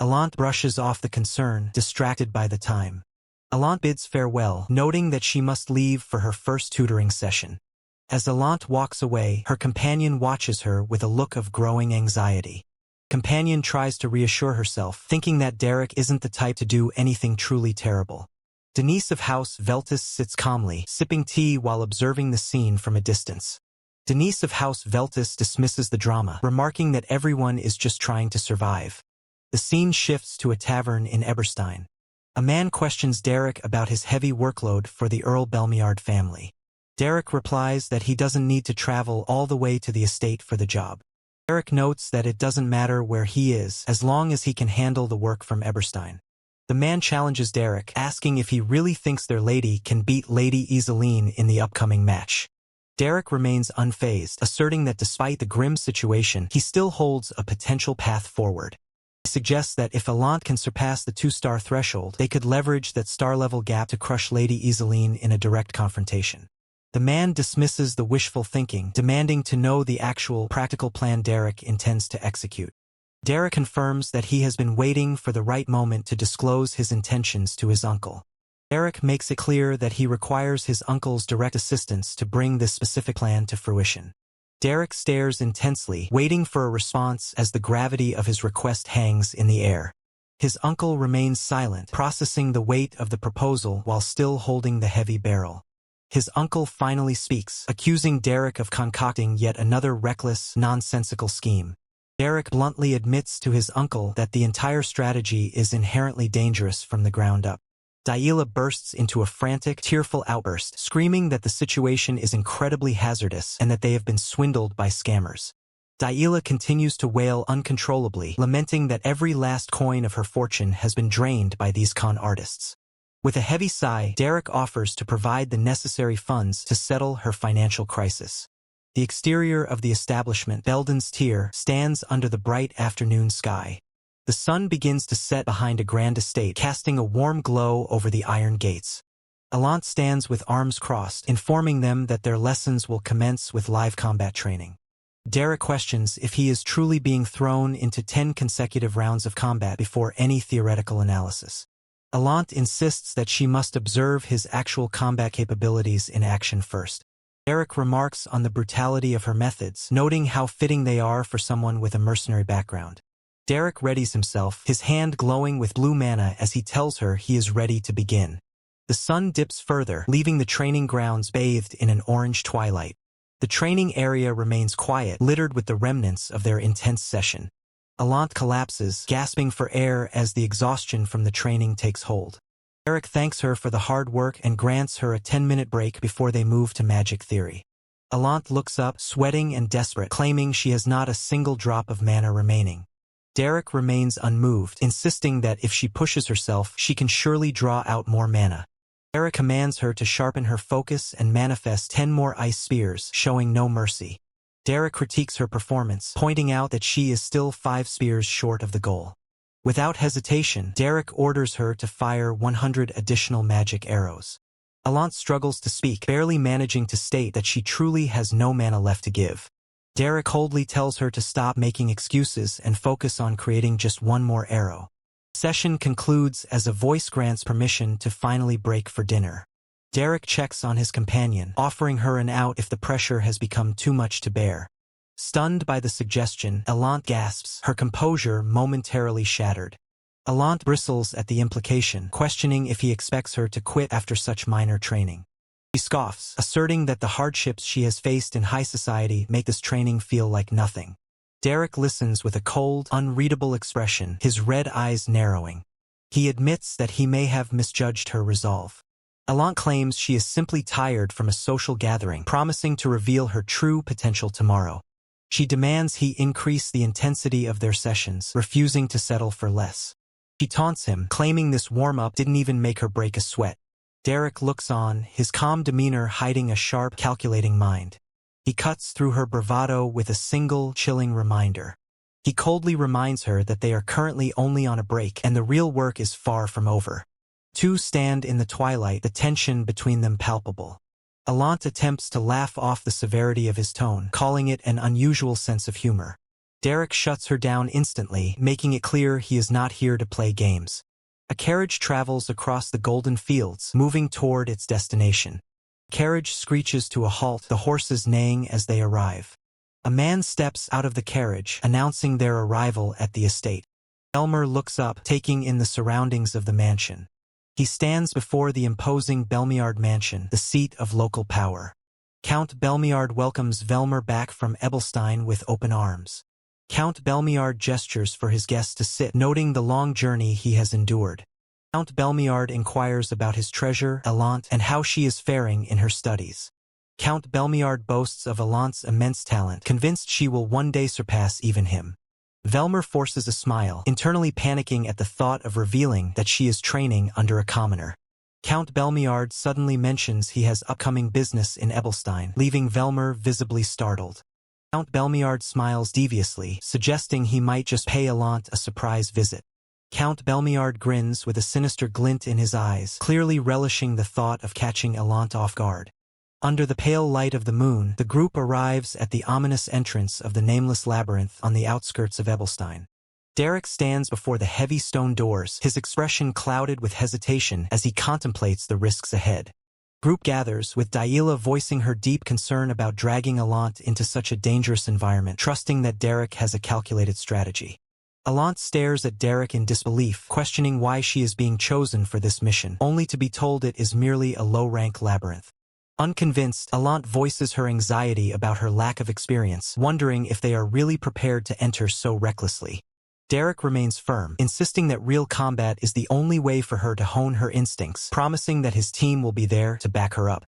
Alant brushes off the concern, distracted by the time. Alant bids farewell, noting that she must leave for her first tutoring session. As Alant walks away, her companion watches her with a look of growing anxiety. companion tries to reassure herself, thinking that Derek isn't the type to do anything truly terrible. Denise of House Veltus sits calmly, sipping tea while observing the scene from a distance. Denise of House Veltus dismisses the drama, remarking that everyone is just trying to survive. The scene shifts to a tavern in Eberstein. A man questions Derek about his heavy workload for the Earl Belmiard family. Derek replies that he doesn't need to travel all the way to the estate for the job. Derek notes that it doesn't matter where he is as long as he can handle the work from Eberstein. The man challenges Derek, asking if he really thinks their lady can beat Lady Iseline in the upcoming match. Derek remains unfazed, asserting that despite the grim situation, he still holds a potential path forward. He suggests that if Allant can surpass the 2-star threshold, they could leverage that star-level gap to crush Lady Iseline in a direct confrontation. The man dismisses the wishful thinking, demanding to know the actual practical plan Derek intends to execute. Derek confirms that he has been waiting for the right moment to disclose his intentions to his uncle. Derek makes it clear that he requires his uncle's direct assistance to bring this specific plan to fruition. Derek stares intensely, waiting for a response as the gravity of his request hangs in the air. His uncle remains silent, processing the weight of the proposal while still holding the heavy barrel. His uncle finally speaks, accusing Derek of concocting yet another reckless, nonsensical scheme. Derek bluntly admits to his uncle that the entire strategy is inherently dangerous from the ground up. Yahello bursts into a frantic, tearful outburst, screaming that the situation is incredibly hazardous and that they have been swindled by scammers. Yahello continues to wail uncontrollably, lamenting that every last coin of her fortune has been drained by these con artists. With a heavy sigh, Derek offers to provide the necessary funds to settle her financial crisis. The exterior of the establishment, Belden's Tier, stands under the bright afternoon sky. The sun begins to set behind a grand estate, casting a warm glow over the iron gates. Allant stands with arms crossed, informing them that their lessons will commence with live combat training. Derek questions if he is truly being thrown into 10 consecutive rounds of combat before any theoretical analysis. Allant insists that she must observe his actual combat capabilities in action first. Derek remarks on the brutality of her methods, noting how fitting they are for someone with a mercenary background. Derek readies himself, his hand glowing with blue mana as he tells her he is ready to begin. The sun dips further, leaving the training grounds bathed in an orange twilight. The training area remains quiet, littered with the remnants of their intense session. Allant collapses, gasping for air as the exhaustion from the training takes hold. Derek thanks her for the hard work and grants her a 10-minute break before they move to magic theory. Allant looks up, sweating and desperate, claiming she has not a single drop of mana remaining. Derek remains unmoved, insisting that if she pushes herself, she can surely draw out more mana. Derek commands her to sharpen her focus and manifest 10 more ice spears, showing no mercy. Derek critiques her performance, pointing out that she is still 5 spears short of the goal. Without hesitation, Derek orders her to fire 100 additional magic arrows. Allant struggles to speak, barely managing to state that she truly has no mana left to give. Derek coldly tells her to stop making excuses and focus on creating just one more arrow. Session concludes as a voice grants permission to finally break for dinner. Derek checks on his companion, offering her an out if the pressure has become too much to bear. Stunned by the suggestion, Allant gasps, her composure momentarily shattered. Allant bristles at the implication, questioning if he expects her to quit after such minor training. She scoffs, asserting that the hardships she has faced in high society make this training feel like nothing. Derek listens with a cold, unreadable expression, his red eyes narrowing. He admits that he may have misjudged her resolve. Allant claims she is simply tired from a social gathering, promising to reveal her true potential tomorrow. She demands he increase the intensity of their sessions, refusing to settle for less. She taunts him, claiming this warm-up didn't even make her break a sweat. Derek looks on, his calm demeanor hiding a sharp, calculating mind. He cuts through her bravado with a single, chilling reminder. He coldly reminds her that they are currently only on a break and the real work is far from over. Two stand in the twilight, the tension between them palpable. Allant attempts to laugh off the severity of his tone, calling it an unusual sense of humor. Derek shuts her down instantly, making it clear he is not here to play games. A carriage travels across the golden fields, moving toward its destination. The carriage screeches to a halt, the horses neighing as they arrive. A man steps out of the carriage, announcing their arrival at the estate. Elmer looks up, taking in the surroundings of the mansion. He stands before the imposing Belmiard mansion, the seat of local power. Count Belmiard welcomes Velmer back from Ebelstein with open arms. Count Belmiard gestures for his guest to sit, noting the long journey he has endured. Count Belmiard inquires about his treasure, Elant, and how she is faring in her studies. Count Belmiard boasts of Elant's immense talent, convinced she will one day surpass even him. Velmer forces a smile, internally panicking at the thought of revealing that she is training under a commoner. Count Belmiard suddenly mentions he has upcoming business in Ebelstein, leaving Velmer visibly startled. Count Belmiard smiles deviously, suggesting he might just pay Elant a surprise visit. Count Belmiard grins with a sinister glint in his eyes, clearly relishing the thought of catching Elant off guard. Under the pale light of the moon, the group arrives at the ominous entrance of the nameless labyrinth on the outskirts of Ebelstein. Derek stands before the heavy stone doors, his expression clouded with hesitation as he contemplates the risks ahead. Group gathers, with Yahello voicing her deep concern about dragging Elant into such a dangerous environment, trusting that Derek has a calculated strategy. Elant stares at Derek in disbelief, questioning why she is being chosen for this mission, only to be told it is merely a low-rank labyrinth. Unconvinced, Elant voices her anxiety about her lack of experience, wondering if they are really prepared to enter so recklessly. Derek remains firm, insisting that real combat is the only way for her to hone her instincts, promising that his team will be there to back her up.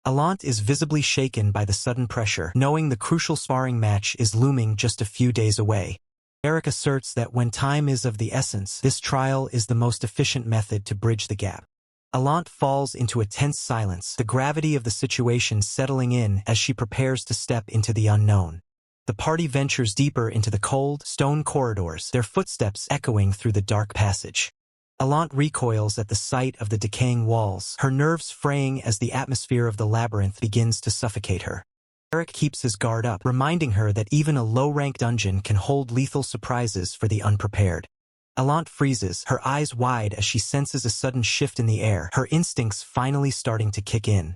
Elant is visibly shaken by the sudden pressure, knowing the crucial sparring match is looming just a few days away. Derek asserts that when time is of the essence, this trial is the most efficient method to bridge the gap. Elant falls into a tense silence, the gravity of the situation settling in as she prepares to step into the unknown. The party ventures deeper into the cold, stone corridors, their footsteps echoing through the dark passage. Elant recoils at the sight of the decaying walls, her nerves fraying as the atmosphere of the labyrinth begins to suffocate her. Derek keeps his guard up, reminding her that even a low-rank dungeon can hold lethal surprises for the unprepared. Elant freezes, her eyes wide as she senses a sudden shift in the air, her instincts finally starting to kick in.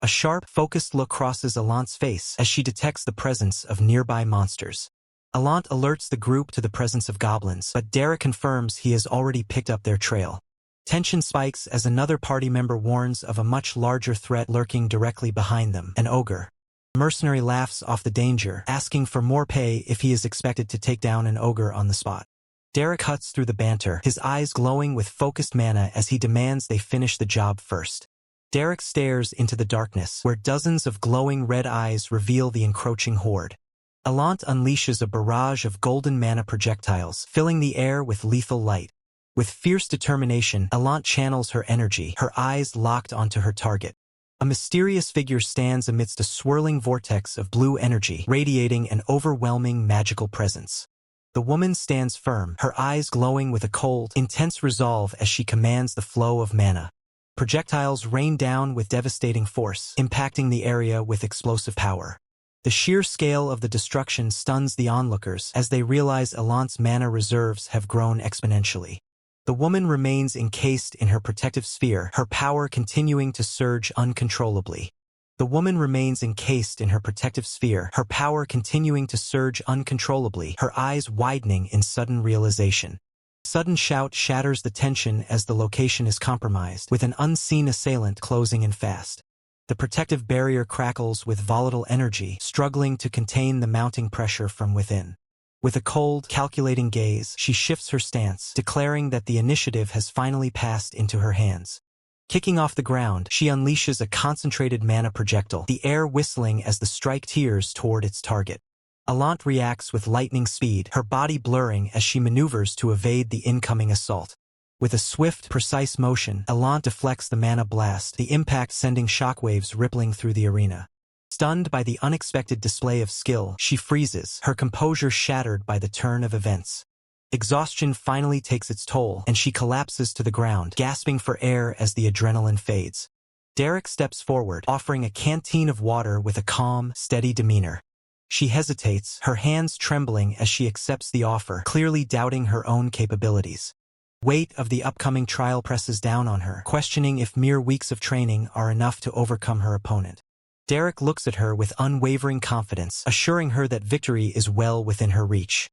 A sharp, focused look crosses Elant's face as she detects the presence of nearby monsters. Elant alerts the group to the presence of goblins, but Derek confirms he has already picked up their trail. Tension spikes as another party member warns of a much larger threat lurking directly behind them, an ogre. The mercenary laughs off the danger, asking for more pay if he is expected to take down an ogre on the spot. Derek cuts through the banter, his eyes glowing with focused mana as he demands they finish the job first. Derek stares into the darkness, where dozens of glowing red eyes reveal the encroaching horde. Elant unleashes a barrage of golden mana projectiles, filling the air with lethal light. With fierce determination, Elant channels her energy, her eyes locked onto her target. A mysterious figure stands amidst a swirling vortex of blue energy, radiating an overwhelming magical presence. The woman stands firm, her eyes glowing with a cold, intense resolve as she commands the flow of mana. Projectiles rain down with devastating force, impacting the area with explosive power. The sheer scale of the destruction stuns the onlookers as they realize Elant's mana reserves have grown exponentially. The woman remains encased in her protective sphere, her power continuing to surge uncontrollably. The woman remains encased in her protective sphere, her power continuing to surge uncontrollably, her eyes widening in sudden realization. Sudden shout shatters the tension as the location is compromised, with an unseen assailant closing in fast. The protective barrier crackles with volatile energy, struggling to contain the mounting pressure from within. With a cold, calculating gaze, she shifts her stance, declaring that the initiative has finally passed into her hands. Kicking off the ground, she unleashes a concentrated mana projectile, the air whistling as the strike tears toward its target. Elant reacts with lightning speed, her body blurring as she maneuvers to evade the incoming assault. With a swift, precise motion, Elant deflects the mana blast, the impact sending shockwaves rippling through the arena. Stunned by the unexpected display of skill, she freezes, her composure shattered by the turn of events. Exhaustion finally takes its toll, and she collapses to the ground, gasping for air as the adrenaline fades. Derek steps forward, offering a canteen of water with a calm, steady demeanor. She hesitates, her hands trembling as she accepts the offer, clearly doubting her own capabilities. Weight of the upcoming trial presses down on her, questioning if mere weeks of training are enough to overcome her opponent. Derek looks at her with unwavering confidence, assuring her that victory is well within her reach.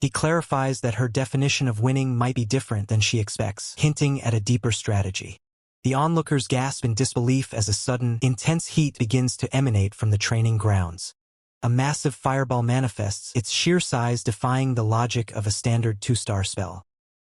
He clarifies that her definition of winning might be different than she expects, hinting at a deeper strategy. The onlookers gasp in disbelief as a sudden, intense heat begins to emanate from the training grounds. A massive fireball manifests, its sheer size defying the logic of a standard 2-star spell.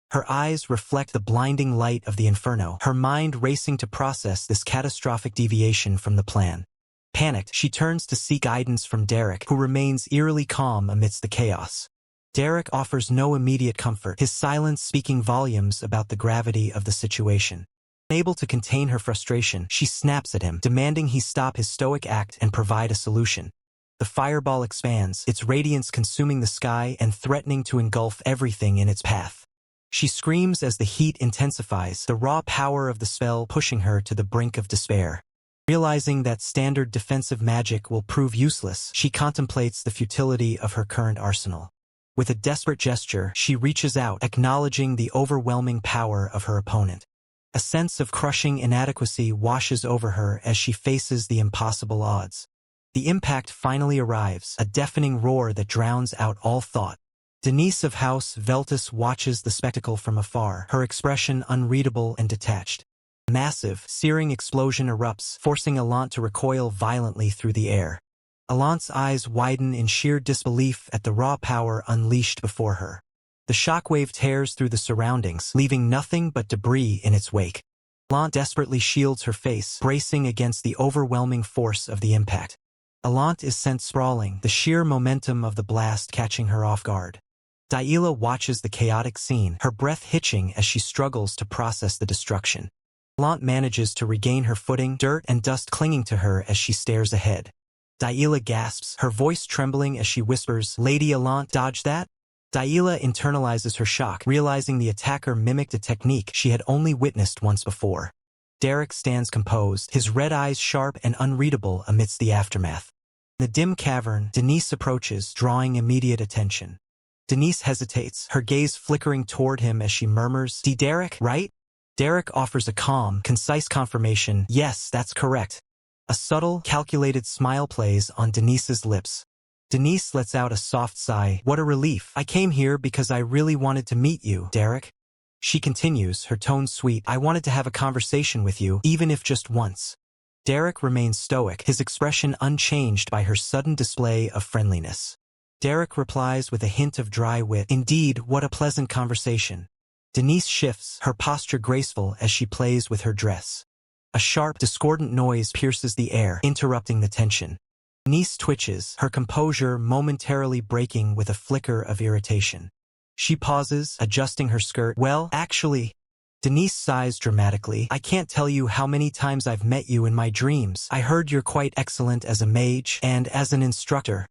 Her eyes reflect the blinding light of the inferno, her mind racing to process this catastrophic deviation from the plan. Panicked, she turns to seek guidance from Derek, who remains eerily calm amidst the chaos. Derek offers no immediate comfort, his silence speaking volumes about the gravity of the situation. Unable to contain her frustration, she snaps at him, demanding he stop his stoic act and provide a solution. The fireball expands, its radiance consuming the sky and threatening to engulf everything in its path. She screams as the heat intensifies, the raw power of the spell pushing her to the brink of despair. Realizing that standard defensive magic will prove useless, she contemplates the futility of her current arsenal. With a desperate gesture, she reaches out, acknowledging the overwhelming power of her opponent. A sense of crushing inadequacy washes over her as she faces the impossible odds. The impact finally arrives, a deafening roar that drowns out all thought. Denise of House Veltus watches the spectacle from afar, her expression unreadable and detached. A massive, searing explosion erupts, forcing Alant to recoil violently through the air. Alant's eyes widen in sheer disbelief at the raw power unleashed before her. The shockwave tears through the surroundings, leaving nothing but debris in its wake. Alant desperately shields her face, bracing against the overwhelming force of the impact. Alant is sent sprawling, the sheer momentum of the blast catching her off guard. Yahello watches the chaotic scene, her breath hitching as she struggles to process the destruction. Alant manages to regain her footing, dirt and dust clinging to her as she stares ahead. Yahello gasps, her voice trembling as she whispers, "Lady Alant, dodge that?" Yahello internalizes her shock, realizing the attacker mimicked a technique she had only witnessed once before. Derek stands composed, his red eyes sharp and unreadable amidst the aftermath. In the dim cavern, Denise approaches, drawing immediate attention. Denise hesitates, her gaze flickering toward him as she murmurs, Derek, right?" Derek offers a calm, concise confirmation, "Yes, that's correct." A subtle, calculated smile plays on Denise's lips. Denise lets out a soft sigh. "What a relief. I came here because I really wanted to meet you, Derek." She continues, her tone sweet, "I wanted to have a conversation with you, even if just once." Derek remains stoic, his expression unchanged by her sudden display of friendliness. Derek replies with a hint of dry wit, "Indeed, what a pleasant conversation." Denise shifts, her posture graceful as she plays with her dress. A sharp, discordant noise pierces the air, interrupting the tension. Denise twitches, her composure momentarily breaking with a flicker of irritation. She pauses, adjusting her skirt. "Well, actually..." Denise sighs dramatically. "I can't tell you how many times I've met you in my dreams. I heard you're quite excellent as a mage, and as an instructor."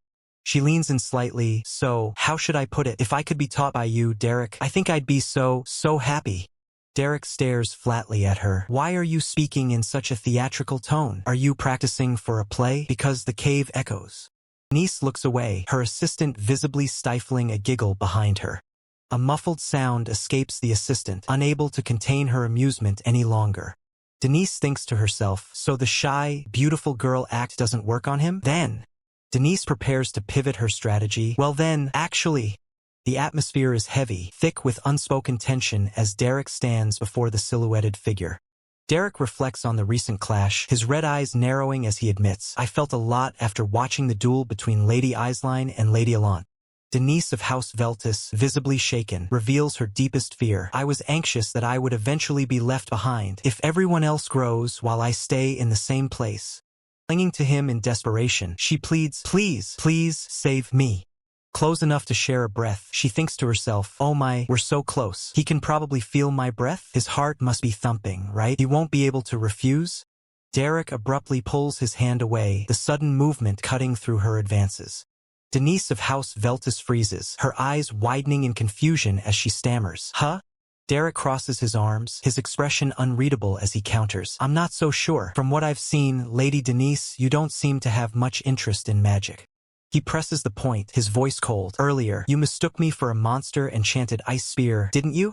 She leans in slightly. "So, how should I put it? If I could be taught by you, Derek, I think I'd be so happy." Derek stares flatly at her. "Why are you speaking in such a theatrical tone? Are you practicing for a play?" "Because the cave echoes." Denise looks away, her assistant visibly stifling a giggle behind her. A muffled sound escapes the assistant, unable to contain her amusement any longer. Denise thinks to herself, so the shy, beautiful girl act doesn't work on him? Then Denise prepares to pivot her strategy. "Well then, actually..." The atmosphere is heavy, thick with unspoken tension as Derek stands before the silhouetted figure. Derek reflects on the recent clash, his red eyes narrowing as he admits, "I felt a lot after watching the duel between Lady Eislein and Lady Alant." Denise of House Veltus, visibly shaken, reveals her deepest fear. "I was anxious that I would eventually be left behind, if everyone else grows while I stay in the same place." Clinging to him in desperation, she pleads, Please, save me." Close enough to share a breath, she thinks to herself, "Oh my, we're so close. He can probably feel my breath. His heart must be thumping, right? He won't be able to refuse." Derek abruptly pulls his hand away, the sudden movement cutting through her advances. Denise of House Veltus freezes, her eyes widening in confusion as she stammers, "Huh?" Derek crosses his arms, his expression unreadable as he counters, "I'm not so sure. From what I've seen, Lady Denise, you don't seem to have much interest in magic." He presses the point, his voice cold. "Earlier, you mistook me for a monster-enchanted ice spear, didn't you?"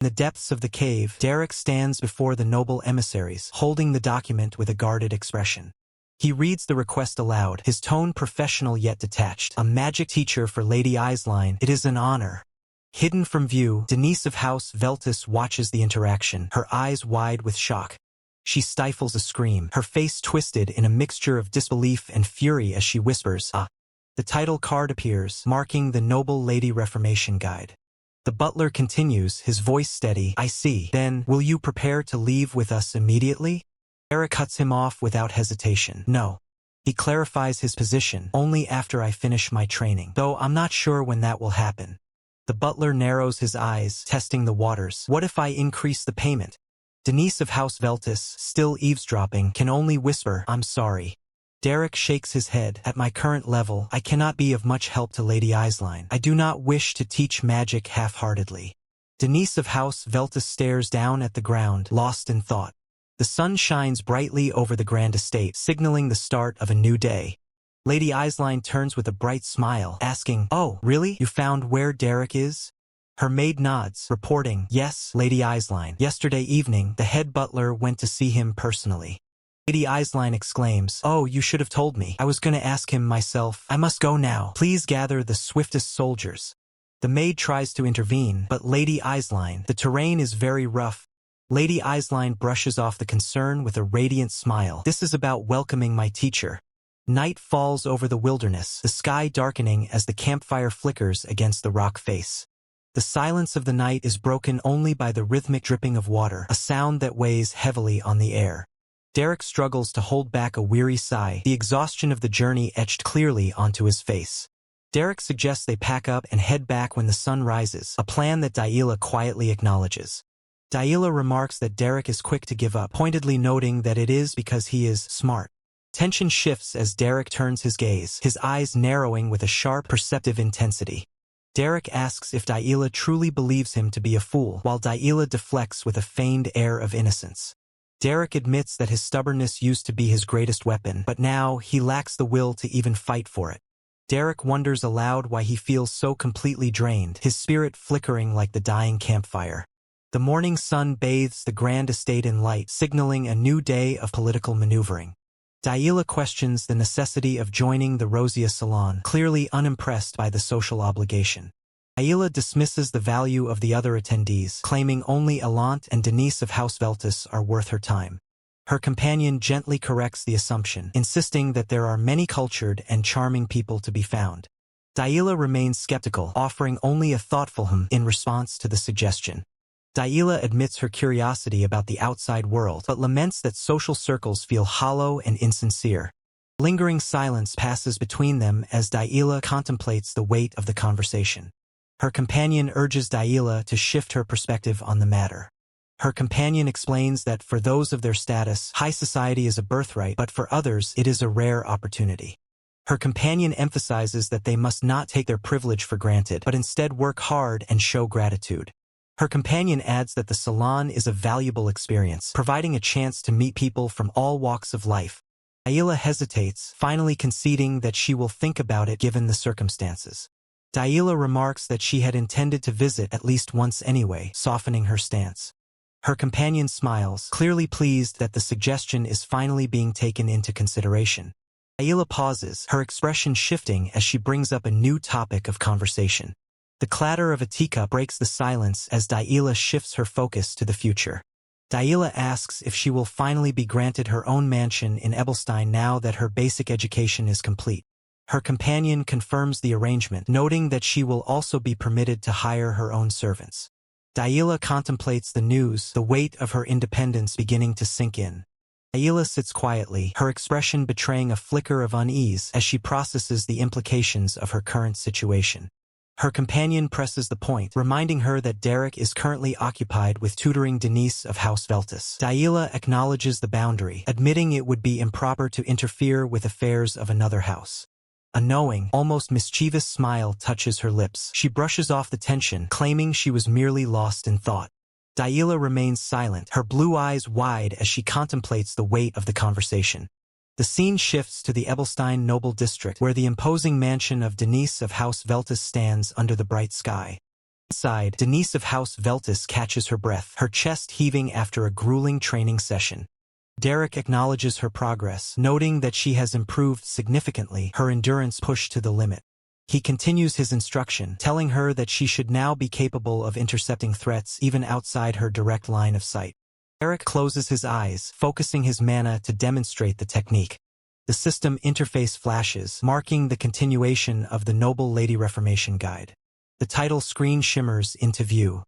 In the depths of the cave, Derek stands before the noble emissaries, holding the document with a guarded expression. He reads the request aloud, his tone professional yet detached. A magic teacher for Lady Eislein. It is an honor. Hidden from view, Denise of House Veltis watches the interaction, her eyes wide with shock. She stifles a scream, her face twisted in a mixture of disbelief and fury as she whispers, "Ah." The title card appears, marking the Noble Lady Reformation Guide. The butler continues, his voice steady, "I see. Then, will you prepare to leave with us immediately?" Eric cuts him off without hesitation. "No." He clarifies his position, "Only after I finish my training, though I'm not sure when that will happen." The butler narrows his eyes, testing the waters. "What if I increase the payment?" Denise of House Veltis, still eavesdropping, can only whisper, "I'm sorry." Derek shakes his head. "At my current level, I cannot be of much help to Lady Eislein. I do not wish to teach magic half-heartedly." Denise of House Veltis stares down at the ground, lost in thought. The sun shines brightly over the grand estate, signaling the start of a new day. Lady Eislein turns with a bright smile, asking, "Oh, really? You found where Derek is?" Her maid nods, reporting, "Yes, Lady Eislein. Yesterday evening, the head butler went to see him personally." Lady Eislein exclaims, "Oh, you should have told me. I was going to ask him myself. I must go now. Please gather the swiftest soldiers." The maid tries to intervene, but Lady Eislein, "The terrain is very rough." Lady Eislein brushes off the concern with a radiant smile. "This is about welcoming my teacher." Night falls over the wilderness, the sky darkening as the campfire flickers against the rock face. The silence of the night is broken only by the rhythmic dripping of water, a sound that weighs heavily on the air. Derek struggles to hold back a weary sigh, the exhaustion of the journey etched clearly onto his face. Derek suggests they pack up and head back when the sun rises, a plan that Yahello quietly acknowledges. Yahello remarks that Derek is quick to give up, pointedly noting that it is because he is smart. Tension shifts as Derek turns his gaze, his eyes narrowing with a sharp, perceptive intensity. Derek asks if Yahello truly believes him to be a fool, while Yahello deflects with a feigned air of innocence. Derek admits that his stubbornness used to be his greatest weapon, but now he lacks the will to even fight for it. Derek wonders aloud why he feels so completely drained, his spirit flickering like the dying campfire. The morning sun bathes the grand estate in light, signaling a new day of political maneuvering. Yahello questions the necessity of joining the Rosia Salon, clearly unimpressed by the social obligation. Yahello dismisses the value of the other attendees, claiming only Elant and Denise of House Veltis are worth her time. Her companion gently corrects the assumption, insisting that there are many cultured and charming people to be found. Yahello remains skeptical, offering only a thoughtful in response to the suggestion. Yahello admits her curiosity about the outside world, but laments that social circles feel hollow and insincere. Lingering silence passes between them as Yahello contemplates the weight of the conversation. Her companion urges Yahello to shift her perspective on the matter. Her companion explains that for those of their status, high society is a birthright, but for others it is a rare opportunity. Her companion emphasizes that they must not take their privilege for granted, but instead work hard and show gratitude. Her companion adds that the salon is a valuable experience, providing a chance to meet people from all walks of life. Yahello hesitates, finally conceding that she will think about it given the circumstances. Yahello remarks that she had intended to visit at least once anyway, softening her stance. Her companion smiles, clearly pleased that the suggestion is finally being taken into consideration. Yahello pauses, her expression shifting as she brings up a new topic of conversation. The clatter of a teacup breaks the silence as Yahello shifts her focus to the future. Yahello asks if she will finally be granted her own mansion in Ebelstein now that her basic education is complete. Her companion confirms the arrangement, noting that she will also be permitted to hire her own servants. Yahello contemplates the news, the weight of her independence beginning to sink in. Yahello sits quietly, her expression betraying a flicker of unease as she processes the implications of her current situation. Her companion presses the point, reminding her that Derek is currently occupied with tutoring Denise of House Veltis. Yahello acknowledges the boundary, admitting it would be improper to interfere with affairs of another house. A knowing, almost mischievous smile touches her lips. She brushes off the tension, claiming she was merely lost in thought. Yahello remains silent, her blue eyes wide as she contemplates the weight of the conversation. The scene shifts to the Ebelstein noble district, where the imposing mansion of Denise of House Veltis stands under the bright sky. Inside, Denise of House Veltis catches her breath, her chest heaving after a grueling training session. Derek acknowledges her progress, noting that she has improved significantly, her endurance pushed to the limit. He continues his instruction, telling her that she should now be capable of intercepting threats even outside her direct line of sight. Derek closes his eyes, focusing his mana to demonstrate the technique. The system interface flashes, marking the continuation of the Noble Lady Reformation Guide. The title screen shimmers into view.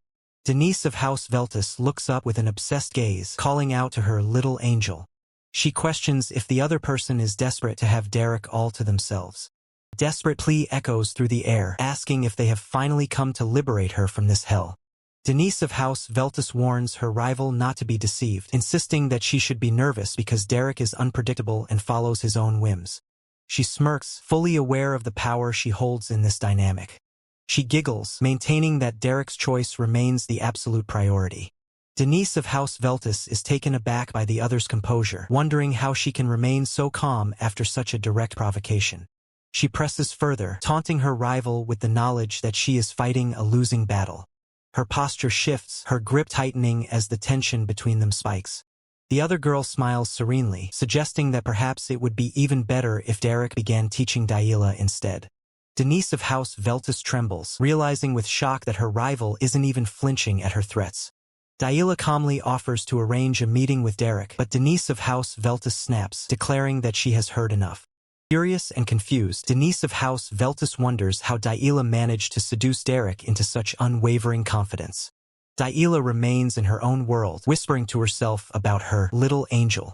Denise of House Veltus looks up with an obsessed gaze, calling out to her little angel. She questions if the other person is desperate to have Derek all to themselves. A desperate plea echoes through the air, asking if they have finally come to liberate her from this hell. Denise of House Veltus warns her rival not to be deceived, insisting that she should be nervous because Derek is unpredictable and follows his own whims. She smirks, fully aware of the power she holds in this dynamic. She giggles, maintaining that Derek's choice remains the absolute priority. Denise of House Veltus is taken aback by the other's composure, wondering how she can remain so calm after such a direct provocation. She presses further, taunting her rival with the knowledge that she is fighting a losing battle. Her posture shifts, her grip tightening as the tension between them spikes. The other girl smiles serenely, suggesting that perhaps it would be even better if Derek began teaching Yahello instead. Denise of House Veltus trembles, realizing with shock that her rival isn't even flinching at her threats. Yahello calmly offers to arrange a meeting with Derek, but Denise of House Veltus snaps, declaring that she has heard enough. Furious and confused, Denise of House Veltus wonders how Yahello managed to seduce Derek into such unwavering confidence. Yahello remains in her own world, whispering to herself about her little angel.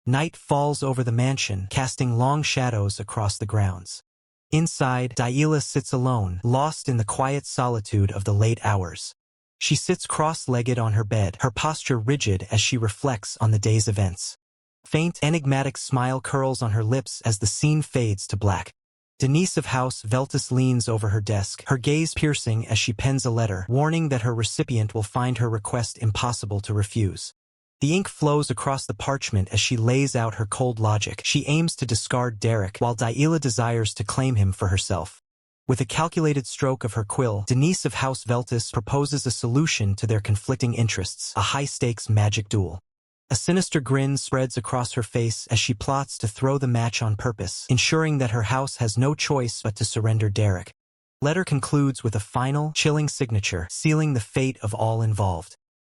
Night falls over the mansion, casting long shadows across the grounds. Inside, Yahello sits alone, lost in the quiet solitude of the late hours. She sits cross-legged on her bed, her posture rigid as she reflects on the day's events. Faint, enigmatic smile curls on her lips as the scene fades to black. Denise of House Veltus leans over her desk, her gaze piercing as she pens a letter, warning that her recipient will find her request impossible to refuse. The ink flows across the parchment as she lays out her cold logic. She aims to discard Derek, while Yahello desires to claim him for herself. With a calculated stroke of her quill, Denise of House Veltus proposes a solution to their conflicting interests, a high-stakes magic duel. A sinister grin spreads across her face as she plots to throw the match on purpose, ensuring that her house has no choice but to surrender Derek. The letter concludes with a final, chilling signature, sealing the fate of all involved.